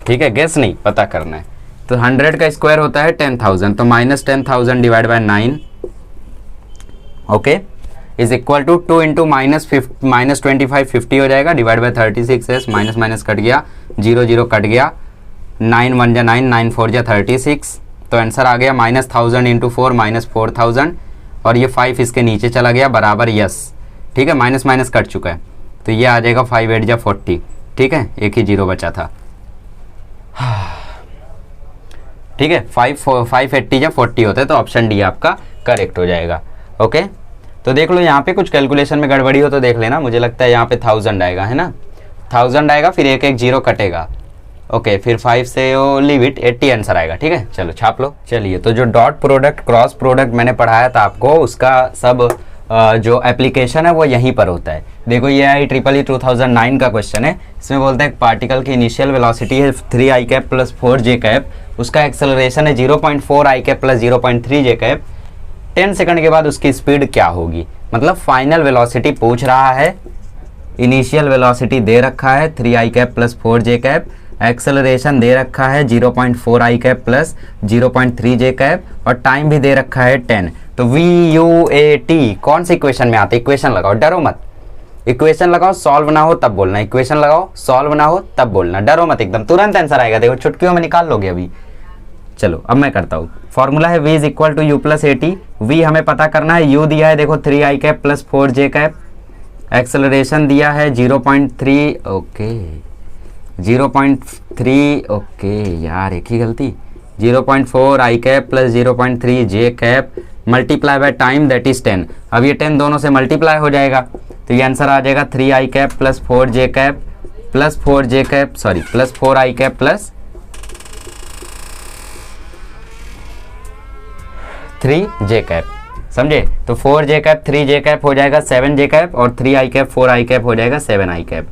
Speaker 1: ठीक है, गेस नहीं पता करना है। तो 100 का स्क्वायर होता है 10,000, तो -10,000 divide by 9, okay, is equal to 2 into -25 50 हो जाएगा, divide by 36s, minus cut गया, जीरो जीरो कट गया, 9 1 जा 9, 9 4 जा 36, तो आंसर आ गया -1000 इंटू 4 -4000, और ये 5 इसके नीचे चला गया बराबर यस। ठीक है, माइनस माइनस कट चुका है, तो ये आ जाएगा 5 8 जा 40। ठीक है, एक ही जीरो बचा था। ठीक है, 580 या 40 होता है, तो ऑप्शन डी आपका करेक्ट हो जाएगा। ओके, तो देख लो यहाँ पे कुछ कैलकुलेशन में गड़बड़ी हो तो देख लेना। मुझे लगता है यहाँ पे 1000 आएगा, है ना, 1000 आएगा, फिर एक एक जीरो कटेगा। ओके, फिर 5 से वो लीव इट, 80 आंसर आएगा। ठीक है, चलो छाप लो। चलिए, तो जो डॉट प्रोडक्ट क्रॉस प्रोडक्ट मैंने पढ़ाया था आपको, उसका सब जो एप्लीकेशन है वो यहीं पर होता है। देखो, ये IEEE 2009 का क्वेश्चन है। इसमें बोलता है पार्टिकल की इनिशियल वेलोसिटी है 3 i cap plus 4 j cap, उसका एक्सेलरेशन है 0.4 i cap plus 0.3 j cap, 10 second के बाद उसकी स्पीड क्या होगी। मतलब फाइनल वेलोसिटी पूछ रहा है, इनिशियल वेलोसिटी दे रखा है 3 i cap plus 4 j cap, acceleration दे रखा है 0.4 i cap plus 0.3 j cap, और टाइम भी दे रखा है 10। तो VUAT कौन सी इक्वेशन में आता है? इक्वेशन लगाओ, डरो मत। इक्वेशन लगाओ, सॉल्व ना हो तब बोलना। इक्वेशन लगाओ, सॉल्व ना हो तब बोलना, डरो मत एकदम, तुरंत आंसर आएगा। देखो, चुटकियों में निकाल लोगे अभी। चलो, अब मैं करता हूँ। फॉर्मूला है V is equal to U plus AT। V हमें पता करना है, U दिया है देखो 3 i cap plus 4 j cap, acceleration दिया है 0.3, ओके 0.3, ओके यार एक ही गलती, 0.4 i cap plus 0.3 j cap multiply by time that is 10। अब ये 10 दोनों से मल्टीप्लाई हो जाएगा, तो ये आंसर आ जाएगा 3 i cap plus 4 j cap plus 4 j cap, sorry plus 4 i cap plus 3 j cap. समझे? तो 4 j कैप 3 j कैप हो जाएगा 7 j कैप, और 3 i कैप 4 i कैप हो जाएगा 7 i कैप।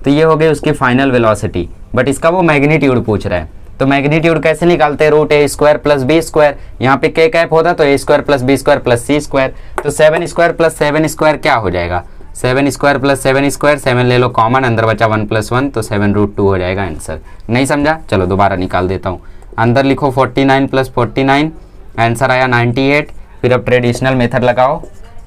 Speaker 1: तो ये हो गई उसकी फाइनल वेलोसिटी, बट इसका वो मैग्नीट्यूड पूछ रहा है। तो मैग्नीट्यूड कैसे निकालते हैं? Root a square plus b square, यहाँ पे k कैप होता तो a square plus b square plus c square, तो 7 स्क्वायर प्लस 7 स्क्वायर क्या हो जाएगा? 7 स्क्वायर प्लस 7 स्क्वायर, 7 ले लो कॉमन, अंदर बचा 1 प्लस 1, तो 7√2 हो जाएगा आंसर। नहीं समझा? चलो दोबारा निकाल देता हूँ। अंदर लिखो 49 प्लस 49, आंसर आया 98। फिर अब ट्रेडिशनल मेथड लगाओ,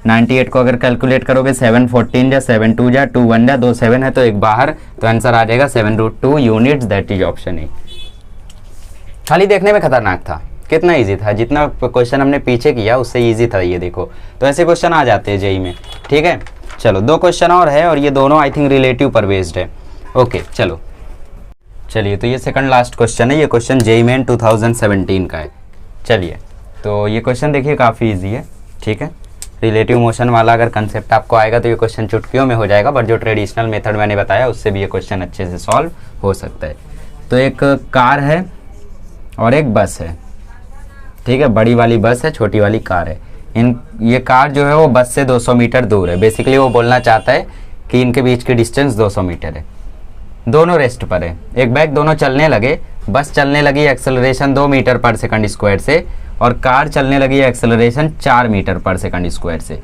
Speaker 1: 98 को अगर कैलकुलेट करोगे 7 14 जा 7 2 जा 2 1 जा 2 7 है तो एक बाहर, तो आंसर आ जाएगा 7√2 units, that is option A. खाली देखने में खतरनाक था, कितना इजी था, जितना क्वेश्चन हमने पीछे किया उससे इजी था ये देखो। तो ऐसे क्वेश्चन आ जाते हैं जेई में। ठीक है, चलो 2 क्वेश्चन और है, और ये दोनों आई थिंक रिलेटिव पर बेस्ड है। ओके चलो, चलिए तो ये सेकंड लास्ट क्वेश्चन है। ये क्वेश्चन जेई मेन 2017 का है। चलिए, तो ये क्वेश्चन देखिए काफ़ी ईजी है। ठीक है, रिलेटिव मोशन वाला अगर कंसेप्ट आपको आएगा तो ये क्वेश्चन चुटकियों में हो जाएगा, बट जो ट्रेडिशनल मेथड मैंने बताया उससे भी ये क्वेश्चन अच्छे से सॉल्व हो सकता है। तो एक कार है और एक बस है। ठीक है, बड़ी वाली बस है, छोटी वाली कार है। ये कार जो है वो बस से 200 मीटर दूर है। बेसिकली वो बोलना चाहता है कि इनके बीच की डिस्टेंस 200 मीटर है। दोनों रेस्ट पर है, एक बैग दोनों चलने लगे। बस चलने लगी acceleration 2 metre per second square से, और कार चलने लगी acceleration 4 metre per second square से।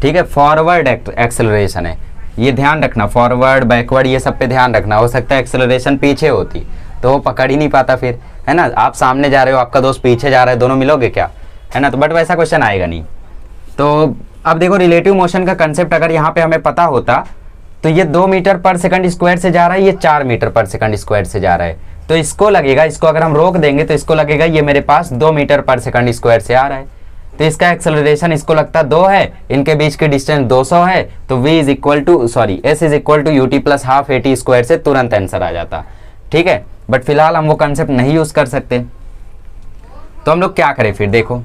Speaker 1: ठीक है, फॉरवर्ड एक्सेलरेशन है, ये ध्यान रखना। फॉरवर्ड बैकवर्ड ये सब पे ध्यान रखना। हो सकता है एक्सेलरेशन पीछे होती तो वो पकड़ ही नहीं पाता फिर, है ना। आप सामने जा रहे हो, आपका दोस्त पीछे जा रहा है, दोनों मिलोगे क्या, है ना। तो बट वैसा क्वेश्चन आएगा नहीं। तो अब देखो, रिलेटिव मोशन का कंसेप्ट अगर यहाँ पे हमें पता होता तो ये 2 मीटर पर सेकंड स्क्वायर से जा रहा है, ये 4 मीटर पर सेकंड स्क्वायर से जा रहा है, तो इसको लगेगा, इसको अगर हम रोक देंगे तो इसको लगेगा ये मेरे पास 2 मीटर पर सेकंड स्क्वायर से आ रहा है, तो इसका एक्सेलरेशन इसको लगता 2 है, इनके बीच की डिस्टेंस 200 है, तो s is equal to ut plus half AT square से तुरंत आंसर आ जाता। ठीक है, बट फिलहाल हम वो कंसेप्ट नहीं यूज कर सकते, तो हम लोग क्या करें फिर? देखो,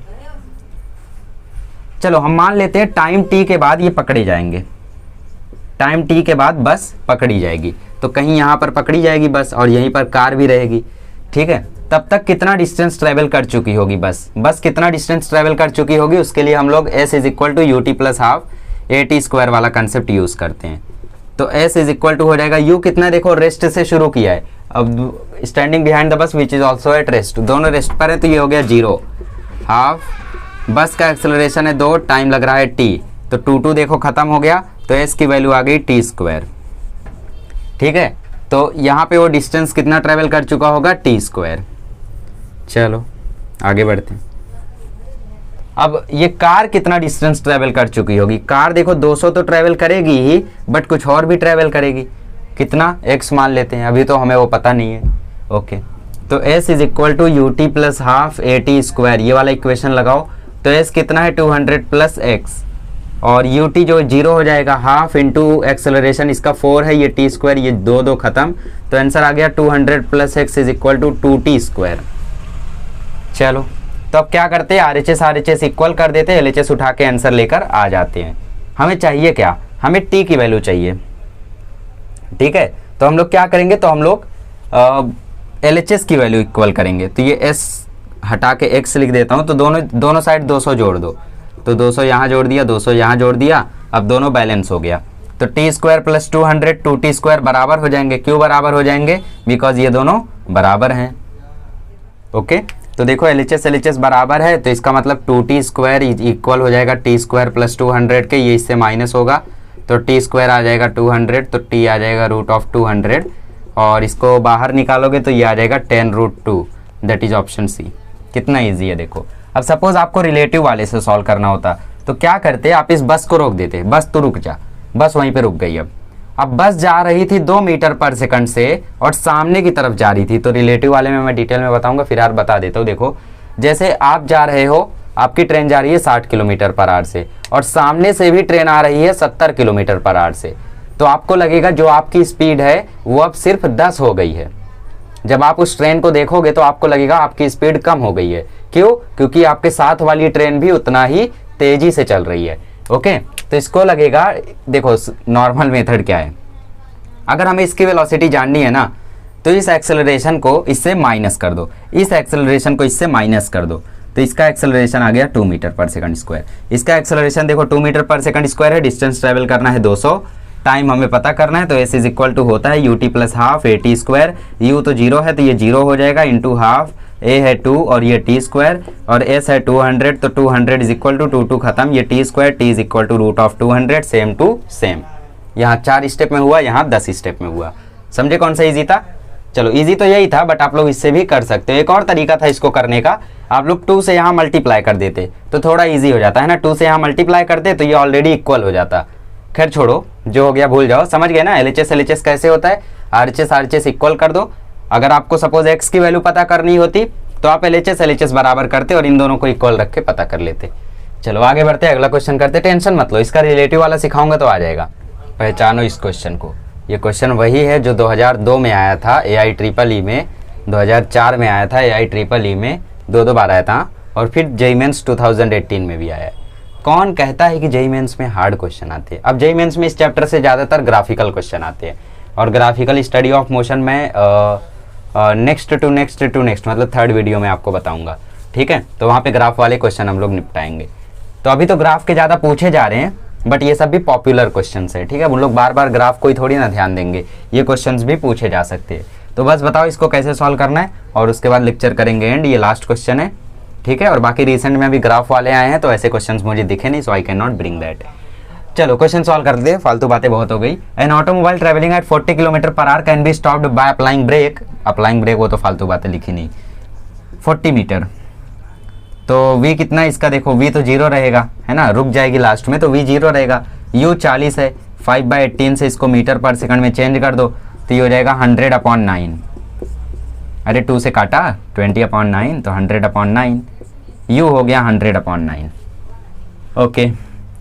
Speaker 1: चलो हम मान लेते हैं टाइम t के बाद ये पकड़े जाएंगे। टाइम t के बाद बस पकड़ी जाएगी, तो कहीं यहाँ पर पकड़ी जाएगी बस, और यहीं पर कार भी रहेगी। ठीक है, तब तक कितना डिस्टेंस ट्रेवल कर चुकी होगी बस कितना डिस्टेंस ट्रेवल कर चुकी होगी, उसके लिए हम लोग s is equal to ut plus half AT square वाला कंसेप्ट यूज करते हैं। तो s इज इक्वल टू हो जाएगा u कितना, देखो रेस्ट से शुरू किया है, अब standing behind the bus which is also at rest, दोनों रेस्ट पर है, तो ये हो गया 0 हाफ। बस का एक्सेलरेशन है 2, टाइम लग रहा है t, तो 2 देखो खत्म हो गया, तो s की वैल्यू आ गई t स्क्वायर। ठीक है, तो यहाँ पे वो डिस्टेंस कितना ट्रेवल कर चुका होगा, t स्क्वायर। चलो आगे बढ़ते हैं। अब ये कार कितना डिस्टेंस ट्रेवल कर चुकी होगी? कार देखो 200 तो ट्रेवल करेगी ही, बट कुछ और भी ट्रेवल करेगी। कितना x मान लेते हैं, अभी तो हमें वो पता नहीं है। ओके, तो s is equal to U T plus half A T square, ये वाला इक्वेशन लगाओ। तो s कितना है 200 प्लस x, और यू टी जो 0 हो जाएगा, हाफ इंटू एक्सेलरेशन इसका 4 है, ये टी स्क्वायर, ये दो दो खत्म, तो आंसर आ गया 200 plus X is equal to 2t square. चलो, तो अब क्या करते हैं, RHS इक्वल कर देते हैं, LHS उठा के आंसर लेकर आ जाते हैं। हमें चाहिए क्या, हमें t की वैल्यू चाहिए, ठीक है। तो हम लोग क्या करेंगे, तो हम लोग LHS की वैल्यू इक्वल करेंगे। तो ये s हटा के x लिख देता हूँ, तो दोनों साइड 200 जोड़ दो, तो 200 यहाँ जोड़ दिया, 200 यहाँ जोड़ दिया, अब दोनों बैलेंस हो गया। तो T square plus 200 2t square बराबर हो जाएंगे। क्यों बराबर हो जाएंगे, बिकॉज ये दोनों बराबर हैं। ओके, तो देखो LHS बराबर है, तो इसका मतलब 2t स्क्वायर इक्वल हो जाएगा टी स्क्वायर प्लस 200 के, ये इससे माइनस होगा, तो टी स्क्वायर आ जाएगा 200, तो t आ जाएगा √200, और इसको बाहर निकालोगे तो ये आ जाएगा 10√2, दैट इज ऑप्शन सी। कितना ईजी है देखो। अब सपोज आपको रिलेटिव वाले से सॉल्व करना होता, तो क्या करते, आप इस बस को रोक देते, बस तो रुक जा, बस वहीं पे रुक गई। अब बस जा रही थी 2 मीटर पर सेकंड से और सामने की तरफ जा रही थी, तो रिलेटिव वाले में मैं डिटेल में बताऊंगा, फिर यार बता देता हूँ। देखो, जैसे आप जा रहे हो, आपकी ट्रेन जा रही है 60 किलोमीटर पर आवर से, और सामने से भी ट्रेन आ रही है 70 किलोमीटर पर आवर से, तो आपको लगेगा जो आपकी स्पीड है वो अब सिर्फ 10 हो गई है। जब आप उस ट्रेन को देखोगे तो आपको लगेगा आपकी स्पीड कम हो गई है। क्यों, क्योंकि आपके साथ वाली ट्रेन भी उतना ही तेजी से चल रही है। ओके, तो इसको लगेगा, देखो नॉर्मल मेथड क्या है, अगर हमें इसकी वेलोसिटी जाननी है ना, तो इस एक्सेलरेशन को इससे माइनस कर दो, इस एक्सेलरेशन को इससे माइनस कर दो, तो इसका एक्सेलरेशन आ गया 2 मीटर पर सेकंड स्क्वायर। इसका एक्सेलरेशन देखो 2 मीटर पर सेकंड स्क्वायर है, डिस्टेंस ट्रेवल करना है 200, टाइम हमें पता करना है, तो s इज इक्वल टू होता है you T plus half A T square. You तो 0 है, तो ये 0 हो जाएगा, इंटू हाफ, a है 2 और ये t स्क्वायर, और s है 200, तो 200 इज इक्वल टू 2 खत्म, ये t square, t is equal to √200, same to same. यहाँ 4 स्टेप में हुआ, यहाँ 10 स्टेप में हुआ। समझे कौन सा ईजी था? चलो, ईजी तो यही था, बट आप लोग इससे भी कर सकते हो। एक और तरीका था इसको करने का, आप लोग 2 से यहाँ मल्टीप्लाई कर देते तो थोड़ा ईजी हो जाता है ना। 2 से यहाँ मल्टीप्लाई करते तो ये ऑलरेडी इक्वल हो जाता। खैर छोड़ो, जो हो गया भूल जाओ, समझ गए ना LHS कैसे होता है। RHS इक्वल कर दो। अगर आपको सपोज x की वैल्यू पता करनी होती तो आप LHS बराबर करते और इन दोनों को इक्वल रख के पता कर लेते। चलो आगे बढ़ते, अगला क्वेश्चन करते। टेंशन मत लो, इसका रिलेटिव वाला सिखाऊंगा तो आ जाएगा। पहचानो इस क्वेश्चन को। ये क्वेश्चन वही है जो 2002 में आया था AIEEE में, 2004 में आया था AIEEE में, 2 बार आया था, और फिर JEE Mains 2018 में भी आया है। कौन कहता है कि JEE Mains में हार्ड क्वेश्चन आते हैं? अब JEE Mains में इस चैप्टर से ज़्यादातर ग्राफिकल क्वेश्चन आते हैं, और ग्राफिकल स्टडी ऑफ मोशन में नेक्स्ट टू नेक्स्ट मतलब 3rd वीडियो में आपको बताऊंगा, ठीक है। तो वहाँ पे ग्राफ वाले क्वेश्चन हम लोग निपटाएंगे। तो अभी तो ग्राफ के ज़्यादा पूछे जा रहे हैं, बट ये सब भी पॉपुलर क्वेश्चन है, ठीक है। उन लोग बार बार ग्राफ को ही थोड़ी ना ध्यान देंगे, ये क्वेश्चंस भी पूछे जा सकते हैं। तो बस बताओ इसको कैसे सॉल्व करना है, और उसके बाद लेक्चर करेंगे एंड। ये लास्ट क्वेश्चन है, ठीक है। और बाकी रिसेंट में भी ग्राफ वाले आए हैं, तो ऐसे क्वेश्चंस मुझे दिखे नहीं, so I can not bring that. चलो क्वेश्चन सॉल्व कर दे, फालतू बातें बहुत हो गई। An automobile travelling at 40 kilometre per hour can be stopped by applying brake. Applying brake वो तो फालतू बातें लिखी नहीं। 40 मीटर, तो v कितना इसका देखो, v तो 0 रहेगा, है ना, रुक जाएगी लास्ट में, तो v 0 रहेगा। u 40 है, 5/18 से इसको मीटर पर सेकंड में चेंज कर दो, तो ये हो जाएगा 100/9। अरे 2 से काटा, 20/9, तो 100/9, u हो गया 100/9। ओके,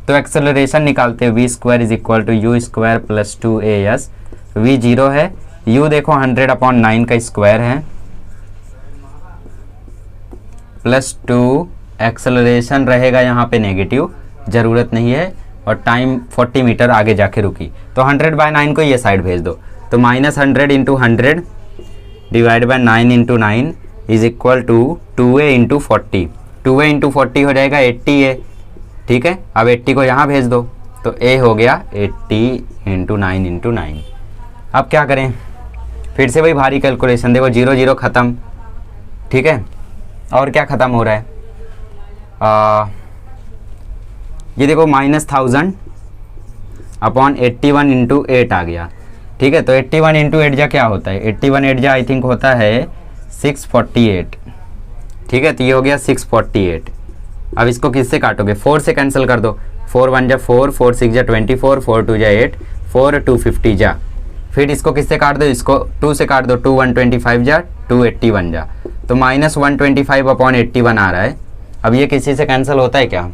Speaker 1: तो एक्सेलरेशन निकालते हैं, v square is equal to U square plus 2as। v 0 है, u देखो 100/9 का स्क्वायर है, प्लस 2, एक्सेलरेशन रहेगा यहाँ पे नेगेटिव, ज़रूरत नहीं है, और टाइम 40 मीटर आगे जाके रुकी, तो 100/9 को ये साइड भेज दो, तो -100 × 100 divide by 9 × 9 is equal to 2a × 40। 2a × 40 हो जाएगा 80a, ठीक है। अब 80 को यहाँ भेज दो, तो a हो गया 80 × 9 × 9। अब क्या करें, फिर से वही भारी कैलकुलेशन, देखो 0 0 ख़त्म, ठीक है। और क्या ख़त्म हो रहा है, ये देखो -1000/81 × 8 आ गया, ठीक है। तो 81 × 8 जा क्या होता है, 81 8 जा आई थिंक होता है 648, ठीक है। तो ये हो गया 648। अब इसको किससे काटोगे, 4 से कैंसिल कर दो, 4 1 जा 4, 4 6 जा 24, 4 2 जा 8, 4 2 50 जा फिर इसको किससे काट दो, इसको 2 से काट दो, 2 125 जा, 281 जा, तो -125/81 आ रहा है। अब ये किसी से कैंसिल होता है क्या?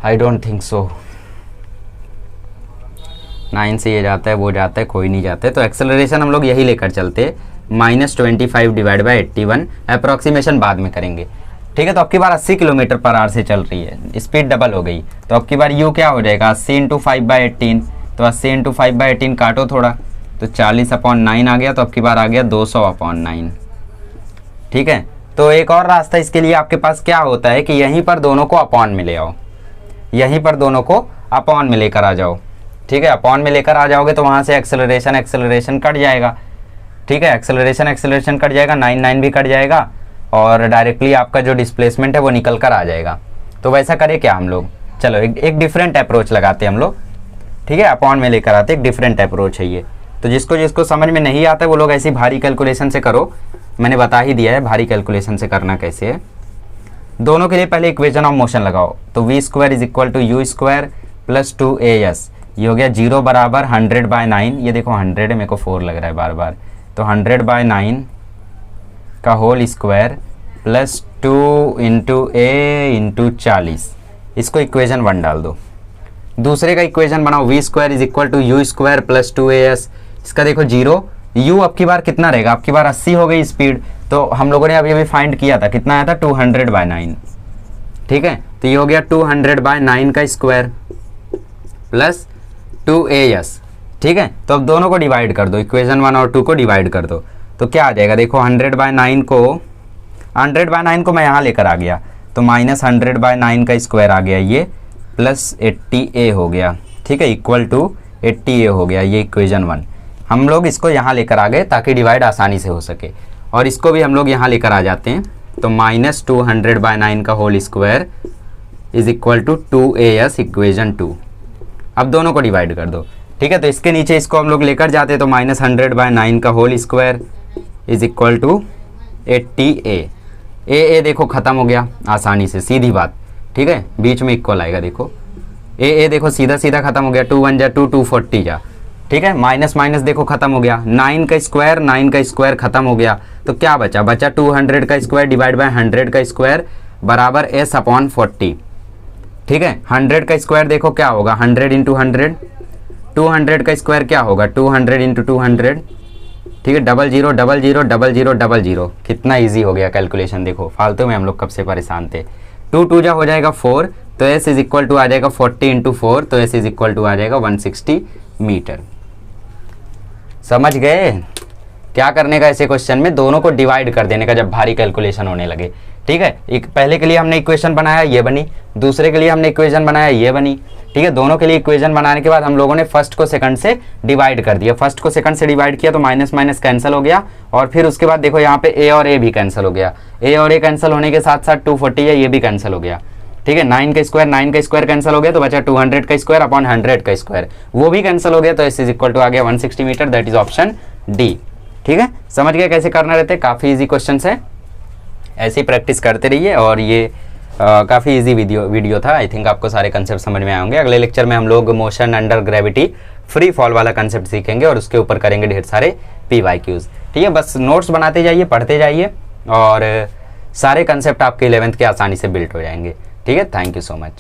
Speaker 1: I don't think so. 9 से ये जाता है, वो जाता है, कोई नहीं जाता है, तो एक्सेलरेशन हम लोग यही लेकर चलते, -25 डिवाइड बाई 81। अप्रॉक्सीमेशन बाद में करेंगे, ठीक है। तो अब की बार 80 किलोमीटर पर आवर से चल रही है, स्पीड डबल हो गई, तो अब की बार यू क्या हो जाएगा, 80 × 5/18, तो 80 × 5/18 काटो थोड़ा, तो 40/9 आ गया, तो अब की बार आ गया 200/9, ठीक है। तो एक और रास्ता इसके लिए आपके पास क्या होता है कि यहीं पर दोनों को अपॉन में ले आओ, यहीं पर दोनों को अपॉन में लेकर आ जाओ, ठीक है। अपॉन में लेकर आ जाओगे तो वहाँ से एक्सेलरेशन कट जाएगा, ठीक है। एक्सेलरेशन कट जाएगा, 9 भी कट जाएगा, और डायरेक्टली आपका जो डिस्प्लेसमेंट है वो निकल कर आ जाएगा। तो वैसा करें क्या हम लोग, चलो एक डिफरेंट अप्रोच लगाते हैं हम लोग, ठीक है। अपॉन में लेकर आते, एक डिफरेंट अप्रोच है ये। तो जिसको समझ में नहीं आता है वो लोग ऐसी भारी कैलकुलेशन से करो, मैंने बता ही दिया है भारी कैलकुलेशन से करना कैसे है। दोनों के लिए पहले इक्वेशन ऑफ मोशन लगाओ, तो v² = u² + 2as, ये हो गया 0 बराबर 100/9, ये देखो 100 है, मेरे को 4 लग रहा है बार बार, तो 100/9 का होल स्क्वायर प्लस 2 × a × 40, इसको इक्वेशन 1 डाल दो। दूसरे का इक्वेशन बनाओ, v² = u² + 2as, इसका देखो 0, u अब की बार कितना रहेगा, अब की बार 80 हो गई स्पीड, तो हम लोगों ने अभी फाइंड किया था, कितना आया था 200/9, ठीक है। तो ये हो गया 200/9 का स्क्वायर प्लस 2as, ठीक है। तो अब दोनों को डिवाइड कर दो, इक्वेशन 1 और 2 को डिवाइड कर दो, तो क्या आ जाएगा, देखो 100/9 को मैं यहाँ लेकर आ गया, तो -100/9 का स्क्वायर आ गया ये, प्लस 80a हो गया, ठीक है, इक्वल टू 80a हो गया, ये इक्वेशन 1। हम लोग इसको यहाँ लेकर आ गए ताकि डिवाइड आसानी से हो सके, और इसको भी हम लोग यहाँ लेकर आ जाते हैं, तो -200/9 का होल स्क्वायर = 2as, इक्वेशन 2। अब दोनों को डिवाइड कर दो, ठीक है। तो इसके नीचे इसको हम लोग लेकर जाते हैं, तो -100/9 का होल स्क्वायर = 80a। ए देखो ख़त्म हो गया आसानी से, सीधी बात, ठीक है, बीच में इक्वल आएगा, देखो ए देखो सीधा ख़त्म हो गया, 2 1 जा 2, 240 जा, ठीक है। माइनस देखो ख़त्म हो गया, 9 का स्क्वायर ख़त्म हो गया, तो क्या बचा 200 का स्क्वायर डिवाइड बाय 100 का स्क्वायर बराबर s/40, ठीक है। 100 का स्क्वायर देखो क्या होगा, 100 × 100, 200 का स्क्वायर क्या होगा, 200 × 200, ठीक है। 00 00 00 00, कितना इजी हो गया कैलकुलेशन, देखो फालतू में हम लोग कब से परेशान थे। 2 2 जा हो जाएगा 4, तो s = आ जाएगा 40 × 4, तो s = आ जाएगा 160 मीटर। समझ गए क्या करने का ऐसे क्वेश्चन में, दोनों को डिवाइड कर देने का जब भारी कैलकुलेशन होने लगे, ठीक है। एक पहले के लिए हमने इक्वेशन बनाया, ये बनी, दूसरे के लिए हमने इक्वेशन बनाया, ये बनी, ठीक है। दोनों के लिए इक्वेशन बनाने के बाद हम लोगों ने फर्स्ट को सेकंड से डिवाइड कर दिया, फर्स्ट को सेकंड से डिवाइड किया तो माइनस कैंसिल हो गया, और फिर उसके बाद देखो यहाँ पे a और a भी कैंसिल हो गया, a और a कैंसिल होने के साथ साथ 240 है, ये भी कैंसिल हो गया, ठीक है। 9 का स्क्वायर कैंसिल हो गया, तो बचा 200 का स्क्वायर अपॉन 100 का स्क्वायर, वो भी कैंसिल हो गया, तो s = आ गया 160 metre, that is option D, ठीक है। समझ गए कैसे करना रहते, काफ़ी इजी क्वेश्चन है, ऐसे ही प्रैक्टिस करते रहिए। और ये काफ़ी इजी वीडियो था, आई थिंक आपको सारे कंसेप्ट समझ में आए होंगे। अगले लेक्चर में हम लोग motion under gravity free fall वाला कंसेप्ट सीखेंगे, और उसके ऊपर करेंगे ढेर सारे PYQs, ठीक है। बस नोट्स बनाते जाइए, पढ़ते जाइए, और सारे कंसेप्ट आपके 11th के आसानी से बिल्ट हो जाएंगे, ठीक है। Thank you so much.